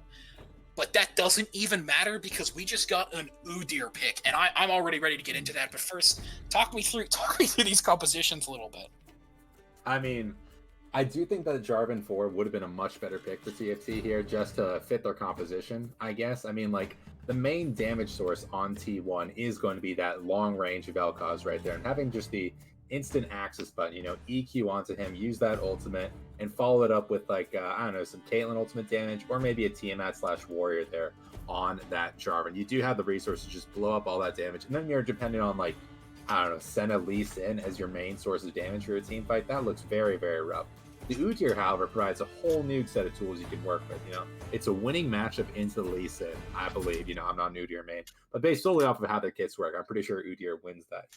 But that doesn't even matter because we just got an Udyr pick, and I'm already ready to get into that. But first, talk me through these compositions a little bit. I mean, I do think that Jarvan 4 would have been a much better pick for TFT here, just to fit their composition, I guess. I mean, like, the main damage source on T1 is going to be that long range of Vel'Koz right there, and having just the instant access button, EQ onto him, use that ultimate, and follow it up with, like, I don't know, some Caitlyn ultimate damage, or maybe a Tiamat/Warrior there on that Jarvan. You do have the resources to just blow up all that damage, and then you're depending on, like, I don't know, Senna Lee Sin as your main source of damage for your team fight. That looks very, very rough. The Udyr, however, provides a whole new set of tools you can work with. It's a winning matchup into the Lee Sin, I believe. I'm not an Udyr main, but based solely off of how their kits work, I'm pretty sure Udyr wins that.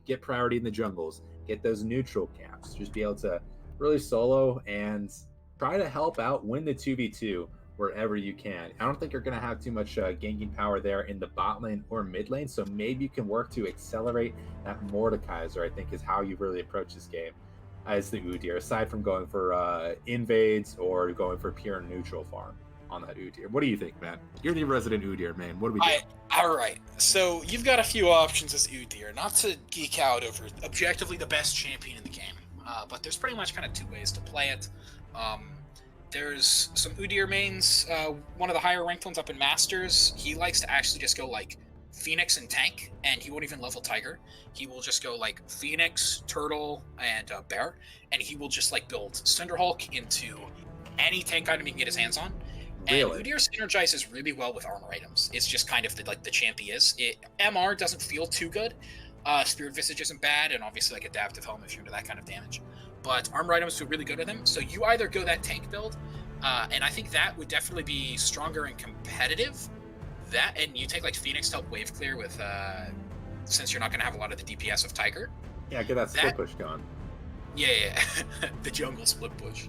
Get priority in the jungles, get those neutral camps, just be able to really solo and try to help out win the 2v2 wherever you can. I don't think you're going to have too much ganking power there in the bot lane or mid lane, so maybe you can work to accelerate that Mordekaiser, I think, is how you really approach this game as the Udyr, aside from going for invades or going for pure neutral farm on that Udyr. What do you think, man? You're the resident Udyr, man. What do we do? All right. So you've got a few options as Udyr. Not to geek out over objectively the best champion in the game, but there's pretty much kind of two ways to play it. There's some Udyr mains. One of the higher ranked ones up in Masters, he likes to actually just go like Phoenix and tank, and he won't even level Tiger. He will just go like Phoenix, Turtle, and Bear, and he will just like build Cinderhulk into any tank item he can get his hands on. Really? And Udyr synergizes really well with armor items. It's just kind of the champ he is. MR doesn't feel too good. Spirit Visage isn't bad, and obviously like Adaptive Helm if you're into that kind of damage. But armor items feel really good with him. So you either go that tank build, and I think that would definitely be stronger and competitive. That, and you take like Phoenix to help wave clear with, since you're not going to have a lot of the DPS of Tiger. Yeah, get that split push going. Yeah. The jungle split push.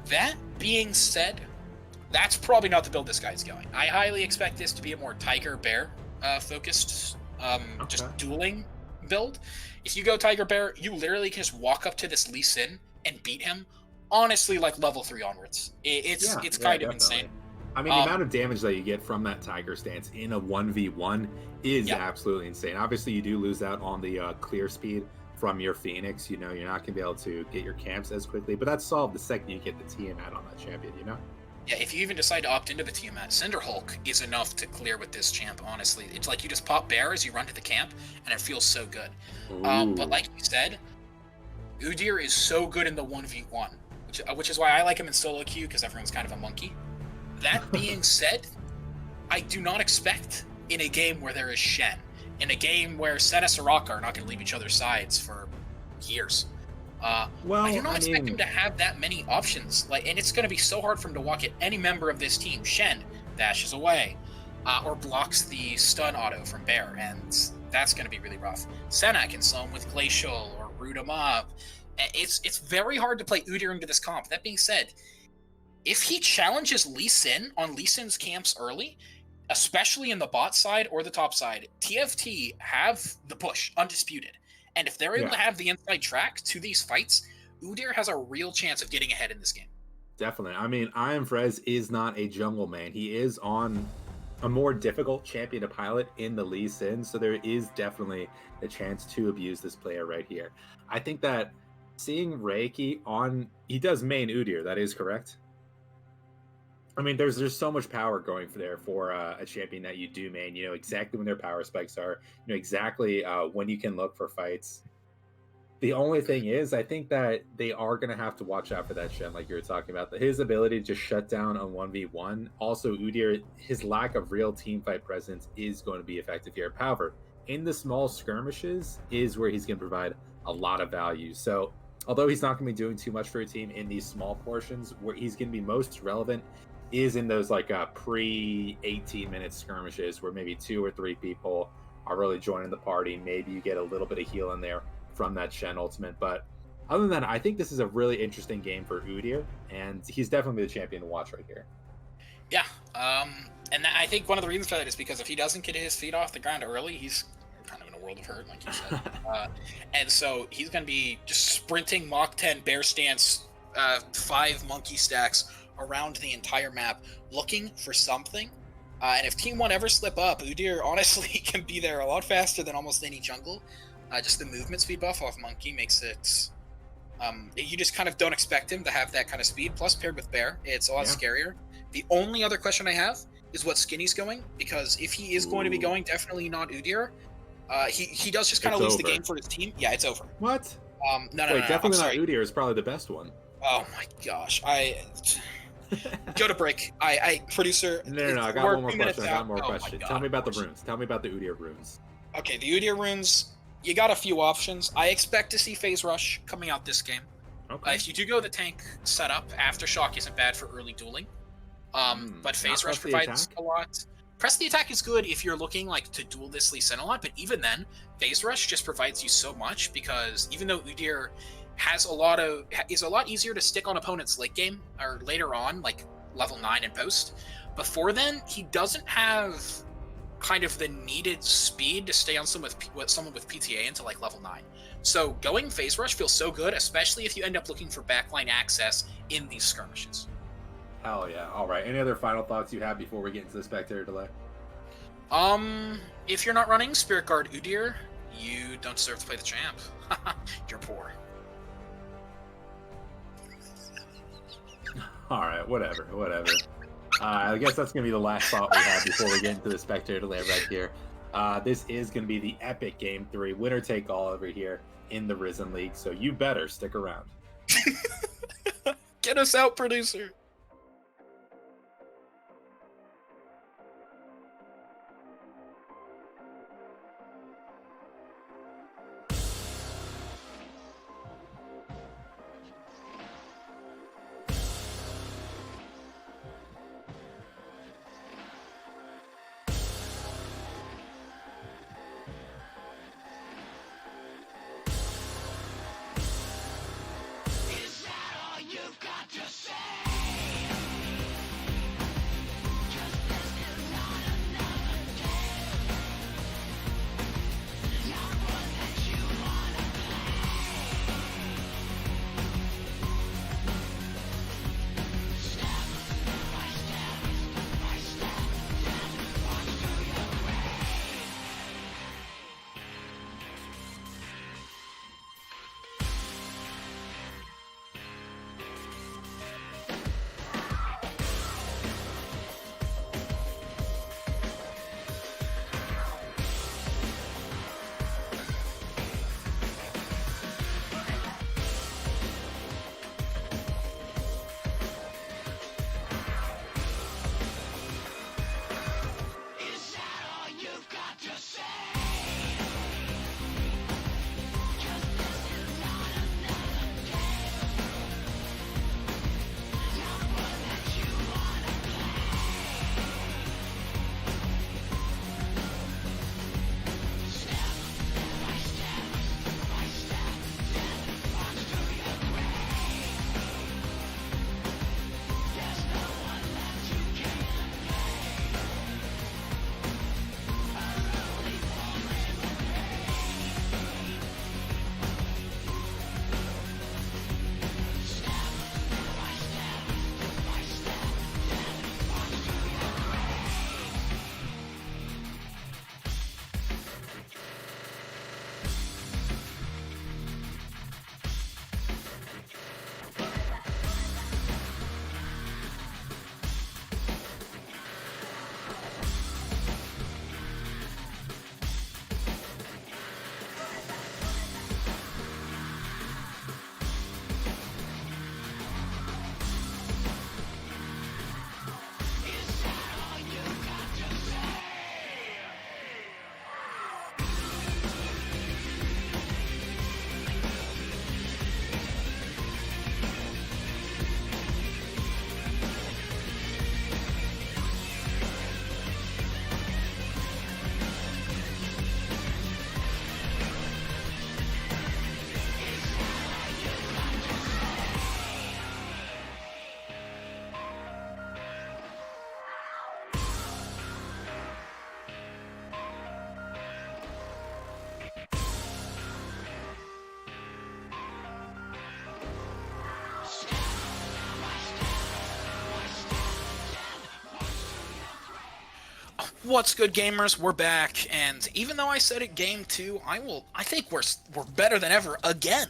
That being said, that's probably not the build this guy's going. I highly expect this to be a more Tiger Bear focused, just dueling build. If you go Tiger Bear, you literally can just walk up to this Lee Sin and beat him. Honestly, like level 3 onwards. It's kind of definitely insane. I mean, the amount of damage that you get from that Tiger stance in a 1v1 is absolutely insane. Obviously, you do lose out on the clear speed from your Phoenix. You're not going to be able to get your camps as quickly, but that's solved the second you get the Tiamat on that champion, Yeah, if you even decide to opt into the Tiamat, Cinderhulk is enough to clear with this champ, honestly. It's like you just pop Bear as you run to the camp, and it feels so good. But like you said, Udyr is so good in the 1v1, which is why I like him in solo queue, because everyone's kind of a monkey. That being said, I do not expect in a game where there is Shen, in a game where Senna and Soraka are not going to leave each other's sides for years. I do not expect him to have that many options. And it's going to be so hard for him to walk at any member of this team. Shen dashes away, or blocks the stun auto from Bear, and that's going to be really rough. Senna can slow him with Glacial or root him up. It's very hard to play Udyr into this comp. That being said, if he challenges Lee Sin on Lee Sin's camps early, especially in the bot side or the top side, TFT have the push, undisputed. And if they're able to have the inside track to these fights, Udyr has a real chance of getting ahead in this game. Definitely. I mean, Frez is not a jungle main. He is on a more difficult champion to pilot in the Lee Sin, so there is definitely a chance to abuse this player right here. I think that seeing Reiki he does main Udyr, that is correct? I mean, there's so much power going for a champion that you do main. You know exactly when their power spikes are. You know exactly when you can look for fights. The only thing is, I think that they are going to have to watch out for that Shen, like you were talking about. His ability to just shut down on 1v1. Also, Udyr, his lack of real teamfight presence is going to be effective here. However, in the small skirmishes is where he's going to provide a lot of value. So, although he's not going to be doing too much for a team in these small portions, where he's going to be most relevant is in those like pre-18-minute skirmishes where maybe 2 or 3 people are really joining the party. Maybe you get a little bit of heal in there from that Shen ultimate. But other than that, I think this is a really interesting game for Udyr, and he's definitely the champion to watch right here. Yeah, and I think one of the reasons for that is because if he doesn't get his feet off the ground early, he's kind of in a world of hurt, like you said. And so he's going to be just sprinting Mach 10 bear stance, 5 monkey stacks around the entire map, looking for something. And if Team 1 ever slip up, Udyr honestly can be there a lot faster than almost any jungle. Just the movement speed buff off Monkey makes it... you just kind of don't expect him to have that kind of speed. Plus, paired with Bear, it's a lot scarier. The only other question I have is what skin he's going, because if he is going to be going, definitely not Udyr. He does just kind of lose the game for his team. Yeah, it's over. What? No, definitely not Udyr is probably the best one. Oh my gosh, go to break. Producer. No, I got one more question. Tell me about the runes. Tell me about the Udyr runes. Okay, the Udyr runes, you got a few options. I expect to see Phase Rush coming out this game. Okay. If you do go the tank setup, Aftershock isn't bad for early dueling. But Phase Rush provides a lot. Press the attack is good if you're looking like to duel this Lee Sin a lot, but even then, Phase Rush just provides you so much, because even though Udyr is a lot easier to stick on opponents late game or later on, like level 9 and post. Before then, he doesn't have kind of the needed speed to stay on someone with PTA into like level 9. So going Phase Rush feels so good, especially if you end up looking for backline access in these skirmishes. Hell yeah. All right. Any other final thoughts you have before we get into the spectator delay? If you're not running Spirit Guard Udyr, you don't deserve to play the champ. You're poor. All right, whatever. I guess that's going to be the last thought we have before we get into the spectator delay right here. This is going to be the epic Game 3, winner take all over here in the Risen League, so you better stick around. Get us out, producer. Is that all you've got to say? What's good, gamers? We're back, and even though I said it game 2, I think we're better than ever again.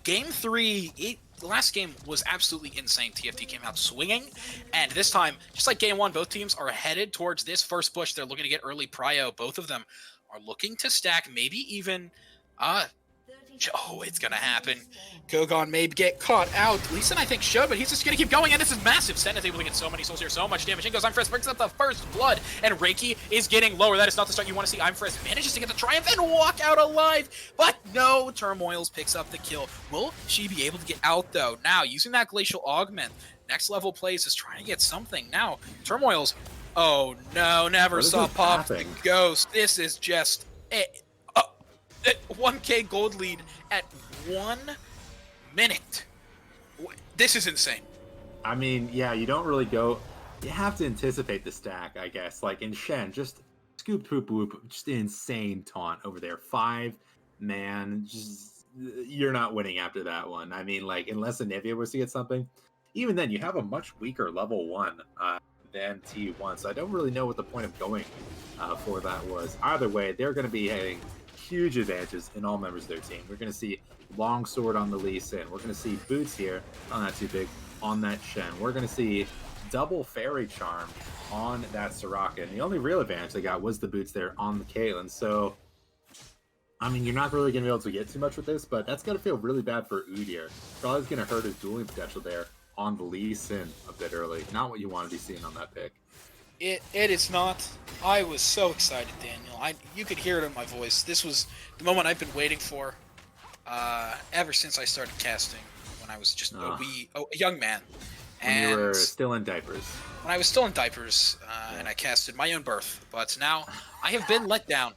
Game 3, the last game was absolutely insane. TFT came out swinging, and this time, just like game 1, both teams are headed towards this first push. They're looking to get early prio. Both of them are looking to stack, maybe even oh, it's gonna happen. Kogon may get caught out. Leeson, I think, should, but he's just gonna keep going, and this is massive. Sen is able to get so many souls here, so much damage. In goes Imfrest, brings up the first blood, and Reiki is getting lower. That is not the start you want to see. Imfrest manages to get the triumph and walk out alive, but no, Turmoils picks up the kill. Will she be able to get out, though? Now, using that Glacial Augment, next level plays is trying to get something. Now, Turmoils, oh no, never saw pop the ghost. This is just... 1k gold lead at 1 minute. This is insane. I mean, yeah, you don't really go... You have to anticipate the stack, I guess. Like in Shen, just scoop, poop, whoop, just an insane taunt over there. 5-man, just... You're not winning after that one. I mean, like, unless Anivia was to get something. Even then, you have a much weaker level 1 than T1, so I don't really know what the point of going for that was. Either way, they're going to be having huge advantages in all members of their team. We're going to see Longsword on the Lee Sin. We're going to see Boots here, not too big, on that Shen. We're going to see double Fairy Charm on that Soraka. And the only real advantage they got was the Boots there on the Caitlyn. So, I mean, you're not really going to be able to get too much with this, but that's going to feel really bad for Udyr. Probably going to hurt his dueling potential there on the Lee Sin a bit early. Not what you want to be seeing on that pick. It is not. I was so excited, Daniel. You could hear it in my voice. This was the moment I've been waiting for ever since I started casting when I was just a young man. When you were still in diapers. When I was still in diapers, and I casted my own birth. But now I have been let down.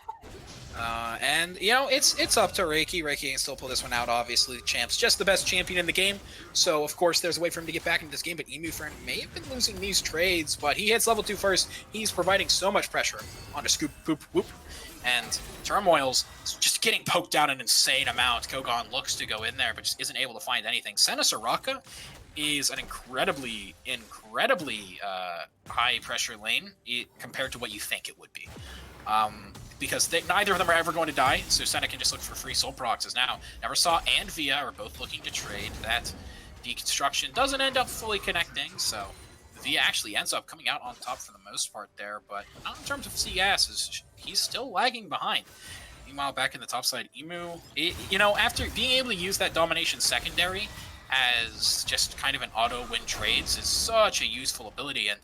And, you know, it's up to Reiki. Reiki can still pull this one out, obviously. The champ's just the best champion in the game. So, of course, there's a way for him to get back into this game. But Emu Friend may have been losing these trades, but he hits level 2 first. He's providing so much pressure onto Scoop, Poop, Whoop. And Turmoil's just getting poked down an insane amount. Kogon looks to go in there, but just isn't able to find anything. Senna Soraka is an incredibly high-pressure lane compared to what you think it would be. Because neither of them are ever going to die, so Senna can just look for free soul procs now. Never Saw and Via are both looking to trade. That deconstruction doesn't end up fully connecting, so Via actually ends up coming out on top for the most part there, but not in terms of CS, he's still lagging behind. Meanwhile, back in the top side, Emu, you know, after being able to use that domination secondary as just kind of an auto-win trades is such a useful ability, and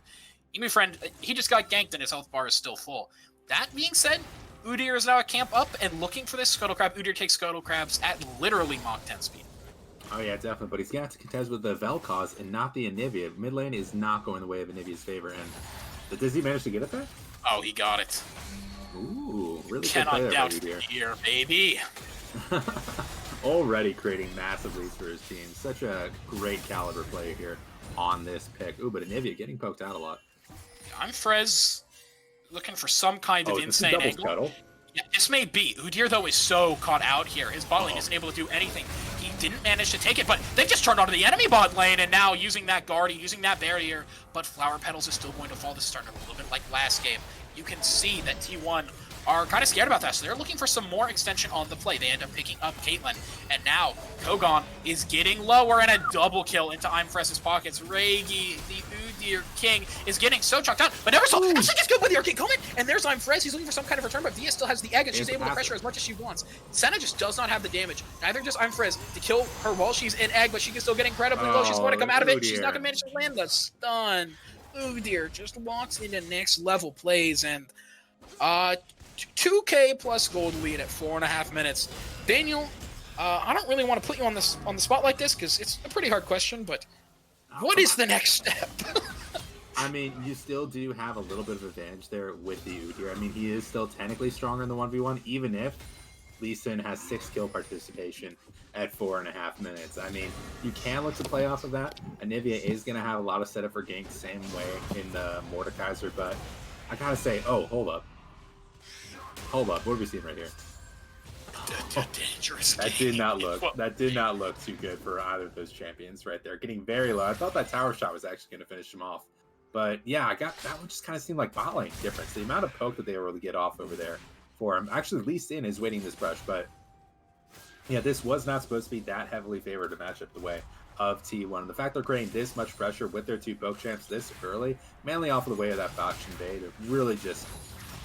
Emu Friend, he just got ganked and his health bar is still full. That being said, Udyr is now at camp up and looking for this Scuttle Crab. Udyr takes Scuttle Crabs at literally Mach 10 speed. Oh yeah, definitely, but he's going to have to contest with the Vel'Koz and not the Anivia. Mid lane is not going the way of Anivia's favor, and does he manage to get it there? Oh, he got it. Ooh, really good cannot play there doubt by Udyr. Here, baby. Already creating massive leads for his team. Such a great caliber player here on this pick. Ooh, but Anivia getting poked out a lot. I'm Frez. Looking for some kind of insane angle. Scuttle? Yeah, this may be. Udyr, though, is so caught out here. His bot lane isn't able to do anything. He didn't manage to take it, but they just turned onto the enemy bot lane, and now using that guard, using that barrier, but Flower Petals is still going to fall. This is starting a little bit like last game. You can see that T1 are kind of scared about that, so they're looking for some more extension on the play. They end up picking up Caitlyn, and now Kogon is getting lower, and a double kill into Imfress's pockets. Reiki, the Udyr King, is getting so chucked out, but never saw actually gets good with the Udyr King coming, and there's Imfress. He's looking for some kind of return, but Via still has the egg, and she's able to pressure as much as she wants. Senna just does not have the damage. Neither does Imfress to kill her while she's in egg, but she can still get incredibly low. She's going to come out of it. She's not going to manage to land the stun. Udyr just walks into next level plays, and 2k plus gold lead at 4.5 minutes. Daniel, I don't really want to put you on the spot like this because it's a pretty hard question, but what is the next step? I mean, you still do have a little bit of advantage there with the Udyr. I mean, he is still technically stronger in the 1v1, even if Lee Sin has 6 kill participation at 4.5 minutes. I mean, you can look to play off of that. Anivia is going to have a lot of setup for gank same way in the Mordekaiser, but I gotta say, oh, hold up. Hold up, what are we seeing right here? Dangerous that did not look too good for either of those champions right there. Getting very low. I thought that tower shot was actually going to finish him off But yeah, that one just kind of seemed like bot lane difference. The amount of poke that they were able to get off over there for him. Actually, Lee Sin is waiting this brush, but yeah, this was not supposed to be that heavily favored to match up the way of T1. And the fact they're creating this much pressure with their 2 poke champs this early, mainly off of the way of that bot invade, it really just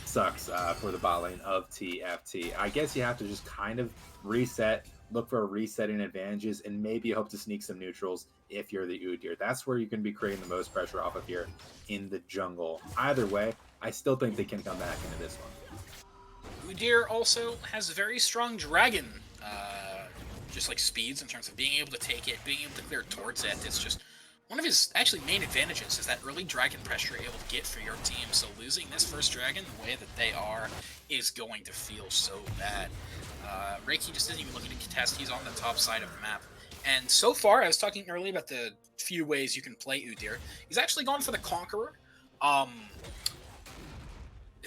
sucks for the bot lane of TFT. I guess you have to just kind of reset, look for resetting advantages, and maybe hope to sneak some neutrals if you're the Udyr. That's where you can be creating the most pressure off of here in the jungle. Either way, I still think they can come back into this one. Udyr also has a very strong dragon, just like speeds in terms of being able to take it, being able to clear towards it. It's just one of his actually main advantages is that early dragon pressure you're able to get for your team. So losing this first dragon the way that they are is going to feel so bad. Reiki just isn't even looking to contest. He's on the top side of the map. And so far, I was talking earlier about the few ways you can play Udyr. He's actually gone for the Conqueror.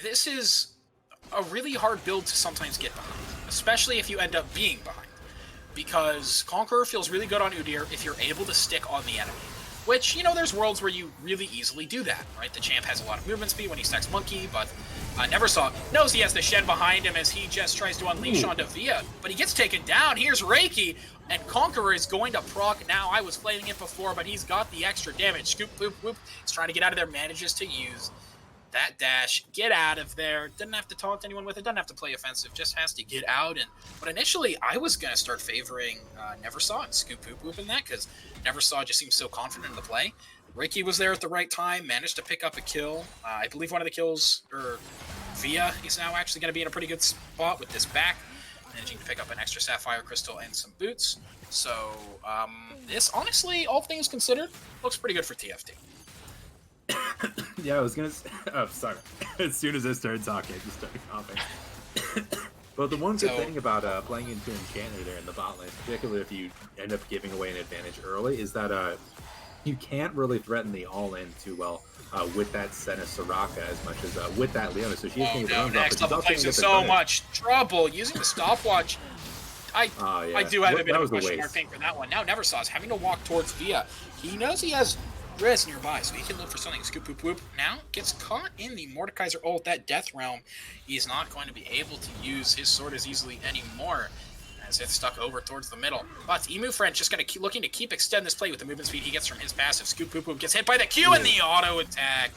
This is a really hard build to sometimes get behind, especially if you end up being behind. Because Conqueror feels really good on Udyr if you're able to stick on the enemy. Which, you know, there's worlds where you really easily do that, right? The champ has a lot of movement speed when he stacks Monkey, but Neversaw knows he has the Shen behind him as he just tries to unleash onto Via, but he gets taken down. Here's Reiki, and Conqueror is going to proc now. I was flaming it before, but he's got the extra damage. Scoop, whoop, whoop. He's trying to get out of there, manages to use that dash, get out of there. Doesn't have to taunt anyone with it, doesn't have to play offensive, just has to get out. But initially, I was going to start favoring Neversaw and Scoop Poop Whoop in that, because Neversaw just seems so confident in the play. Reiki was there at the right time, managed to pick up a kill. I believe one of the kills, or Via, he's now actually going to be in a pretty good spot with this back, managing to pick up an extra Sapphire Crystal and some boots. So, this, honestly, all things considered, looks pretty good for TFT. Yeah, I was gonna say, oh, sorry. As soon as I started talking, I just started coughing. But the one good thing about playing into Enchanter there in the bot lane, particularly if you end up giving away an advantage early, is that you can't really threaten the all-in too well with that Senna Soraka as much as with that Leona. So she's going to get the runs off, but she's also going to get the so much trouble using the stopwatch. I do have a bit of a question mark thing for that one. Now Neversaw's having to walk towards Via. He knows he has Riz nearby, so he can look for something. Scoop, poop, whoop. Now gets caught in the Mordekaiser ult, that Death Realm. He's not going to be able to use his sword as easily anymore, as it's stuck over towards the middle. But Emu Friend just going to keep looking to extend this play with the movement speed he gets from his passive. Scoop, poop, whoop. Gets hit by the Q and the auto attack.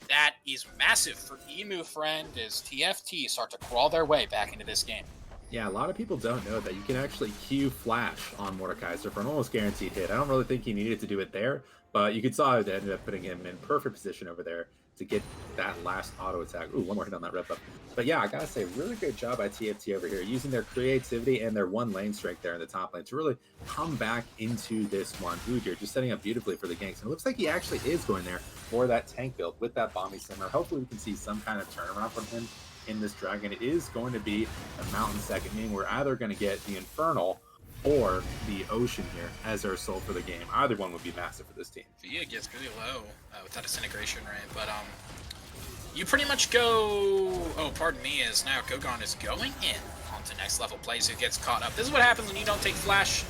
That is massive for Emu Friend as TFT start to crawl their way back into this game. Yeah, a lot of people don't know that you can actually Q flash on Mordekaiser for an almost guaranteed hit. I don't really think he needed to do it there, but you could saw it ended up putting him in perfect position over there to get that last auto attack. Ooh, one more hit on that rep up. But yeah, I gotta say, really great job by TFT over here, using their creativity and their one lane strength there in the top lane to really come back into this one. Udyr just setting up beautifully for the ganks. And it looks like he actually is going there for that tank build with that Bomby Simmer. Hopefully we can see some kind of turnaround from him in this dragon. It is going to be a mountain second, meaning we're either going to get the Infernal or the Ocean here as our soul for the game. Either one would be massive for this team. Via gets really low with that disintegration rate, but you pretty much go, oh, pardon me, as now Kogon is going in onto next level plays who gets caught up. This is what happens when you don't take flash.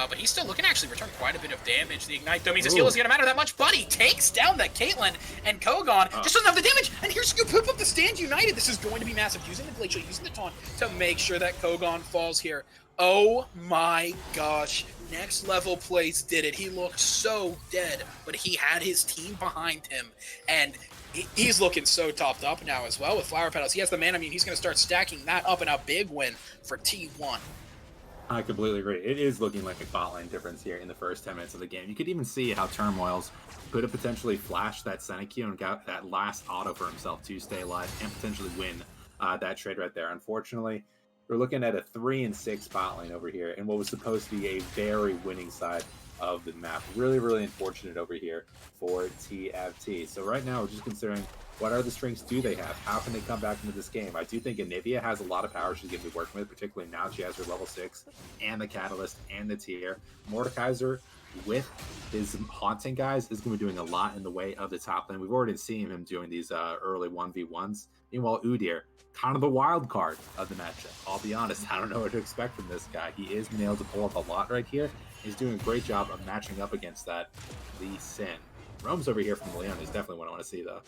But he's still looking to actually return quite a bit of damage. The Ignite, though, means his heal isn't going to matter that much, but he takes down that Caitlyn, and Kogon just doesn't have the damage. And here's Scoop Poop up the stand united. This is going to be massive. Using the Glacial, using the taunt to make sure that Kogon falls here. Oh my gosh. Next level plays did it. He looked so dead, but he had his team behind him. And he's looking so topped up now as well with Flower Petals. He has the mana immune. He's going to start stacking that up, and a big win for T1. I completely agree. It is looking like a bot lane difference here in the first 10 minutes of the game. You could even see how Turmoils could have potentially flashed that Senekio and got that last auto for himself to stay alive and potentially win that trade right there. Unfortunately, we're looking at a 3-6 bot lane over here in what was supposed to be a very winning side of the map. Really, really unfortunate over here for TFT. So right now, we're just considering what are the strengths do they have? How can they come back into this game? I do think Anivia has a lot of power she's going to be working with, particularly now she has her level 6 and the Catalyst and the tier. Mordekaiser with his Haunting guys is going to be doing a lot in the way of the top lane. We've already seen him doing these early 1v1s. Meanwhile, Udyr, kind of the wild card of the matchup. I'll be honest, I don't know what to expect from this guy. He is being able to pull up a lot right here. He's doing a great job of matching up against that Lee Sin. Roams over here from Leona is definitely what I want to see, though.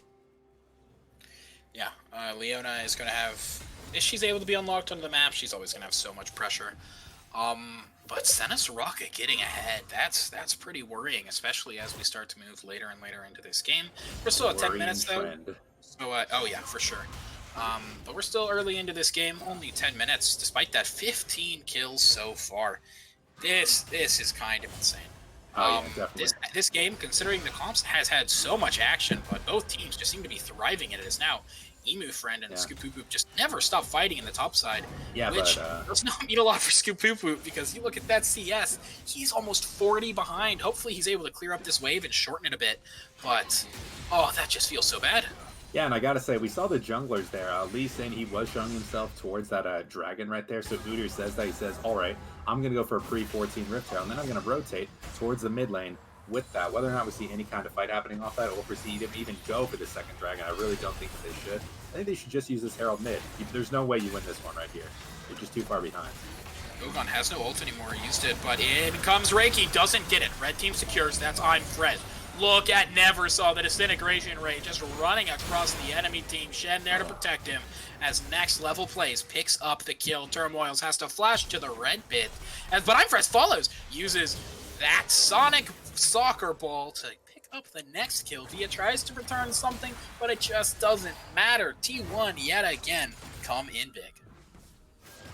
Yeah, Leona is going to have... If she's able to be unlocked onto the map, she's always going to have so much pressure. But Senna Soraka getting ahead, that's pretty worrying, especially as we start to move later and later into this game. We're still at 10 minutes, though. So, oh yeah, for sure. But we're still early into this game, only 10 minutes, despite that 15 kills so far. This is kind of insane. This game, considering the comps, has had so much action, but both teams just seem to be thriving in it as now. Emu Friend and Scoop just never stop fighting in the top side, which does not mean a lot for Scoop because you look at that CS, he's almost 40 behind. Hopefully he's able to clear up this wave and shorten it a bit, but oh, that just feels so bad. Yeah, and I gotta say, we saw the junglers there. Lee saying he was showing himself towards that dragon right there, so Udyr says that. He says, all right, I'm gonna go for a pre-14 Rift Herald, and then I'm gonna rotate towards the mid lane with that. Whether or not we see any kind of fight happening off that, or proceed to even go for the second dragon, I really don't think that they should. I think they should just use this Herald mid. There's no way you win this one right here. You're just too far behind. Ugon has no ult anymore. He used it, but in comes Reiki. Doesn't get it. Red team secures. That's I'm Fred. Look at Never Saw the disintegration rate just running across the enemy team. Shen there to protect him as next level plays picks up the kill. Turmoils has to flash to the red pit. But I'm Fresh follows, uses that Sonic soccer ball to pick up the next kill. Via tries to return something, but it just doesn't matter. T1 yet again come in big.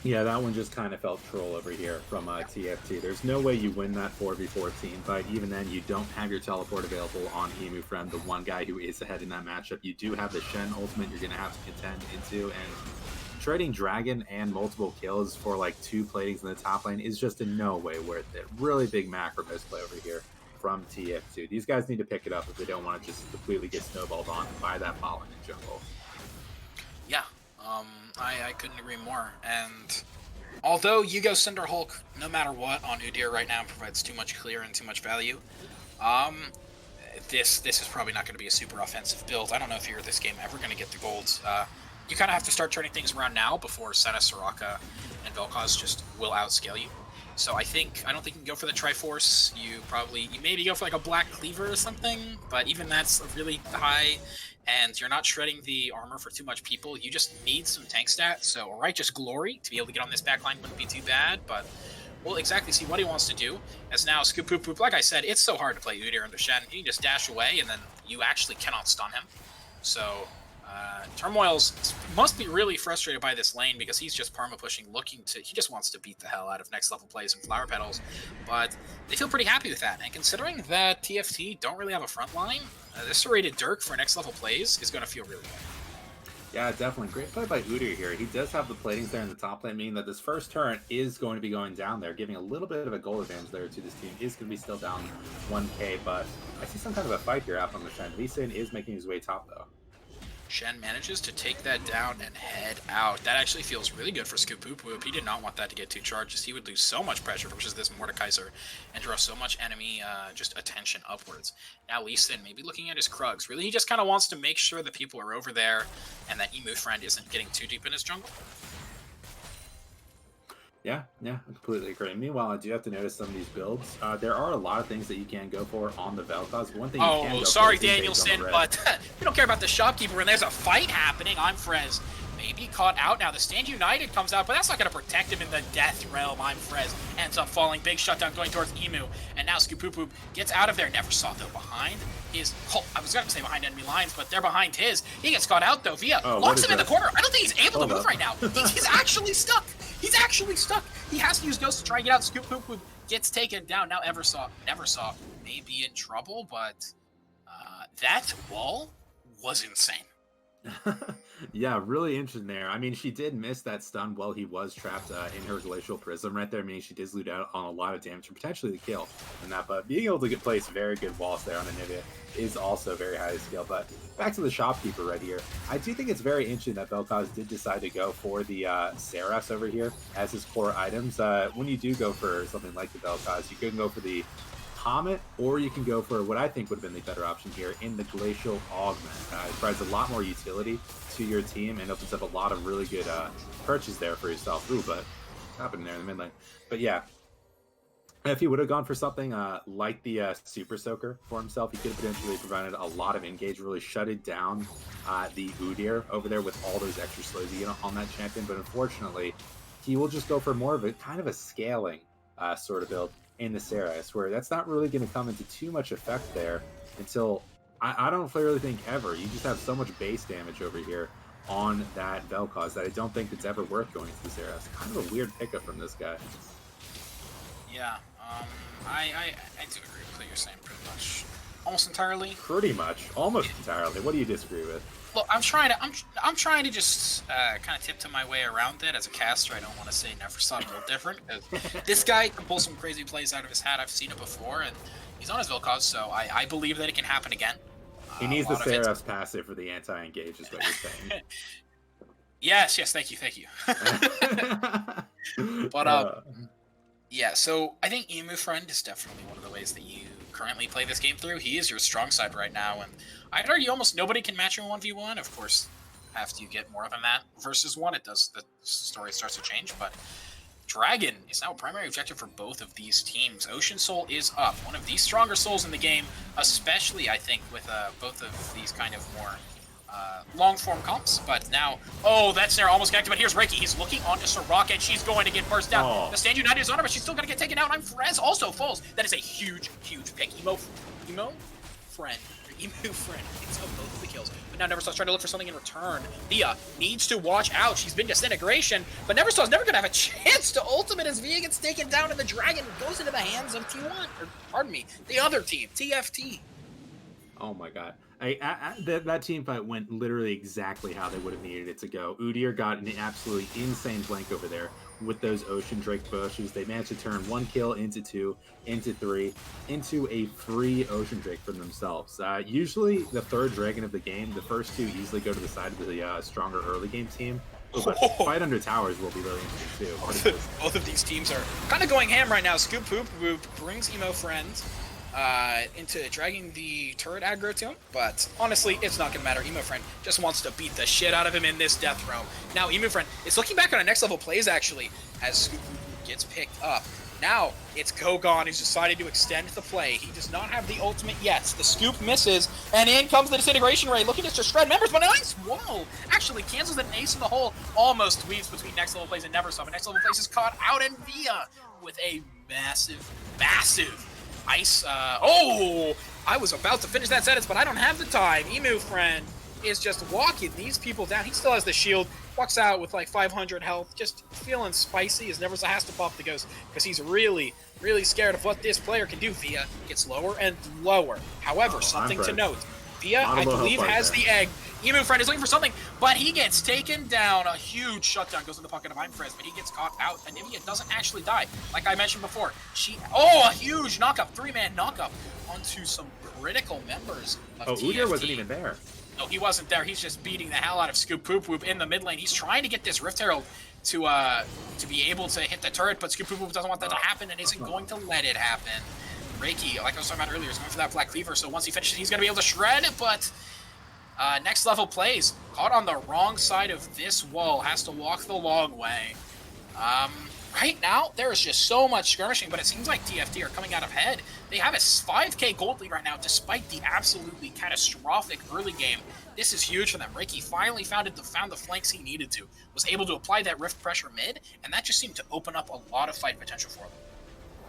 Yeah, that one just kind of felt troll over here from TFT. There's no way you win that 4v14 fight. Even then, you don't have your teleport available on Emu Friend, the one guy who is ahead in that matchup. You do have the Shen ultimate you're going to have to contend into, and trading Dragon and multiple kills for like 2 platings in the top lane is just in no way worth it. Really big macro misplay over here from TF2. These guys need to pick it up if they don't want to just completely get snowballed on by that fallen in jungle. Yeah. I couldn't agree more. And although Yugo Cinderhulk, no matter what, on Udyr right now provides too much clear and too much value, this is probably not going to be a super offensive build. I don't know if you're this game ever going to get the golds. You kind of have to start turning things around now before Senna, Soraka, and Vel'Koz just will outscale you. So I don't think you can go for the Triforce. You maybe go for like a Black Cleaver or something, but even that's really high, and you're not shredding the armor for too much people. You just need some tank stats. So Righteous Glory to be able to get on this backline wouldn't be too bad, but we'll exactly see what he wants to do. As now Scoop, like I said, it's so hard to play Udyr under Shen. You can just dash away, and then you actually cannot stun him. So Turmoils must be really frustrated by this lane because he's just perma pushing, he just wants to beat the hell out of next level plays and Flower Petals, but they feel pretty happy with that. And considering that TFT don't really have a front line, this serrated Dirk for next level plays is going to feel really good. Yeah, definitely. Great play by Udyr here. He does have the platings there in the top lane, meaning that this first turret is going to be going down there, giving a little bit of a goal advantage there to this team. Is going to be still down 1k, but I see some kind of a fight here out on the Shen. Lee Sin is making his way top, though. Shen manages to take that down and head out. That actually feels really good for Scoop. He did not want that to get too charged, as he would lose so much pressure versus this Mordekaiser and draw so much enemy just attention upwards. Now Lee Sin maybe looking at his Krugs. Really, he just kind of wants to make sure that people are over there and that Emu Friend isn't getting too deep in his jungle. Yeah, I completely agree. Meanwhile, I do have to notice some of these builds. There are a lot of things that you can go for on the Vel'Koz. One thing you can go sorry, for Danielson, but we don't care about the shopkeeper when there's a fight happening. I'm Frez. Maybe caught out now. The Stand United comes out, but that's not going to protect him in the death realm. I'm Frez. Ends up falling. Big shutdown going towards Emu. And now Scoop gets out of there. Never saw, though, behind his... Oh, I was going to say behind enemy lines, but they're behind his. He gets caught out, though. Via locks him in the corner. I don't think he's able to move right now. He's actually stuck. He's actually stuck. He has to use Ghost to try and get out. Scoop gets taken down. Now Never Saw may be in trouble, but that wall was insane. Yeah, really interesting there. I mean, she did miss that stun while he was trapped in her Glacial Prism right there, meaning she did lose out on a lot of damage and potentially the kill in that, but being able to place very good walls there on Anivia is also very highly skilled. But back to the shopkeeper right here. I do think it's very interesting that Vel'Koz did decide to go for the Seraph over here as his core items. When you do go for something like the Vel'Koz, you can go for the Comet, or you can go for what I think would have been the better option here in the Glacial Augment. It provides a lot more utility to your team and opens up a lot of really good purchase there for yourself. Ooh, but what's happening there in the mid lane? But yeah, If he would have gone for something like the Super Soaker for himself, he could have potentially provided a lot of engage, really shutted down the Udyr over there with all those extra slows you get on that champion. But unfortunately, he will just go for more of a kind of a scaling sort of build in the Seras, where that's not really going to come into too much effect there until, I don't really think ever. You just have so much base damage over here on that Vel'Koz that I don't think it's ever worth going to the Seras. Kind of a weird pickup from this guy. Yeah, I do agree with what you're saying pretty much. Almost entirely. Pretty much. Almost entirely. What do you disagree with? Well, I'm trying to just kind of tiptoe my way around it as a caster. I don't want to say never saw it a little different, because this guy can pull some crazy plays out of his hat. I've seen it before, and he's on his Vel'Koz, so I believe that it can happen again. He needs the Seraph's passive for the anti-engage, is what you're saying. Yes, thank you. But yeah, so I think Emu Friend is definitely one of the ways that you currently play this game through. He is your strong side right now, and I'd argue almost nobody can match him 1v1. Of course, after you get more than that versus one, the story starts to change, but Dragon is now a primary objective for both of these teams. Ocean Soul is up, one of the stronger souls in the game, especially, I think, with both of these kind of more long-form comps, but now, that snare almost connected, but here's Reiki. He's looking onto Soraka, and she's going to get burst down. The Stand United is on her, but she's still going to get taken out. I'm Frez also falls. That is a huge pick. Emo Friend picks up both of the kills, but now Neversaw's trying to look for something in return. Via needs to watch out. She's been disintegration, but Neversaw's never going to have a chance to ultimate as Via gets taken down, and the Dragon goes into the hands of T1, or pardon me, the other team, TFT. Oh my god. That team fight went literally exactly how they would have needed it to go. Udyr got an absolutely insane flank over there with those Ocean Drake bushes. They managed to turn 1 kill into 2, into 3, into a free Ocean Drake for themselves. Usually the third Dragon of the game, the first two easily go to the side of the stronger early game team. But Fight Under Towers will be really interesting too. Both of these teams are kind of going ham right now. Scoop Poop brings Emo Friend into dragging the turret aggro to him, but honestly, it's not gonna matter. Emo Friend just wants to beat the shit out of him in this death row. Now, Emo Friend is looking back on a next level plays, actually, as Scoop gets picked up. Now, it's Kogon who's decided to extend the play. He does not have the ultimate yet. The Scoop misses, and in comes the Disintegration Ray, looking just to shred members, but a nice wall actually cancels an ace in the hole, almost weaves between next level plays and Neversaw, but next level plays is caught out, and Via with a massive ice. I was about to finish that sentence, but I don't have the time. Emu Friend is just walking these people down. He still has the shield, walks out with like 500 health, just feeling spicy as Neversa has to pop the ghost because he's really scared of what this player can do. Via gets lower and lower. However, something to note. Via, I believe, has the egg. Emu Friend is looking for something, but he gets taken down. A huge shutdown goes in the pocket of Imfrez, but he gets caught out. Anivia doesn't actually die. Like I mentioned before, a huge knockup, 3-man knockup onto some critical members of TFT. Udyr wasn't even there. No, he wasn't there. He's just beating the hell out of Scoop Poop Whoop in the mid lane. He's trying to get this Rift Herald to be able to hit the turret, but Scoop Poop Whoop doesn't want that to happen and isn't going to let it happen. Reiki, like I was talking about earlier, is going for that Black Cleaver, so once he finishes, he's going to be able to shred, but next level plays, caught on the wrong side of this wall, has to walk the long way. Right now, there is just so much skirmishing, but it seems like TFT are coming out ahead. They have a 5k gold lead right now, despite the absolutely catastrophic early game. This is huge for them. Reiki finally found the flanks he needed to, was able to apply that rift pressure mid, and that just seemed to open up a lot of fight potential for them.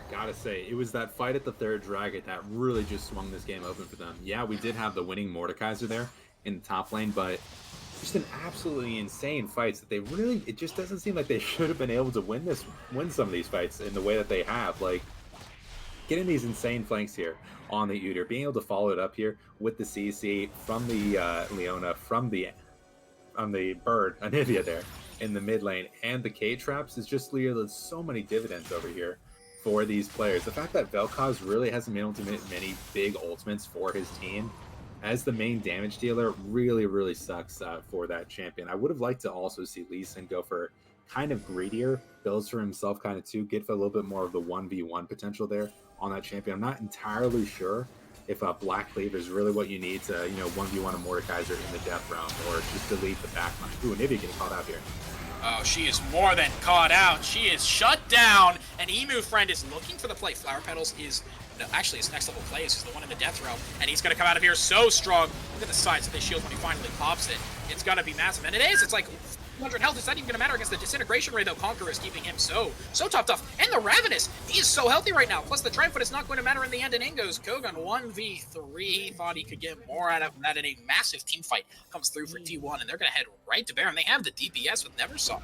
I gotta say, it was that fight at the third dragon that really just swung this game open for them. Yeah, we did have the winning Mordekaiser there in the top lane, but just an absolutely insane fights that it just doesn't seem like they should have been able to win some of these fights in the way that they have. Like, getting these insane flanks here on the Udyr, being able to follow it up here with the CC from the Leona, from the bird, Anivia there in the mid lane, and the K-traps is just yielded so many dividends over here for these players. The fact that Vel'Koz really hasn't been able to make many big ultimates for his team as the main damage dealer really sucks for that champion. I would have liked to also see Lee Sin go for kind of greedier builds for himself, kind of too, get for a little bit more of the 1v1 potential there on that champion. I'm not entirely sure if Black Cleaver is really what you need to, 1v1 a Mordekaiser in the death round, or just delete the backline. Ooh, Anivia getting caught out here. Oh, she is more than caught out. She is shut down. And Emu Friend is looking for the play. Flower Petals is... No, actually, his next level play is the one in the death row. And he's going to come out of here so strong. Look at the sides of the shield when he finally pops it. It's going to be massive. And it is. It's like 100 health. It's not even going to matter against the Disintegration Ray, though. Conqueror is keeping him so topped off. And the Ravenous, he is so healthy right now. Plus the Triumph, but it's not going to matter in the end. And in goes Kogan 1v3. Thought he could get more out of that in a massive team fight. Comes through for T1, and they're going to head right to Baron. They have the DPS with Neversaw.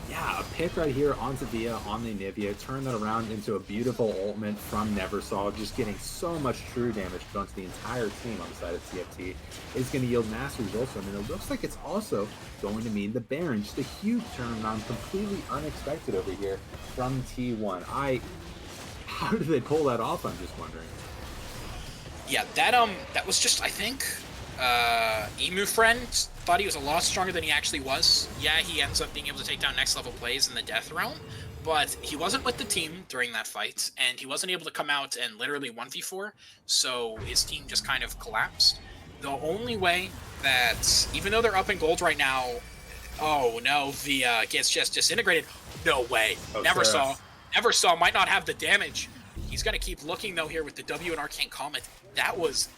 Yeah, a pick right here onto Via on the Anivia, turn that around into a beautiful ultimate from Neversaw, just getting so much true damage going to the entire team on the side of TFT. It's going to yield massive results for them, and it looks like it's also going to mean the Baron. Just a huge turnaround, completely unexpected over here from T1. How did they pull that off, I'm just wondering. Yeah, that was just, I think... Emu Friend thought he was a lot stronger than he actually was. Yeah, he ends up being able to take down next level plays in the Death Realm, but he wasn't with the team during that fight, and he wasn't able to come out and literally 1v4, so his team just kind of collapsed. The only way that, even though they're up in gold right now, oh no, Via gets just disintegrated. No way. Oh, Neversaw might not have the damage. He's going to keep looking though here with the W and Arcane Comet. That was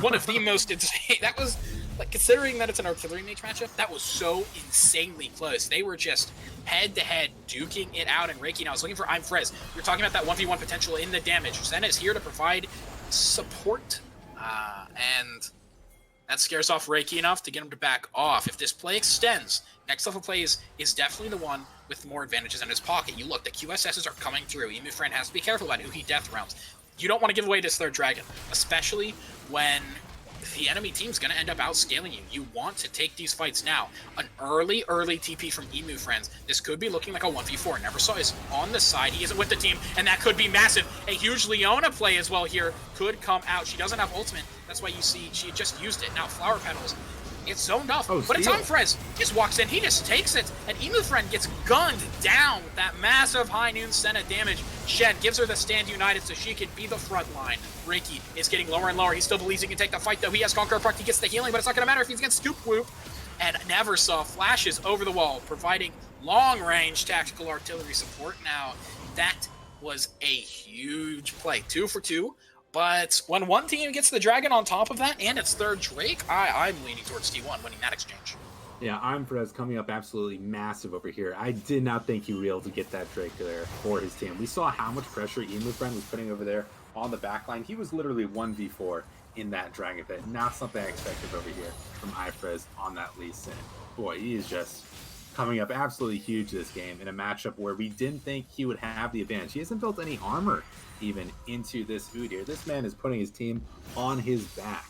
one of the most insane. That was, like, considering that it's an artillery mage matchup, that was so insanely close. They were just head-to-head duking it out, and Reiki now is looking for I'm Frez. You're talking about that 1v1 potential in the damage. Zen is here to provide support, and that scares off Reiki enough to get him to back off. If this play extends, next level play is definitely the one with more advantages in his pocket. You look, the QSSs are coming through. Emu Friend has to be careful about who he death rounds. You don't want to give away this third dragon, especially when the enemy team's going to end up outscaling you. You want to take these fights now. An early TP from Emu Friends. This could be looking like a 1v4. Neversaw is on the side. He isn't with the team, and that could be massive. A huge Leona play as well here could come out. She doesn't have ultimate. That's why you see she just used it. Now Flower Petals, it's zoned off, but it's on Frez. He just walks in, he just takes it, and Emu Friend gets gunned down with that massive high noon Senna damage. Shen gives her the stand united so she can be the front line. Reiki is getting lower and lower. He still believes he can take the fight, though. He has Conqueror proc, he gets the healing, but it's not going to matter if he's against Scoop Whoop. And Neversaw flashes over the wall, providing long-range tactical artillery support. Now, that was a huge play. 2 for 2. But when one team gets the Dragon on top of that and its third Drake, I'm leaning towards T1 winning that exchange. Yeah, I'm Perez coming up absolutely massive over here. I did not think he would be able to get that Drake there for his team. We saw how much pressure Emu Friend was putting over there on the backline. He was literally 1v4 in that Dragon Pit. Not something I expected over here from iFrez on that Lee Sin. Boy, he is just coming up absolutely huge this game in a matchup where we didn't think he would have the advantage. He hasn't built any armor even into this Udyr. This man is putting his team on his back.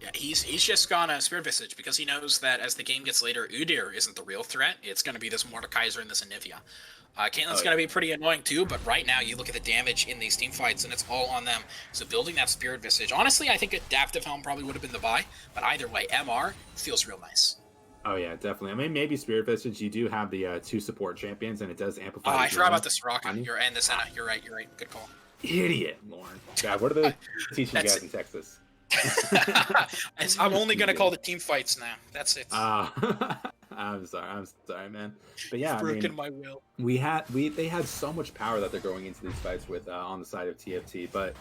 Yeah, he's just gonna Spirit Visage because he knows that as the game gets later, Udyr isn't the real threat. It's gonna be this Mordekaiser and this Anivia. Caitlyn's gonna be pretty annoying too, but right now you look at the damage in these team fights and it's all on them. So building that Spirit Visage, honestly, I think Adaptive Helm probably would have been the buy, but either way, MR feels real nice. Oh yeah, definitely. I mean, maybe Spirit Visage, you do have the 2 support champions, and it does amplify. I forgot about the Soraka. And the Senna. You're right. Good call. Idiot, Lauren. God, what are they teaching you guys in Texas? I'm only gonna call the team fights now. That's it. I'm sorry, man. But yeah, broken my will. They had so much power that they're going into these fights with on the side of TFT, but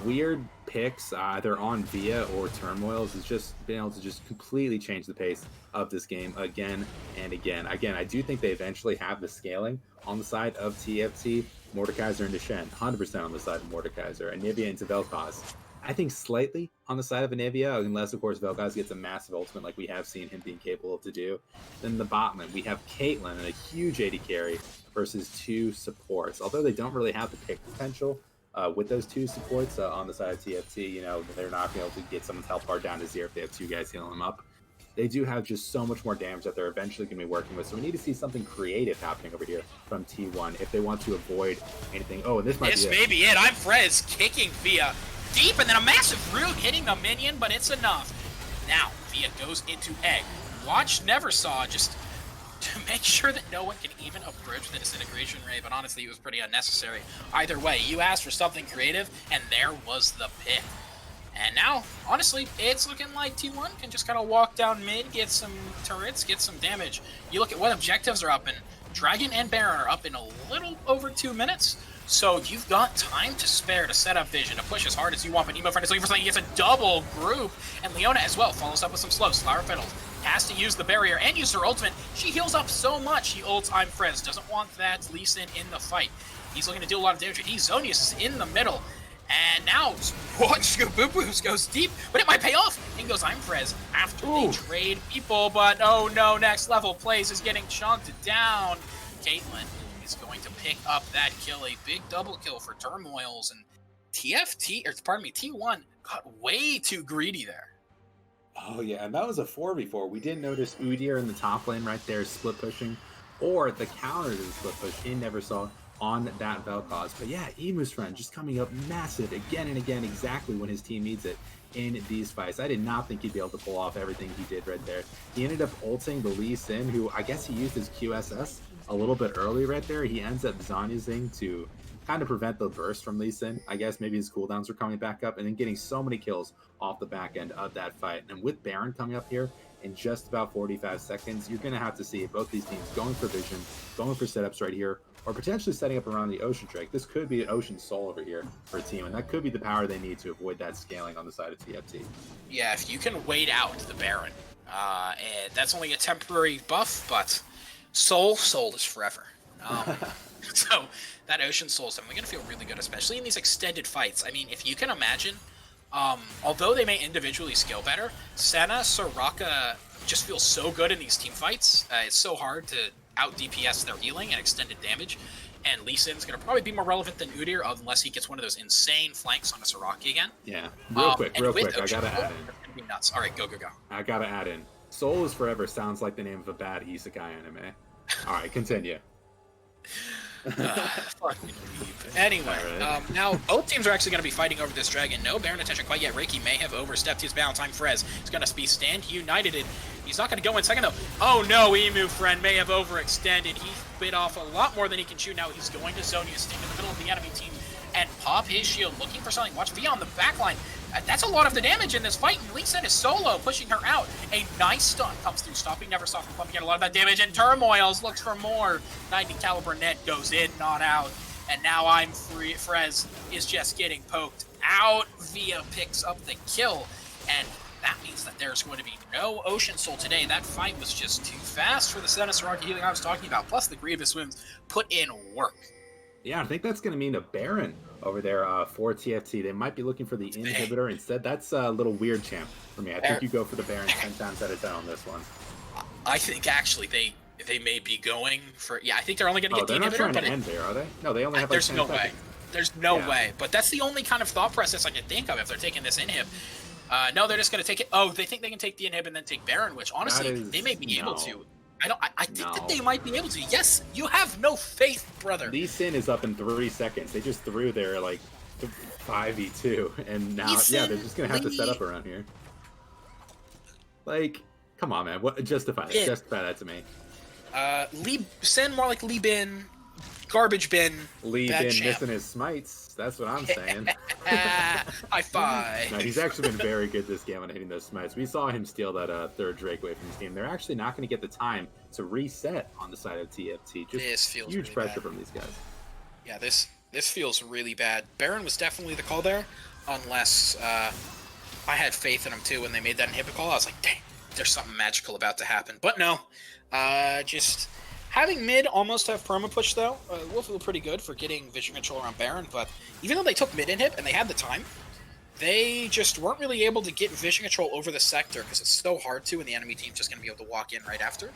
weird picks either on Via or Turmoils has just been able to just completely change the pace of this game again and again. Again, I do think they eventually have the scaling on the side of TFT. Mordekaiser into Shen, 100% on the side of Mordekaiser. Anivia into Vel'Koz. I think slightly on the side of Anivia, unless, of course, Vel'Koz gets a massive ultimate like we have seen him being capable to do. Then the botman, we have Caitlyn and a huge AD carry versus 2 supports. Although they don't really have the pick potential with those 2 supports on the side of TFT, you know, they're not going to be able to get someone's health bar down to 0 if they have 2 guys healing them up. They do have just so much more damage that they're eventually going to be working with. So we need to see something creative happening over here from T1 if they want to avoid anything. Oh, and this may be it. I'm Frez kicking Via deep, and then a massive root hitting the minion, but it's enough. Now, Via goes into Egg. Watch Neversaw just to make sure that no one can even approach the Disintegration Ray, but honestly, it was pretty unnecessary. Either way, you asked for something creative, and there was the pick. And now, honestly, it's looking like T1 can just kind of walk down mid, get some turrets, get some damage. You look at what objectives are up, and Dragon and Baron are up in a little over 2 minutes. So you've got time to spare to set up vision, to push as hard as you want, but Emo Friend is looking for something. He gets a double group, and Leona as well follows up with some slows. Flower Fiddles has to use the barrier and use her ultimate. She heals up so much. She ults I'm Frez. Doesn't want that Lee Sin in the fight. He's looking to do a lot of damage. Zonius is in the middle. And now, watch Boo-Boos goes deep, but it might pay off. And goes I'm Frez after they trade people, but oh no, next level plays is getting chunked down. Caitlyn is going to pick up that kill, a big double kill for Turmoils, and T1 got way too greedy there. Oh yeah, and that was a 4v4. We didn't notice Udyr in the top lane right there split pushing, or the counter to the split push. He never saw on that Vel'Koz. But yeah, Emu's friend just coming up massive again and again, exactly when his team needs it in these fights. I did not think he'd be able to pull off everything he did right there. He ended up ulting the Lee Sin, who I guess he used his QSS a little bit early right there. He ends up Zanya'ing to kind of prevent the burst from Lee Sin. I guess maybe his cooldowns are coming back up, and then getting so many kills off the back end of that fight. And with Baron coming up here in just about 45 seconds, you're going to have to see both these teams going for vision, going for setups right here, or potentially setting up around the Ocean Drake. This could be an Ocean Soul over here for a team, and that could be the power they need to avoid that scaling on the side of TFT. Yeah, if you can wait out the Baron, and that's only a temporary buff, but Soul is forever. So that Ocean Soul is definitely going to feel really good, especially in these extended fights. I mean, if you can imagine, although they may individually scale better, Senna, Soraka just feels so good in these team fights. It's so hard to out DPS their healing and extended damage, and Lee Sin's going to probably be more relevant than Udyr unless he gets one of those insane flanks on a Soraka again. Yeah, real quick, I gotta add in. It's gonna be nuts. All right, go. I gotta add in. Soul is Forever sounds like the name of a bad isekai anime. All right, continue. Anyway, now both teams are actually going to be fighting over this dragon. No Baron attention quite yet. Reiki may have overstepped his bounds. I'm Frez. He's going to be stand united. He's not going to go in second though. Oh no, Emu friend may have overextended. He bit off a lot more than he can chew. Now he's going to Zonia, stick in the middle of the enemy team and pop his shield, looking for something. Watch V on the backline. That's a lot of the damage in this fight, and Lee Sin is solo, pushing her out. A nice stun comes through, stopping Neversoft from pumping in a lot of that damage, and Turmoils looks for more. 90 caliber net goes in, not out. And now I'm free. Frez is just getting poked out. Via picks up the kill, and that means that there's going to be no Ocean Soul today. That fight was just too fast for the Senna Soraka healing I was talking about, plus the Grievous Wounds put in work. Yeah, I think that's going to mean a Baron over there for TFT. They might be looking for the inhibitor instead. That's a little weird, champ, for me. I think you go for the Baron 10 times out of 10 on this one. I think actually they may be going for... Yeah, I think they're only going to get the inhibitor. They're not trying to end there, are they? No, they only have like 10 There's no seconds. way. There's no way. But that's the only kind of thought process I can think of if they're taking this inhib. No, they're just going to take it. Oh, they think they can take the inhib and then take Baron, which honestly, they may be able to. I think that they might be able to. Yes, you have no faith, brother. Lee Sin is up in 3 seconds. They just threw their, 5v2, and now, they're just going to have to set up around here. Come on, man. Justify that. Justify that to me. Lee Sin, more like Lee Bin, garbage bin. Lee Bin missing his smites. That's what I'm saying. High five. No, he's actually been very good this game on hitting those smites. We saw him steal that third Drake away from his team. They're actually not going to get the time to reset on the side of TFT. Just huge really pressure from these guys. Yeah, this feels really bad. Baron was definitely the call there, unless I had faith in him too when they made that inhibit call. I was like, dang, there's something magical about to happen. But no, just having mid almost have perma push though, will feel pretty good for getting vision control around Baron. But even though they took mid inhib and they had the time, they just weren't really able to get vision control over the sector because it's so hard to, and the enemy team's just going to be able to walk in right after.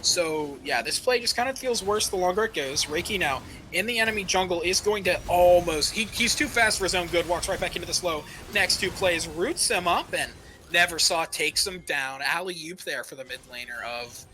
So yeah, this play just kind of feels worse the longer it goes. Reiki now in the enemy jungle is going to almost... He's too fast for his own good, walks right back into the slow. Next 2 plays, roots him up, and Neversaw takes him down. Alley-oop there for the mid laner of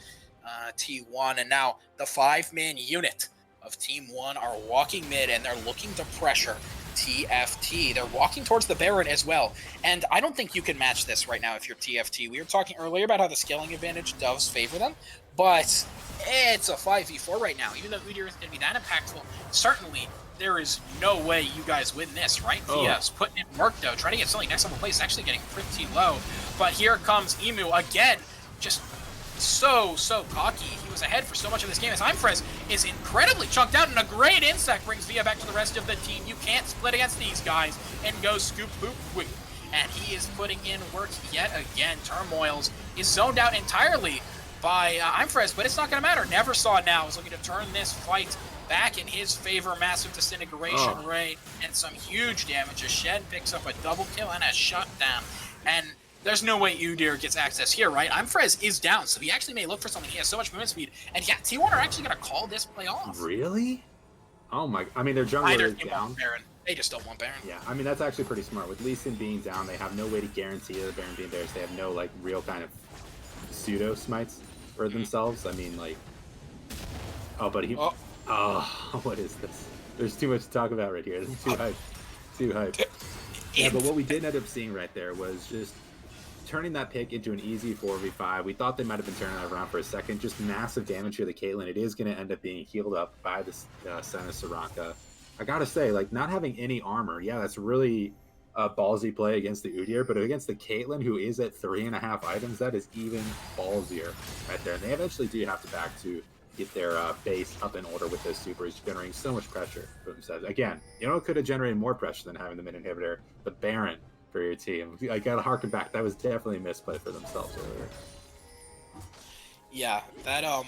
T1. And now the 5-man unit of Team 1 are walking mid, and they're looking to pressure TFT. They're walking towards the Baron as well. And I don't think you can match this right now if you're TFT. We were talking earlier about how the scaling advantage does favor them, but it's a 5v4 right now. Even though Udyr isn't going to be that impactful, certainly there is no way you guys win this, right? Via's putting in work, though, trying to get something next level place, actually getting pretty low. But here comes Emu again, just so cocky. He was ahead for so much of this game as Imfrez is incredibly chunked out, and a great insect brings Via back to the rest of the team. You can't split against these guys and go scoop, boop, whoop. And he is putting in work yet again. Turmoils is zoned out entirely by Imfrez, but it's not going to matter. Neversaw now is looking to turn this fight back in his favor. Massive disintegration rate and some huge damage. A Shed picks up a double kill and a shutdown. And there's no way Udyr gets access here, right? Imfrez is down, so he actually may look for something. He has so much movement speed. And yeah, T1 are actually going to call this play off. Really? Oh my, I mean, their jungler is down. Baron. They just don't want Baron. Yeah, I mean, that's actually pretty smart. With Lee Sin being down, they have no way to guarantee the Baron being there, so they have no, like, real kind of pseudo smites for themselves. I mean, like, but he, what is this? There's too much to talk about right here. This is too hype. Yeah, but what we did end up seeing right there was just turning that pick into an easy 4v5. We thought they might have been turning that around for a second. Just massive damage here to Caitlyn. It is going to end up being healed up by the Senna Soraka. I gotta say, like, not having any armor, yeah, that's really a ballsy play against the Udyr, but against the Caitlyn, who is at 3.5 items, that is even ballsier right there. And they eventually do have to back to get their base up in order with those supers, generating so much pressure for themselves. Again, you know, it could have generated more pressure than having the mid inhibitor, the Baron for your team. I gotta harken back. That was definitely a misplay for themselves earlier. Yeah, that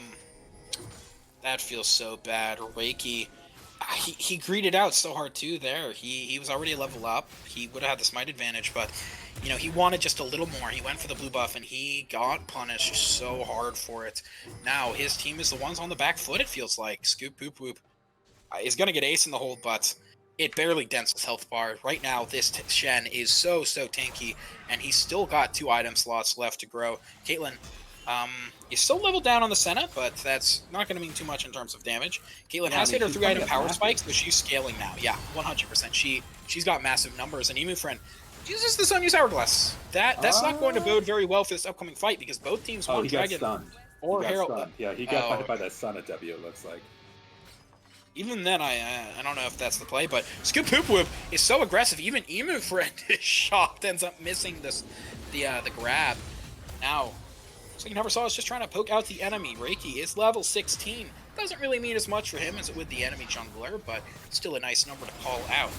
feels so bad. Reiki, he greeted out so hard too there. He was already a level up. He would have had the smite advantage, but you know, he wanted just a little more. He went for the blue buff and he got punished so hard for it. Now his team is the ones on the back foot, it feels like. Scoop poop whoop is gonna get ace in the hold, but it barely dents his health bar. Right now this Shen is so tanky, and he's still got 2 item slots left to grow. Caitlyn is still leveled down on the Senna, but that's not going to mean too much in terms of damage. Caitlyn has hit her 3-item power spikes, but she's scaling now. Yeah, 100%. She's got massive numbers, and Emu Friend uses this unused hourglass. That's not going to bode very well for this upcoming fight, because both teams want Dragon or Herald. Yeah, he got hit by that Senna W, it looks like. Even then, I don't know if that's the play, but Scoop Poop Whoop is so aggressive. Even Emu Friend is shocked, ends up missing the grab. Now, so you never saw us just trying to poke out the enemy. Reiki is level 16. Doesn't really mean as much for him as it would the enemy jungler, but still a nice number to call out.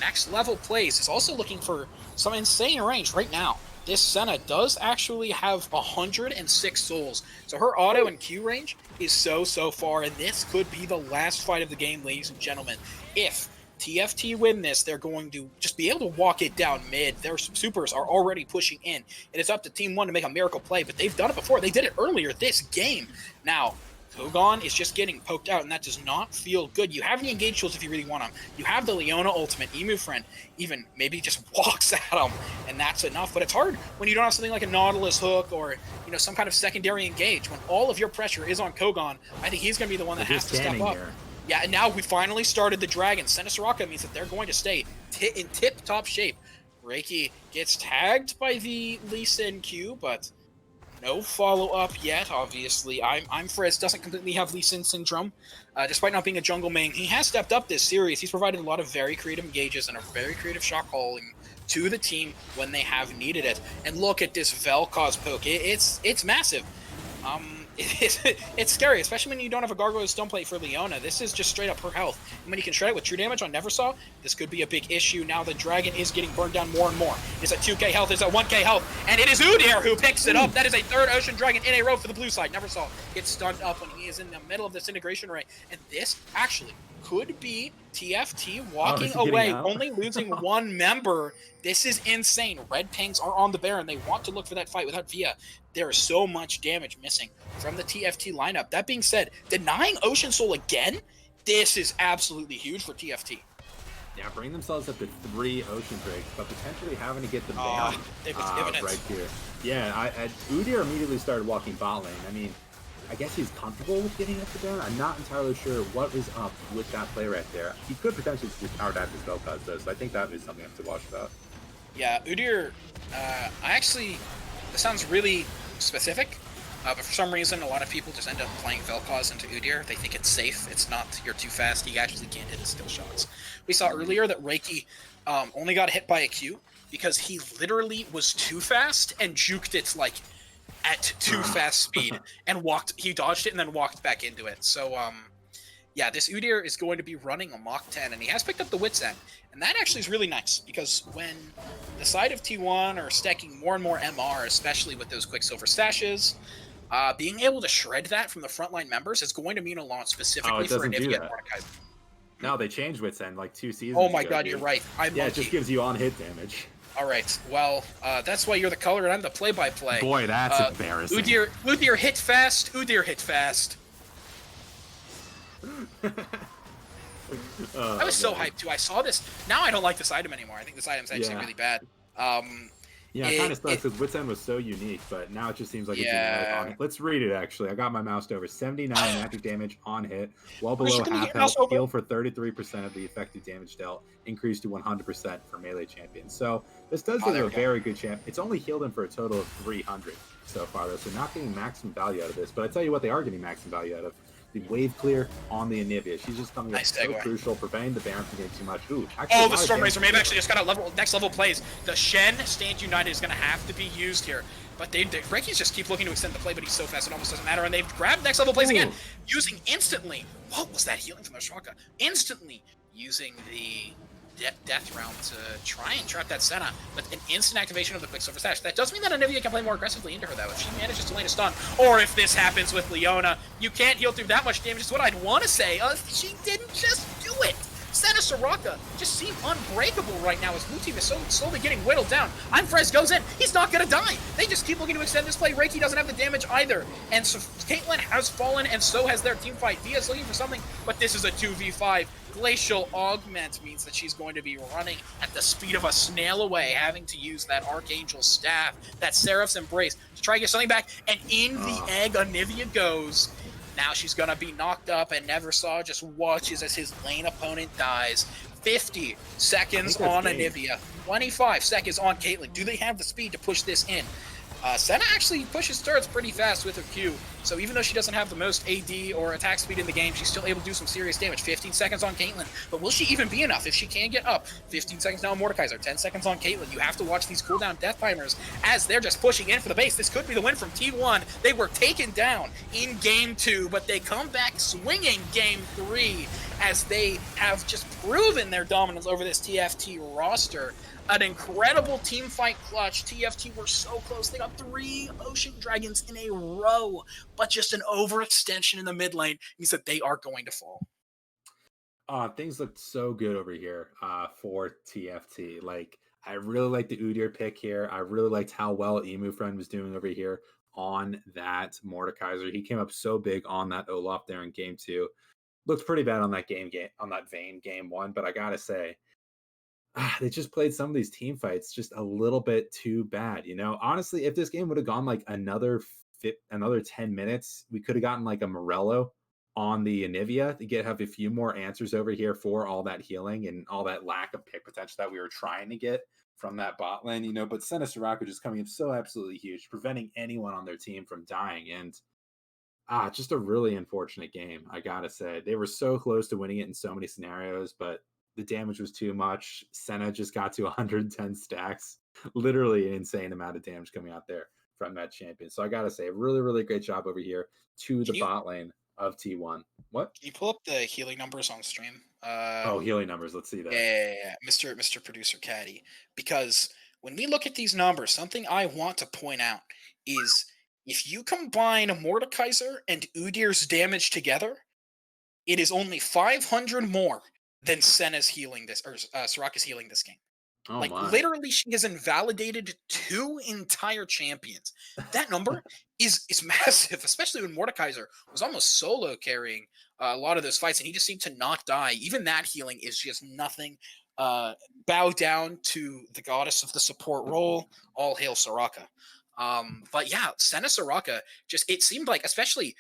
Next level plays is also looking for some insane range right now. This Senna does actually have 106 souls, so her auto and Q range is so far, and this could be the last fight of the game, ladies and gentlemen. If TFT win this, they're going to just be able to walk it down mid. Their supers are already pushing in. It is up to Team 1 to make a miracle play, but they've done it before. They did it earlier this game. Now, Kogon is just getting poked out, and that does not feel good. You have the engage tools if you really want them. You have the Leona ultimate. Emu Friend even maybe just walks at them, and that's enough. But it's hard when you don't have something like a Nautilus hook or, you know, some kind of secondary engage. When all of your pressure is on Kogon, I think he's going to be the one that has to step up. Yeah, and now we finally started the Dragon. Senna Soraka means that they're going to stay in tip-top shape. Reiki gets tagged by the Lee Sin Q, but no follow-up yet, obviously. Imfrez doesn't completely have Lee Sin syndrome. Despite not being a jungle main, he has stepped up this series. He's provided a lot of very creative engages and a very creative shot calling to the team when they have needed it. And look at this Vel'Koz poke. It's massive. It's scary, especially when you don't have a Gargoyle Stone Plate for Leona. This is just straight up her health. And when you can shred it with true damage on Neversaw, this could be a big issue. Now the Dragon is getting burned down more and more. It's at 2k health, it's at 1k health, and it is Udyr who picks it up. That is a 3rd Ocean Dragon in a row for the blue side. Neversaw gets stunned up when he is in the middle of this integration ray. And this actually could be TFT walking away, only losing 1 member. This is insane. Red Pings are on the Baron. They want to look for that fight without Via. There is so much damage missing from the TFT lineup. That being said, denying Ocean Soul again, this is absolutely huge for TFT. Yeah, bring themselves up to 3 Ocean Breaks, but potentially having to get the Baron right here. Yeah, Udyr immediately started walking bot lane. I mean, I guess he's comfortable with getting up to Baron. I'm not entirely sure what is up with that play right there. He could potentially just power dive his Vel'Koz though, so I think that is something I have to watch about. Yeah, Udyr, this sounds really specific, But for some reason, a lot of people just end up playing Vel'Koz into Udyr. They think it's safe. It's not. You're too fast. He actually can't hit his skill shots. We saw earlier that Reiki only got hit by a Q because he literally was too fast and juked it like at too fast speed and walked. He dodged it and then walked back into it. So yeah, this Udyr is going to be running a Mach 10, and he has picked up the Wits End. And that actually is really nice, because when the side of T1 are stacking more and more MR, especially with those Quicksilver stashes, being able to shred that from the frontline members is going to mean a lot, specifically for Anivia and Mordekaiser. No, they changed Wits End like 2 seasons ago. Oh my ago, god, dude. You're right. It just gives you on-hit damage. All right, well, that's why you're the color and I'm the play-by-play. Boy, that's embarrassing. Udyr hit fast. Udyr hit fast. I was so hyped too. I saw this. Now I don't like this item anymore. I think this item's actually really bad. It kind of sucks because Wits End was so unique, but now it just seems like it's on hit. Let's read it, actually. I got my mouse over 79 magic damage on hit, well below half health, heal for 33% of the effective damage dealt, increased to 100% for melee champions. So this does give a very good champ. It's only healed him for a total of 300 so far, though, so not getting maximum value out of this. But I tell you what, they are getting maximum value out of the wave clear on the Anivia. She's just coming up so crucial, preventing the Baron from getting too much. The Storm Razor maybe actually just got a next level plays. The Shen Stand United is going to have to be used here. But Reiki's just keep looking to extend the play, but he's so fast it almost doesn't matter. And they've grabbed next level plays again, using instantly. What was that healing from the Shaka? Instantly using the Death Realm to try and trap that Senna, but an instant activation of the Quicksilver Stash. That does mean that Anivia can play more aggressively into her, though, if she manages to land a stun. Or if this happens with Leona, you can't heal through that much damage, is what I'd want to say. She didn't just do it! Senna Soraka just seem unbreakable right now as Blue Team is so slowly getting whittled down. Frez goes in. He's not going to die. They just keep looking to extend this play. Reiki doesn't have the damage either. And so Caitlyn has fallen, and so has their team fight. Via's looking for something, but this is a 2v5. Glacial Augment means that she's going to be running at the speed of a snail away, having to use that Archangel Staff, that Seraph's Embrace, to try to get something back. And in the egg, Anivia goes. Now she's going to be knocked up, and Neversaw just watches as his lane opponent dies. 50 seconds on Anivia, 25 seconds on Caitlyn. Do they have the speed to push this in? Senna actually pushes turrets pretty fast with her Q, so even though she doesn't have the most AD or attack speed in the game, she's still able to do some serious damage. 15 seconds on Caitlyn, but will she even be enough if she can get up? 15 seconds now on Mordekaiser, 10 seconds on Caitlyn. You have to watch these cooldown death timers as they're just pushing in for the base. This could be the win from T1. They were taken down in Game 2, but they come back swinging Game 3 as they have just proven their dominance over this TFT roster. An incredible team fight clutch. TFT were so close. They got 3 Ocean Dragons in a row, but just an overextension in the mid lane means that they are going to fall. Things looked so good over here for TFT. Like, I really liked the Udyr pick here. I really liked how well Emu Friend was doing over here on that Mordekaiser. He came up so big on that Olaf there in Game 2. Looked pretty bad on that Game 1, but I gotta say, they just played some of these team fights just a little bit too bad, you know? Honestly, if this game would have gone like another 10 minutes, we could have gotten like a Morello on the Anivia to have a few more answers over here for all that healing and all that lack of pick potential that we were trying to get from that bot lane, you know? But Senna Soraka just coming up so absolutely huge, preventing anyone on their team from dying. And just a really unfortunate game, I gotta say. They were so close to winning it in so many scenarios, but the damage was too much. Senna just got to 110 stacks. Literally an insane amount of damage coming out there from that champion. So I gotta say, really, really great job over here to the bot lane of T1. What? Can you pull up the healing numbers on stream? Healing numbers. Let's see that. Yeah. Mr. Producer Caddy. Because when we look at these numbers, something I want to point out is if you combine Mordekaiser and Udyr's damage together, it is only 500 more than Senna's healing this, or Soraka's healing this game. Literally, she has invalidated 2 entire champions. That number is massive, especially when Mordekaiser was almost solo carrying a lot of those fights, and he just seemed to not die. Even that healing is just nothing. Bow down to the goddess of the support role. All hail Soraka. But yeah, Senna Soraka, it seemed like, especially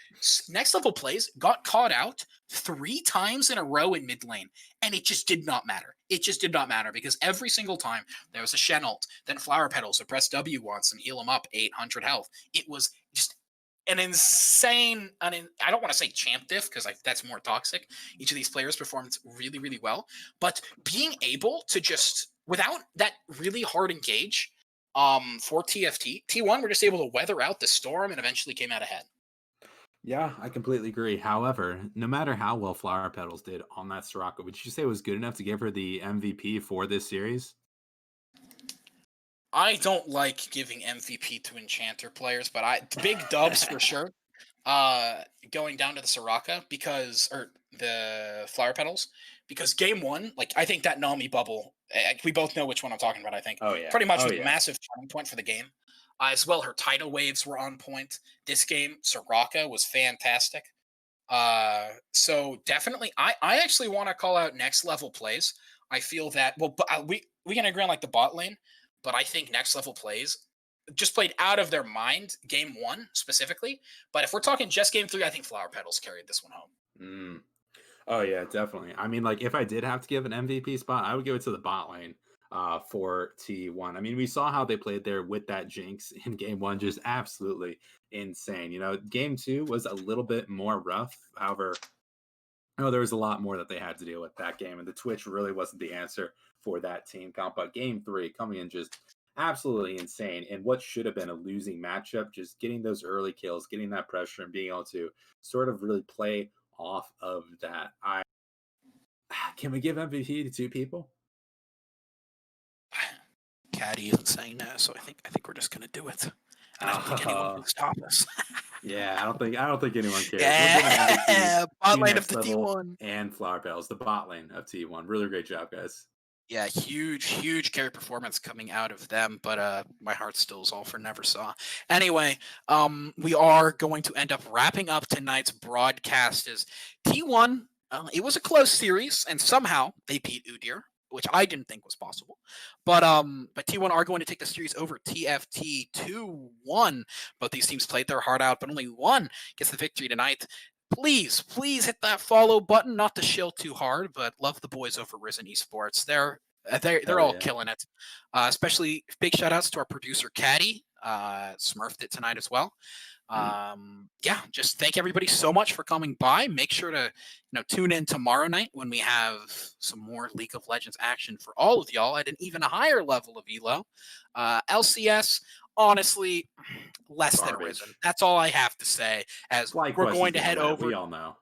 next level plays, got caught out 3 times in a row in mid lane, and it just did not matter. It just did not matter because every single time there was a Shen ult, then Flower Petals, so press W once and heal him up 800 health. It was just an insane, I don't want to say champ diff because that's more toxic. Each of these players performed really, really well, but being able to just without that really hard engage, for TFT T1, we're just able to weather out the storm and eventually came out ahead. Yeah, I completely agree. However, no matter how well Flower Petals did on that Soraka, would you say it was good enough to give her the MVP for this series? I don't like giving MVP to Enchanter players, but big dubs for sure. Going down to the Soraka or the Flower Petals, because game one, like I think that Nami bubble, we both know which one I'm talking about. I think pretty much was a massive turning point for the game. As well, her tidal waves were on point. This game, Soraka was fantastic. So definitely, I actually want to call out next level plays. I feel that we can agree on like the bot lane, but I think next level plays just played out of their mind game one specifically. But if we're talking just game three, I think Flower Petals carried this one home. Mm. Oh yeah, definitely. I mean, like if I did have to give an MVP spot, I would give it to the bot lane for T1. I mean, we saw how they played there with that Jinx in game one, just absolutely insane. You know, game two was a little bit more rough. However, there was a lot more that they had to deal with that game, and the Twitch really wasn't the answer for that team comp. But game three coming in just absolutely insane, and what should have been a losing matchup, just getting those early kills, getting that pressure, and being able to sort of really play off of that. Can we give MVP to two people? Caddy isn't saying that, so I think we're just gonna do it. And I don't think anyone can stop us. Yeah, I don't think anyone cares. Yeah, bot lane of the T1 and Flower Petals, the bot lane of T1. Really great job, guys. Yeah, huge carry performance coming out of them, but my heart still is all for Neversaw. Anyway, we are going to end up wrapping up tonight's broadcast as T1. It was a close series, and somehow they beat Udyr, which I didn't think was possible. But T1 are going to take the series over TFT 2-1. Both these teams played their heart out, but only one gets the victory tonight. Please hit that follow button. Not to shill too hard, but love the boys over Risen Esports. They're all killing it. Especially big shout outs to our producer Caddy. Smurfed it tonight as well. Yeah, just thank everybody so much for coming by. Make sure to tune in tomorrow night when we have some more League of Legends action for all of y'all at an even higher level of elo. LCS, honestly, less than Risen. That's all I have to say. As we're going to head over, we all know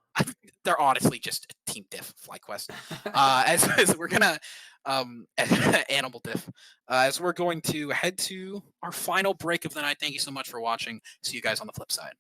they're honestly just a team diff. FlyQuest. As we're gonna animal diff. As we're going to head to our final break of the night. Thank you so much for watching. See you guys on the flip side.